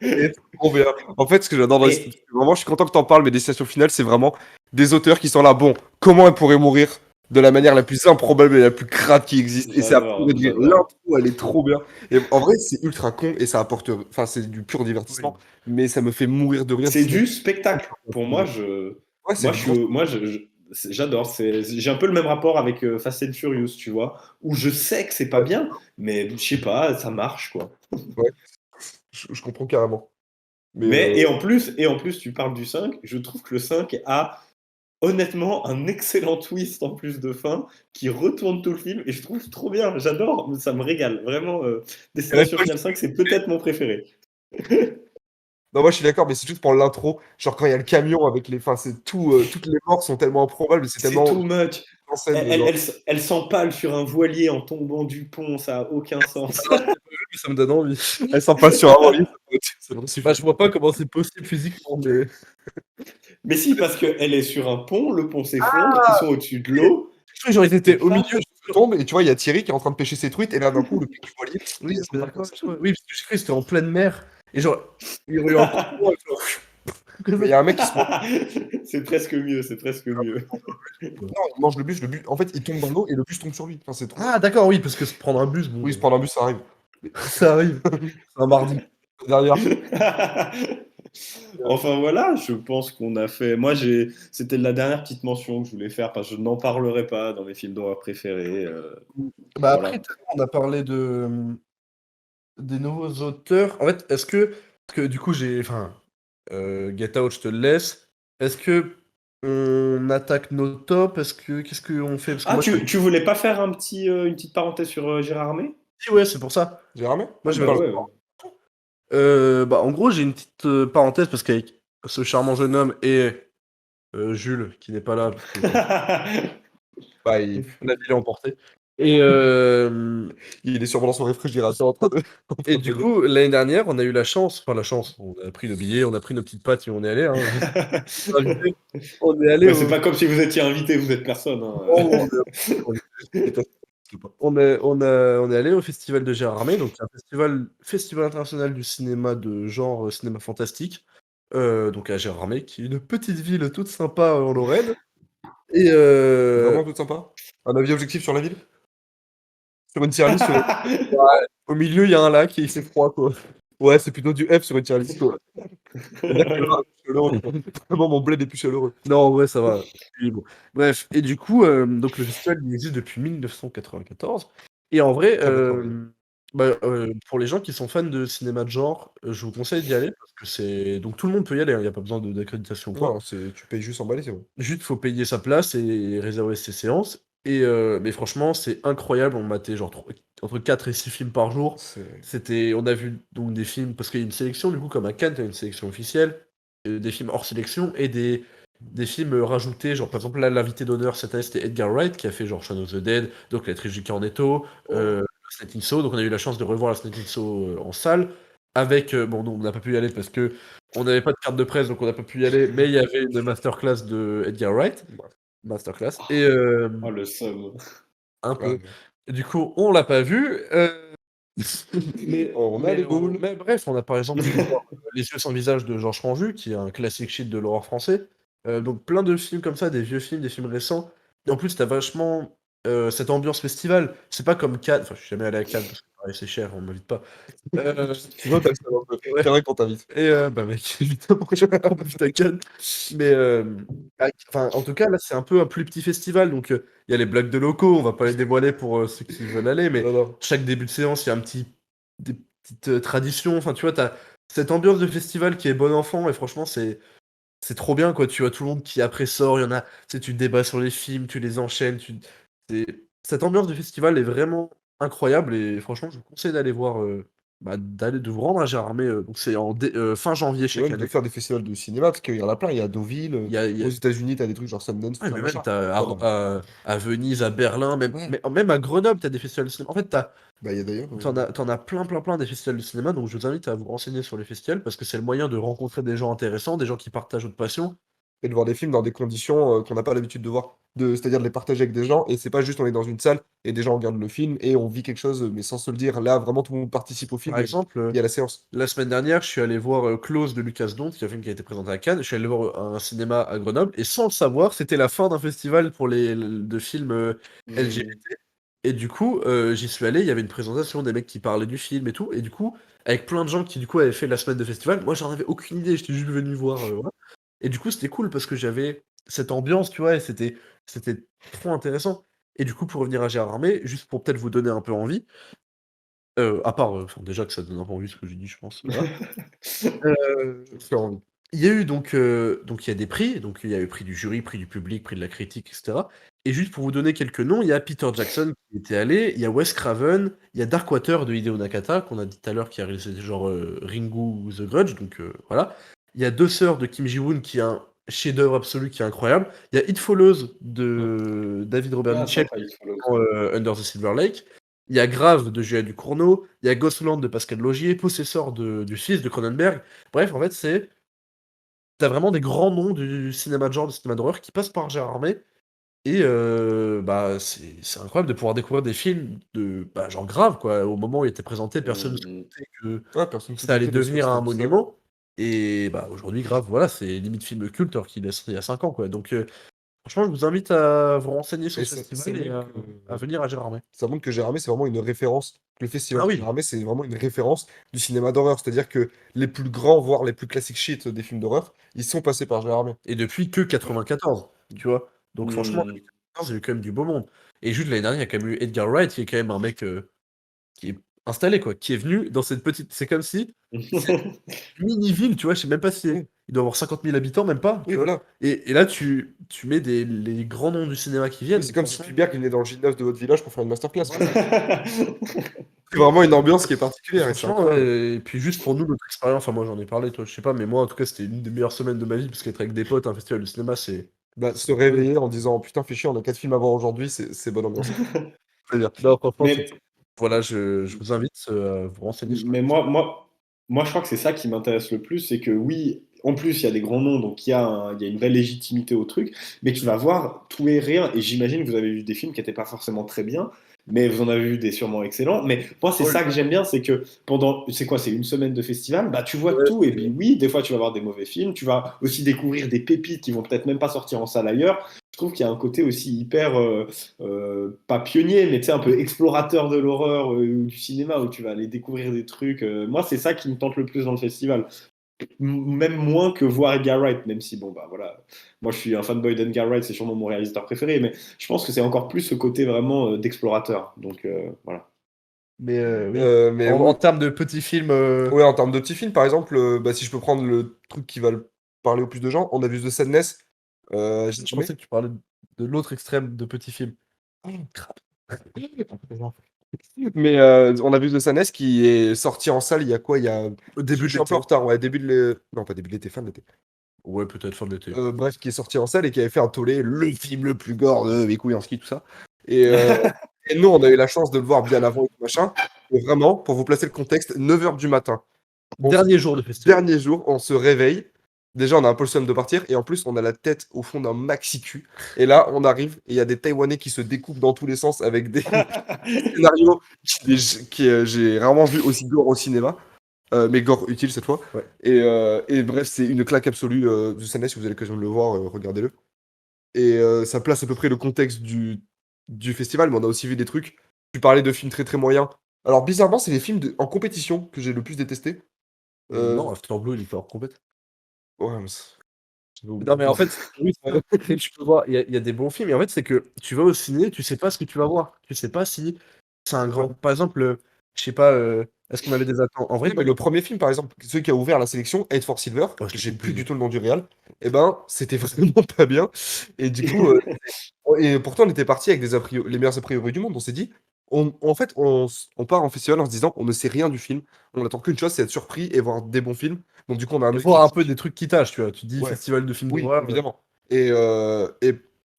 est trop bien. En fait, ce que j'adore dans les Et vraiment, je suis content que tu en parles, mais Destination Finale, c'est vraiment des auteurs qui sont là, bon, comment elle pourrait mourir de la manière la plus improbable et la plus crade qui existe et c'est à j'adore, pleurer de rire. j'adore. L'intro, elle est trop bien et en vrai, c'est ultra con et ça apporte enfin, c'est du pur oui. divertissement, mais ça me fait mourir de rire. C'est Disney du spectacle. Pour moi, ouais, c'est du gros j'adore. J'ai un peu le même rapport avec Fast and Furious, tu vois, où je sais que c'est pas ouais, bien, mais je sais pas, ça marche, quoi. ouais, je comprends carrément. Mais Et en plus, tu parles du 5. Je trouve que le 5 a honnêtement un excellent twist en plus de fin qui retourne tout le film et je trouve trop bien. J'adore, ça me régale. Vraiment, et là, Destination Finale 5, c'est peut-être mon préféré. non, moi je suis d'accord, mais c'est juste pour l'intro. Genre quand il y a le camion avec les. Enfin, c'est tout. Toutes les morts sont tellement improbables, c'est C'est tellement too much. en scène. Genre. Elle s'empale sur un voilier en tombant du pont, ça a aucun sens. Alors je l'ai pas vu, mais ça me donne envie. Elle s'en passe sur un voilier, ça doit Bah, suffire. je vois pas comment c'est possible physiquement, mais Mais si, parce qu'elle est sur un pont, le pont s'effondre, ils sont au-dessus de l'eau. genre ils étaient au Ça, milieu. Je tombe et tu vois, il y a Thierry qui est en train de pêcher ses truites, et là d'un coup, le mec du voilier, Oui, il mais s'en va comme d'accord, ça. oui, parce que j'ai cru que c'était en pleine mer et genre il y aurait eu un courant et genre Mais il y a un mec qui se mange. c'est presque mieux, c'est presque mieux. Non, il mange le bus. En fait, il tombe dans l'eau et le bus tombe sur lui. Enfin, c'est trop. Ah d'accord, oui, parce que se prendre un bus, bon, Oui, se prendre un bus, ça arrive. ça arrive. C'est un mardi. Derrière. Enfin voilà, je pense qu'on a fait. C'était la dernière petite mention que je voulais faire parce que je n'en parlerai pas dans mes films d'horreur préférés. Bah, après Voilà. tout à l'heure, on a parlé de, des nouveaux auteurs. En fait, est-ce que parce que du coup Get Out, je te le laisse. Est-ce qu'on attaque nos tops? Qu'est-ce qu'on fait? Parce que Ah, moi je tu voulais pas faire une petite parenthèse sur Gérard Armé? dis ouais, c'est pour ça. J'ai ramé. Moi Ah je vais bah Parle. ouais. Ouais. bah, en gros, j'ai une petite, parenthèse parce qu'avec ce charmant jeune homme et Jules qui n'est pas là parce que Bah, on a l'a emporté et il est sûrement dans son réfrigérateur en train de. En train et de du regarder. coup, l'année dernière, on a eu la chance, enfin la chance, on a pris le billet, on a pris nos petites pattes et on est allé, hein, juste invité. On est allé Ouais, c'est au pas comme si vous étiez invité, vous êtes personne, hein. non, on est On est allé au festival de Gérard Armé, donc c'est un festival international du cinéma de genre cinéma fantastique, donc à Gérard Armé, qui est une petite ville toute sympa en Lorraine. Et Vraiment tout sympa. Un avis objectif sur la ville? Sur une tier list, au milieu, il y a un lac et il fait froid, quoi. ouais, c'est plutôt du F sur une tier list, quoi. C'est-à-dire que là, chaleureux, quoi. Vraiment, mon bled est plus chaleureux. Non, en vrai, ça va. Puis bon. Bref, et du coup, donc le festival, il existe depuis 1994. Et en vrai, Ah d'accord, oui. pour les gens qui sont fans de cinéma de genre, je vous conseille d'y aller parce que c'est donc tout le monde peut y aller, hein, il y a pas besoin d'accréditation ou quoi. Non, c'est tu payes juste emballer, c'est bon. Juste, faut payer sa place et réserver ses séances. Mais franchement, c'est incroyable. On matait genre entre 4 et 6 films par jour. C'est On a vu donc des films, parce qu'il y a une sélection, du coup, comme à Cannes, t'as une sélection officielle, des films hors sélection et des films rajoutés. Genre, par exemple, là, l'invité d'honneur cette année, c'était Edgar Wright, qui a fait genre Shaun of the Dead, donc la trilogie Cornetto, Last Night in Soho. Donc, on a eu la chance de revoir Last Night in Soho en salle. Avec, bon, nous, on n'a pas pu y aller parce que on n'avait pas de carte de presse, donc on n'a pas pu y aller, mais il y avait une masterclass de Edgar Wright. Masterclass. Et Oh, le seum. un ouais, peu. Et du coup, on l'a pas vu. Mais, on a les boules. mais bref, on a par exemple pu voir Les yeux sans visage de Georges Franju, qui est un classique shit de l'horreur français. Donc plein de films comme ça, des vieux films, des films récents. Et en plus, t'as vachement cette ambiance festival. C'est pas comme Cannes. Enfin, je suis jamais allé à Cannes parce que pareil, c'est cher, on m'invite pas. Euh, Sinon, tu le seum un peu. ouais. C'est vrai qu'on t'invite. Et bah mec, évidemment, je m'invite à Cannes. Mais enfin, en tout cas, là, c'est un peu un plus petit festival. Donc, il y a les blagues de locaux. On va pas les dévoiler pour ceux qui veulent aller. Mais Non, non. chaque début de séance, il y a des petites traditions. Enfin, tu vois, t'as cette ambiance de festival qui est bon enfant. Et franchement, c'est trop bien, quoi. Tu vois tout le monde qui après sort. Il y en a, tu sais, tu débats sur les films, tu les enchaînes. C'est... Cette ambiance de festival est vraiment incroyable. Et franchement, je vous conseille d'aller voir. De vous rendre à Gérardmer. Donc, c'est fin janvier Et chaque même de année. faire des festivals de cinéma, parce qu'il y en a plein. Il y a Deauville, Il y a- aux États-Unis, t'as des trucs genre Sundance, tout Ouais, ça, mais même machin. t'as Pas mal. à Venise, à Berlin, Ouais. même à Grenoble, t'as des festivals de cinéma. En fait, Bah, il y a d'ailleurs. t'en as plein des festivals de cinéma, donc je vous invite à vous renseigner sur les festivals parce que c'est le moyen de rencontrer des gens intéressants, des gens qui partagent votre passion. Et de voir des films dans des conditions qu'on n'a pas l'habitude de voir. C'est-à-dire de les partager avec des gens, et c'est pas juste on est dans une salle et des gens regardent le film et on vit quelque chose, mais sans se le dire. Là, vraiment, tout le monde participe au Par film et exemple, il y a la séance. la semaine dernière, je suis allé voir Close de Lucas Dont, qui est un film qui a été présenté à Cannes. Je suis allé voir un cinéma à Grenoble, et sans le savoir, c'était la fin d'un festival pour de films Hmm. LGBT. Et du coup, j'y suis allé, il y avait une présentation des mecs qui parlaient du film et tout. Et du coup, avec plein de gens qui du coup avaient fait la semaine de festival, moi j'en avais aucune idée, j'étais juste venu voir. Voilà. Et du coup, c'était cool parce que j'avais cette ambiance, tu vois, et c'était trop intéressant. Et du coup, pour revenir à Gérard Armé, juste pour peut-être vous donner un peu envie, à part, enfin, déjà que ça donne un peu envie ce que j'ai dit, je pense. Voilà. Euh, Faire envie. il y a eu donc il y a des prix, donc il y a eu prix du jury, prix du public, prix de la critique, etc. Et juste pour vous donner quelques noms, il y a Peter Jackson qui était allé, il y a Wes Craven, il y a Darkwater de Hideo Nakata, qu'on a dit tout à l'heure, qui a réalisé genre Ringu ou The Grudge, donc voilà. Il y a Deux Sœurs de Kim Ji-woon, qui est un chef-d'œuvre absolu, qui est incroyable. Il y a It Follows de David Robert Ah, Mitchell, sympa, il faut le. dans, Under the Silver Lake. Il y a Grave de Julia Ducournau, il y a Ghostland de Pascal Logier, Possessor du fils de Cronenberg. Bref, en fait, t'as vraiment des grands noms du cinéma de genre, du cinéma d'horreur qui passent par Gérard Armé. Et c'est incroyable de pouvoir découvrir des films de genre grave, quoi. Au moment où il était présenté, personne ne se Hmm. doutait que Ouais, personne ne se ça allait doutait de ce que devenir c'était un tout ça. monument. Et aujourd'hui, grave, voilà, c'est limite film culte alors qu'il est sorti il y a 5 ans, quoi. Donc franchement, je vous invite à vous renseigner sur Et ce ça festival et montre à venir à Gérard Armé. ça montre que Gérardmer, c'est vraiment une référence. Le festival Ah de oui, Gérardmer, c'est vraiment une référence du cinéma d'horreur. C'est-à-dire que les plus grands, voire les plus classiques shit des films d'horreur, ils sont passés par Gérardmer. et depuis que 94, tu vois. Donc franchement, Hmm. depuis 94, il y a eu quand même du beau monde. Et juste l'année dernière, il y a quand même eu Edgar Wright, qui est quand même un mec qui est installé, quoi, qui est venu dans cette petite. C'est comme si cette mini-ville, tu vois, je sais même pas si Oui, il doit avoir 50 000 habitants, même pas, oui, tu vois. voilà. Et là, tu mets les grands noms du cinéma qui Oui, c'est viennent, comme si franchement. Spielberg venait dans le gymnase de votre village pour faire une masterclass, quoi. Voilà. C'est vraiment une ambiance qui est particulière et c'est Franchement, incroyable. et puis juste pour nous, notre expérience, enfin moi j'en ai parlé, toi je sais pas, mais moi en tout cas c'était une des meilleures semaines de ma vie, parce qu'être avec des potes, un festival de cinéma, Bah, c'est se quelque chose. réveiller en disant putain, fais chier, on a 4 films à voir aujourd'hui, c'est bonne ambiance. Plaisir. Non, franchement, Mais voilà, je vous invite à vous renseigner sur Mais le moi, je crois que c'est ça qui m'intéresse le plus, c'est que oui, en plus, il y a des grands noms, donc il y a une vraie légitimité au truc, mais tu vas voir tout et rien, et j'imagine que vous avez vu des films qui n'étaient pas forcément très bien, mais vous en avez vu des sûrement excellents. Mais moi, c'est Ouais, ça que j'aime bien, c'est que c'est quoi, c'est une semaine de festival, bah tu vois de ouais, tout. Et puis oui, des fois tu vas voir des mauvais films, tu vas aussi découvrir des pépites qui vont peut-être même pas sortir en salle ailleurs. Je trouve qu'il y a un côté aussi hyper, pas pionnier, mais tu sais, un peu explorateur de l'horreur ou du cinéma, où tu vas aller découvrir des trucs. Moi, c'est ça qui me tente le plus dans le festival. Même moins que voir Edgar Wright, même si, bon, bah voilà, moi je suis un fanboy d'Edgar Wright, c'est sûrement mon réalisateur préféré, mais je pense que c'est encore plus ce côté vraiment d'explorateur. Donc voilà. mais oui. Mais En oui, termes de petits films, ouais, en termes de petits films, par exemple, bah, si je peux prendre le truc qui va parler au plus de gens, on a vu The Sadness. J'ai je aimé. pensais que tu parlais de l'autre extrême de petits films. Crap. Mais on a vu The Sadness qui est sorti en salle il y a quoi? Il y a... Au Je début de suis un peu l'été. en retard, ouais, début de l'été. Non, pas début de l'été, fin de l'été. Ouais, peut-être fin de l'été. Bref, qui est sorti en salle et qui avait fait un tollé, le film le plus gore de mes couilles en ski, tout ça. Et, et nous, on a eu la chance de le voir bien avant et tout machin. Et vraiment, pour vous placer le contexte, 9h du matin. Dernier jour de festival. Dernier jour, on se réveille. Déjà, on a un peu le somme de partir. Et en plus, on a la tête au fond d'un maxi-cul. Et là, on arrive et il y a des Taïwanais qui se découpent dans tous les sens avec des scénarios j'ai rarement vu aussi gore au cinéma. Mais gore utile cette fois. Ouais. Et bref, c'est une claque absolue. The Sadness, si vous avez l'occasion de le voir, regardez-le. Et ça place à peu près le contexte du festival, mais on a aussi vu des trucs. Tu parlais de films très très moyens. Alors bizarrement, c'est les films en compétition que j'ai le plus détesté. Non, Afterglow, il est hors compète. Ouais, mais j'avais oublié. Non, mais en fait, oui, tu peux voir, il y a des bons films. Et en fait, c'est que tu vas au ciné, tu sais pas ce que tu vas voir. Tu sais pas si c'est un grand. Ouais. Par exemple, je sais pas, est-ce qu'on avait des attentes. En vrai, Oui, mais le premier film, par exemple, celui qui a ouvert la sélection, Hate for Silver, oh, je l'ai j'ai plus oublié. du tout le nom du réal, et ben, c'était vraiment pas bien. Et du coup, et pourtant, on était parti avec les meilleurs a priori du monde. On s'est dit, en fait, on part en festival en se disant, on ne sait rien du film. On attend qu'une chose, c'est être surpris et voir des bons films. Donc, du coup, on a un Et œil voir un peu critique. des trucs qui tâchent, tu vois. Tu dis Ouais, festival de films oui, d'horreur. évidemment. Et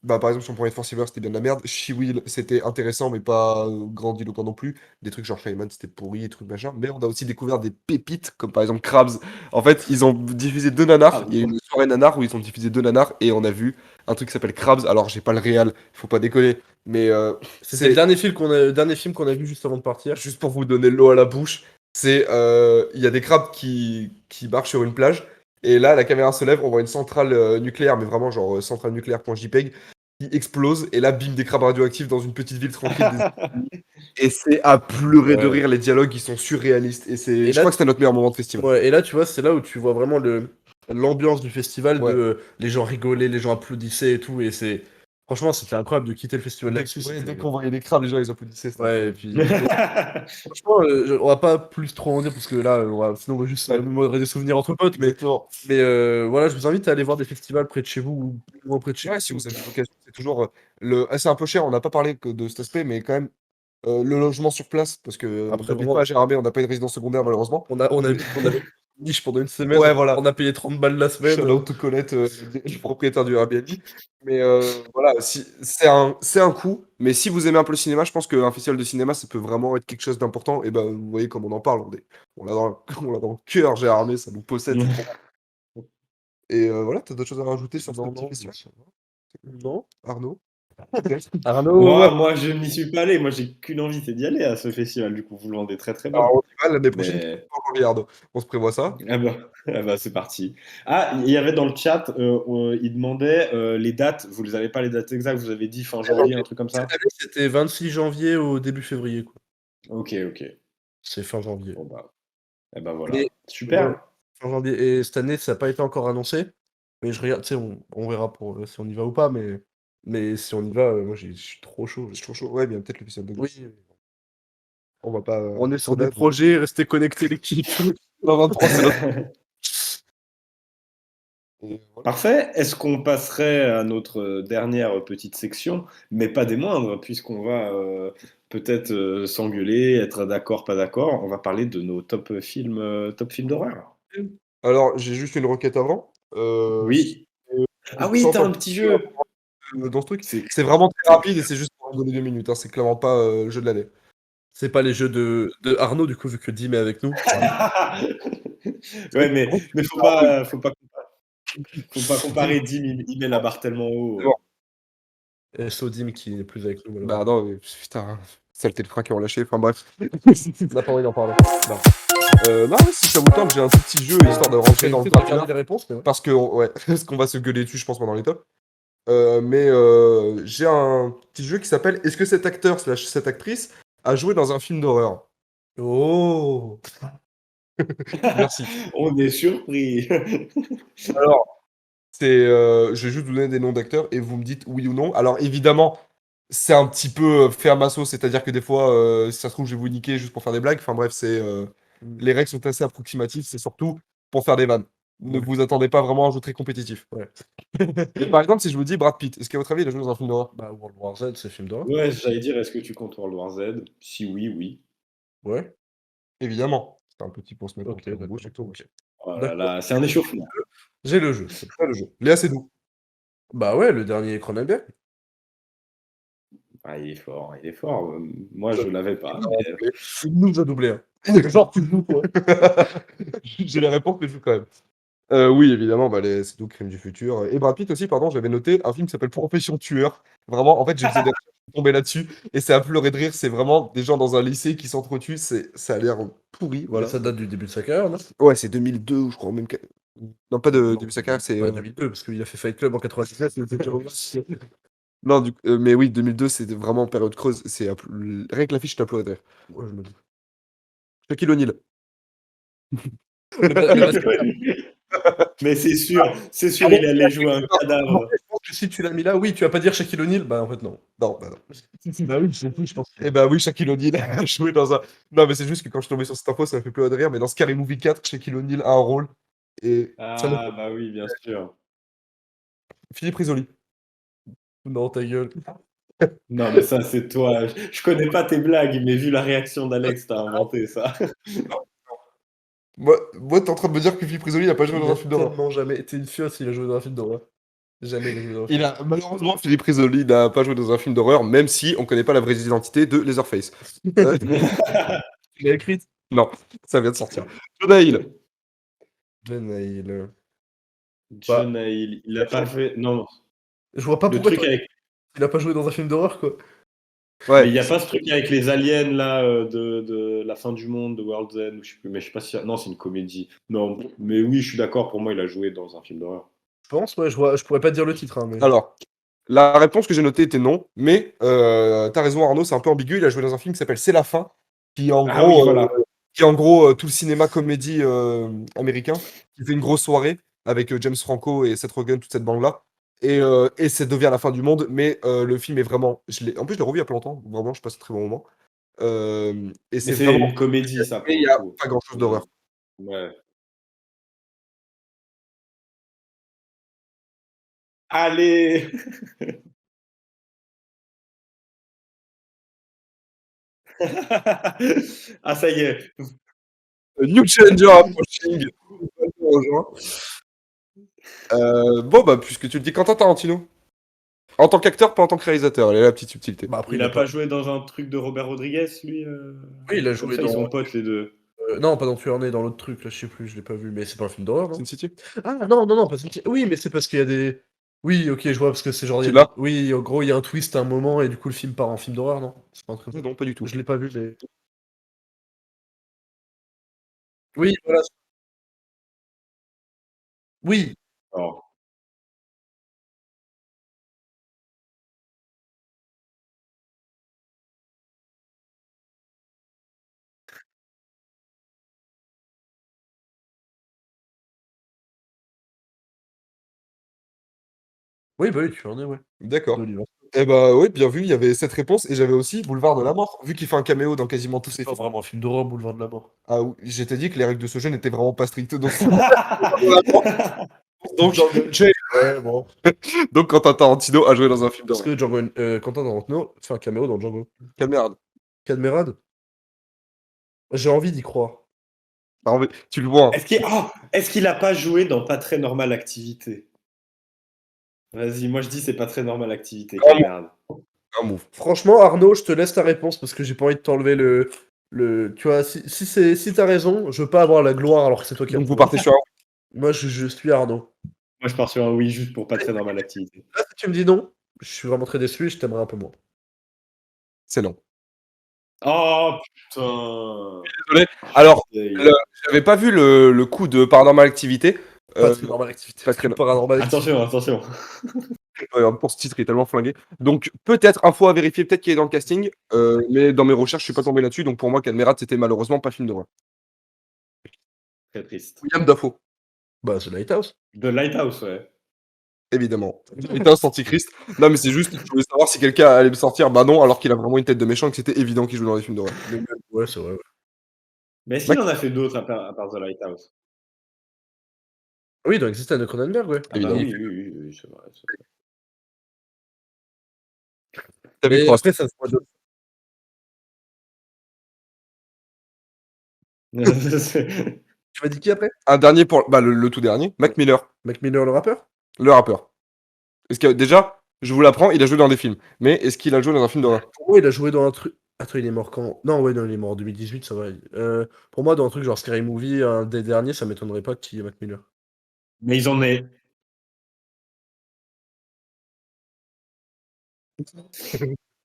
bah, par exemple, si on prenait For Silver, c'était bien de la merde. She-Will, c'était intéressant, mais pas grandiloquent non plus. Des trucs genre Shyamalan, c'était pourri, des trucs machin. Mais on a aussi découvert des pépites, comme par exemple Krabs. En fait, ils ont diffusé deux nanars. Ah, Il y a une soirée nanar où ils ont diffusé deux nanars et on a vu un truc qui s'appelle Krabs. Alors, j'ai pas le réal, faut pas déconner. Mais C'était le c'est dernier film qu'on a vu juste avant de partir. juste pour vous donner l'eau à la bouche. Il y a des crabes qui marchent sur une plage. Et là, la caméra se lève, on voit une centrale nucléaire, mais vraiment genre centrale nucléaire.jpg, qui explose. Et là, bim, des crabes radioactifs dans une petite ville tranquille des États-Unis. Et c'est à pleurer de Ouais. rire, les dialogues, ils sont surréalistes. Et Je là, crois que c'était notre meilleur moment de festival. ouais, et là, tu vois, c'est là où tu vois vraiment l'ambiance du festival, Ouais. les gens rigolaient, les gens applaudissaient et tout. Et franchement, c'était incroyable de quitter le festival là-dessus. Dès qu'on voyait des crabes, les gens ils applaudissaient. C'était Ouais, et incroyable. puis franchement, on va pas plus trop en dire parce que là, sinon on va juste Ouais. mémorer des souvenirs entre potes. Exactement. Mais voilà, je vous invite à aller voir des festivals près de chez vous ou plus loin près de chez Ouais, vous. si vous avez l'occasion, c'est toujours c'est un peu cher, on n'a pas parlé que de cet aspect, mais quand même, le logement sur place, parce que on Après, n'habite vraiment, pas à Gérardmer, on n'a pas une résidence secondaire malheureusement. on avait une niche pendant une semaine, Ouais, on voilà. a payé 30 balles la Shout semaine. out to Colette, le propriétaire du Airbnb. Mais voilà, c'est un coût. Mais si vous aimez un peu le cinéma, je pense qu'un festival de cinéma, ça peut vraiment être quelque chose d'important. Et ben, vous voyez comme on en parle, on l'a dans, on l'a dans le cœur, Gérardmer, ça nous possède, c'est trop. Et voilà, t'as d'autres choses à rajouter sur ce Non, petit non, festival? non. Arnaud? Arnaud, ouais. moi, je n'y suis pas allé. Moi, j'ai qu'une envie, c'est d'y aller à ce festival. Du coup, vous le vendez très très Alors, bien. on y va, l'année prochaine, tu Mais vas en Arnaud. On se prévoit ça. ah bah, c'est parti. Ah, il y avait dans le chat, il demandait les dates. Vous les avez pas les dates exactes. Vous avez dit fin janvier, un truc comme Cette ça. année, c'était 26 janvier au début février, quoi. Ok, ok. C'est fin janvier. Bon bah, eh ben Mais voilà. ouais, Super. fin janvier. Et cette année, ça n'a pas été encore annoncé. Mais je regarde, tu sais, on verra pour si on y va ou pas. Mais si on y va, moi, je suis trop chaud. Je suis trop chaud. Ouais, bien, peut-être le festival de Oui, Gaulle. On va pas. on est sur trop des date. projets, restez connectés, l'équipe. Dans 23, c'est notre. Et voilà. Parfait. Est-ce qu'on passerait à notre dernière petite section, mais pas des moindres, puisqu'on va peut-être s'engueuler, être d'accord, pas d'accord. On va parler de nos top films d'horreur. Alors, j'ai juste une requête avant. Oui. Ah oui, Chante t'as un un petit petit peu jeu. dans ce truc. C'est C'est vraiment très c'est rapide et c'est juste pour donner 2 minutes. Hein. C'est clairement pas le jeu de l'année. C'est pas les jeux de Arnaud, du coup, vu que Dim est avec nous. Ouais, mais faut pas Dim, comparer Dim, il met la barre tellement haut. c'est bon. SO Dim qui n'est plus avec nous, Bah malheureusement. non, mais putain. Saleté de frein qui ont lâché, enfin bref. On n'a pas envie d'en parler. Non, ouais, si ça vous tente, j'ai un tout petit jeu histoire de rentrer dans le de regarder quotidien. les réponses, mais ouais. Parce que, ouais, parce qu'on va se gueuler dessus, je pense, pendant les tops. Mais j'ai un petit jeu qui s'appelle Est-ce que cet acteur slash cette actrice a joué dans un film d'horreur? Oh! Merci. On est surpris. Alors, je vais juste vous donner des noms d'acteurs et vous me dites oui ou non. Alors, évidemment, c'est un petit peu fait à ma sauce, c'est-à-dire que des fois, si ça se trouve, je vais vous niquer juste pour faire des blagues. Enfin bref, les règles sont assez approximatives, c'est surtout pour faire des vannes. Ne Ouais. vous attendez pas vraiment à un jeu très compétitif. Ouais. Mais par exemple, si je vous dis Brad Pitt, est-ce qu'à votre avis, il a joué dans un film d'horreur? Bah, World War Z, c'est film d'horreur. Ouais, j'allais dire, est-ce que tu comptes World War Z? Si oui, oui. Ouais. Évidemment. C'est un petit pour se mettre Ok, entre vous, d'accord. surtout. Ok. Oh là D'accord. là, c'est un échauffement. J'ai le jeu. C'est pas le jeu. Léa Seydoux. Bah ouais, le dernier Cronenberg. Ah, il est fort, il est fort. Moi, je l'avais pas, mais Il nous a doublé. Genre, tu joues, quoi. J'ai les réponses, mais je joue quand même. Oui, évidemment, bah, c'est tout, Crime du futur. Et Brad Pitt aussi, pardon, j'avais noté un film qui s'appelle Profession tueur. Vraiment, en fait, j'ai faisais des recherches, je suis tombé là-dessus, et c'est à pleurer de rire. C'est vraiment des gens dans un lycée qui s'entretuent. Ça a l'air pourri, Voilà. voilà. Ça date du début de sa carrière, non? Ouais, c'est 2002, je crois, même. Non, pas de Non, début de sa carrière, c'est. Ouais, 2002, parce qu'il a fait Fight Club en 97. C'était déjà au Non, mais oui, 2002, c'était vraiment période creuse. Rien que l'affiche, je t'applaudis de rire. Ouais, je me dis. Shaquille O'Neal. mais c'est sûr, Allez, il allait jouer un cadavre. Je pense que si tu l'as mis là, oui, tu vas pas dire Shaquille O'Neal. Bah, en fait, non. Non, bah non. Bah oui, je pense. Eh bah oui, Shaquille O'Neal a joué dans un. Non, mais c'est juste que quand je suis tombé sur cette info, ça m'a fait pleurer de rire. Mais dans Scary Movie 4, Shaquille O'Neal a un rôle. Et ça me Ah, bah oui, bien sûr. Philippe Risoli. Non, ta gueule. Non, mais ça, c'est toi. Je connais pas tes blagues, mais vu la réaction d'Alex, t'as inventé ça. Moi t'es en train de me dire que Philippe Risoli n'a pas joué Il dans a un film d'horreur. tellement jamais été une fiosse, il a joué dans un film d'horreur. Jamais il a joué dans un film. Malheureusement, Philippe Risoli n'a pas joué dans un film d'horreur, même si on connaît pas la vraie identité de Leatherface. Il a écrit. Non, ça vient de sortir. Jonah Hill. Ben, bah, John, il a pas fait. Non, je vois pas le pourquoi truc avec. il a pas joué dans un film d'horreur, quoi. Mais il Ouais. n'y a pas ce truc avec les aliens là de la fin du monde, de World's End, ou je sais plus, mais je sais pas si. Non, c'est une comédie. Non, mais oui, je suis d'accord, pour moi, il a joué dans un film d'horreur. Je pense, ouais, je pourrais pas te dire le titre, hein, mais. Alors, la réponse que j'ai notée était non, mais t'as raison Arnaud, c'est un peu ambigu. Il a joué dans un film qui s'appelle C'est la fin, qui en Ah oui, gros, voilà. tout le cinéma comédie américain, qui fait une grosse soirée avec James Franco et Seth Rogen, toute cette bande-là. Et ça devient la fin du monde, mais le film est vraiment. En plus, je l'ai revu il y a pas longtemps, vraiment, je passe un très bon moment. Et Mais c'est c'est vraiment. une comédie, ça, Mais pour il le n'y a coup. pas grand-chose d'horreur. Ouais. Allez! Ah, ça y est. A New Challenger approaching. Rejoint. Bon, bah, puisque tu le dis, Quentin Tarantino. En tant qu'acteur, pas en tant que réalisateur. Elle est la petite subtilité. Bah, après, Il il a a pas. pas joué dans un truc de Robert Rodriguez, lui Oui, il a Comme joué ça, ils dans. sont potes, les deux. Non, pas dans Tueur Né, dans l'autre truc, là, je sais plus, je l'ai pas vu, mais c'est pas un film d'horreur, non? Sin City. Ah, non, non, non, parce que. Oui, mais c'est parce qu'il y a des. Oui, ok, je vois, parce que c'est genre. Tu l'as? Oui, en gros, il y a un twist à un moment, et du coup, le film part en film d'horreur, non? C'est pas un truc comme ça. Non, pas du tout. Je l'ai pas vu, mais. Oui, voilà. Oui, Alors, oui, bah oui, Tueur Né, ouais. D'accord. D'Oliver. Eh bah, oui, bien vu, il y avait cette réponse et j'avais aussi Boulevard de la Mort, vu qu'il fait un caméo dans quasiment tous ses C'est pas films. vraiment un film d'horreur, Boulevard de la Mort. Ah oui, j'étais dit que les règles de ce jeu n'étaient vraiment pas strictes, donc donc, Django Unchained, ouais, bon. donc Quentin Tarantino a joué dans un film Parce d'horreur. que Quentin Tarantino fait un caméo dans Django. Camarade. Cadmerade? J'ai envie d'y croire. Alors, mais tu le vois, hein. est-ce qu'il a pas joué dans Pas très normale activité? Vas-y, moi je dis c'est Pas très normale activité, Un quelle move, merde. un move. Franchement, Arnaud, je te laisse ta réponse parce que j'ai pas envie de t'enlever Tu vois, si t'as raison, je veux pas avoir la gloire alors que c'est toi qui as Donc vous trouvé. partez sur un. Moi, je suis Arnaud. Moi je pars sur un oui juste pour Pas très normale activité. Là, si tu me dis non, je suis vraiment très déçu et je t'aimerais un peu moins. C'est non. Oh putain. Désolé. Alors, Aïe. j'avais pas vu le coup de Paranormal Activité. Pas très normal activité. pas très Paranormal activité. Attention. Pour ce titre, il est tellement flingué. Donc, peut-être info à vérifier, peut-être qu'il est dans le casting. Mais dans mes recherches, je suis pas tombé là-dessus. Donc, pour moi, Cadmerat, c'était malheureusement pas film d'horreur. Très triste. William Dafoe, Bah, The Lighthouse. The Lighthouse, ouais. évidemment. Lighthouse, Antichrist. Non, mais c'est juste, je voulais savoir si quelqu'un allait me sortir. Bah non, alors qu'il a vraiment une tête de méchant et que c'était évident qu'il joue dans les films d'horreur. Ouais, c'est vrai. Ouais. Mais est-ce qu'il en a fait d'autres à part The Lighthouse? Oui, dans Existence de Cronenberg, ouais. Ah bah Évidemment. oui, c'est vrai. T'as vu Mais Cross. après, ça se voit de... C'est- Tu m'as dit qui après? Un dernier pour bah, le tout dernier, Mac Miller, Mac Miller, le rappeur? le rappeur. Est-ce que déjà, je vous l'apprends, il a joué dans des films. Mais est-ce qu'il a joué dans un film d'horreur? Pour moi, il a joué dans un truc. Attends, il est mort quand? Non, ouais, non, il est mort en 2018, ça va. Pour moi, dans un truc genre Scary Movie, un des derniers, ça m'étonnerait pas qu'il y ait Mac Miller. Mais ils en est.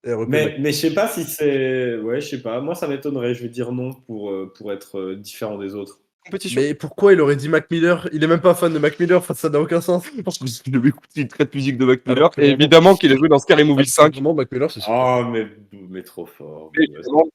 Mais je sais pas si c'est. Ouais, je sais pas. Moi, ça m'étonnerait. Je vais dire non pour être différent des autres. Compétition. Mais pourquoi il aurait dit Mac Miller? Il est même pas fan de Mac Miller, enfin, ça n'a aucun sens. Parce que je vais écouter une traite musique de Mac Miller. Alors que Et vraiment- évidemment qu'il a joué dans Scary Movie 5. Vraiment, Mac Miller, c'est super. Oh, mais trop fort. Et évidemment,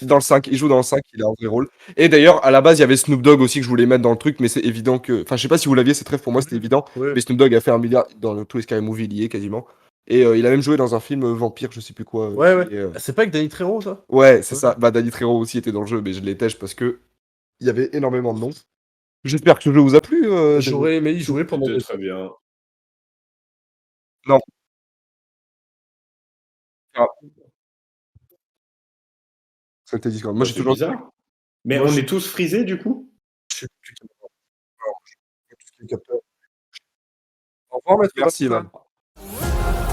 dans le 5, il joue dans le 5, il a un vrai rôle. Et d'ailleurs, à la base, il y avait Snoop Dogg aussi que je voulais mettre dans le truc, mais c'est évident que. Enfin, je sais pas si vous l'aviez, c'est très pour moi, c'était évident. Ouais. Mais Snoop Dogg a fait 1 milliard dans tous les Scary Movie liés quasiment. Et il a même joué dans un film vampire, je sais plus quoi. Ouais, ouais. qui est, C'est pas avec Danny Trejo, ça? Ouais, c'est Ouais. ça. Bah, Danny Trejo aussi était dans le jeu, mais je l'ai têche parce que il y avait énormément de noms. J'espère que le jeu vous a plu. J'aurais aimé y jouer pendant C'était des très bien. Non. Ah. Ça t'est dit quand même. Moi, j'ai C'est toujours. bizarre. Mais Moi, on je- est tous frisés du coup? Je sais plus qui- Alors, je sais pas tout ce qui est capteur. Au revoir, maître. Merci, Basta. Ivan.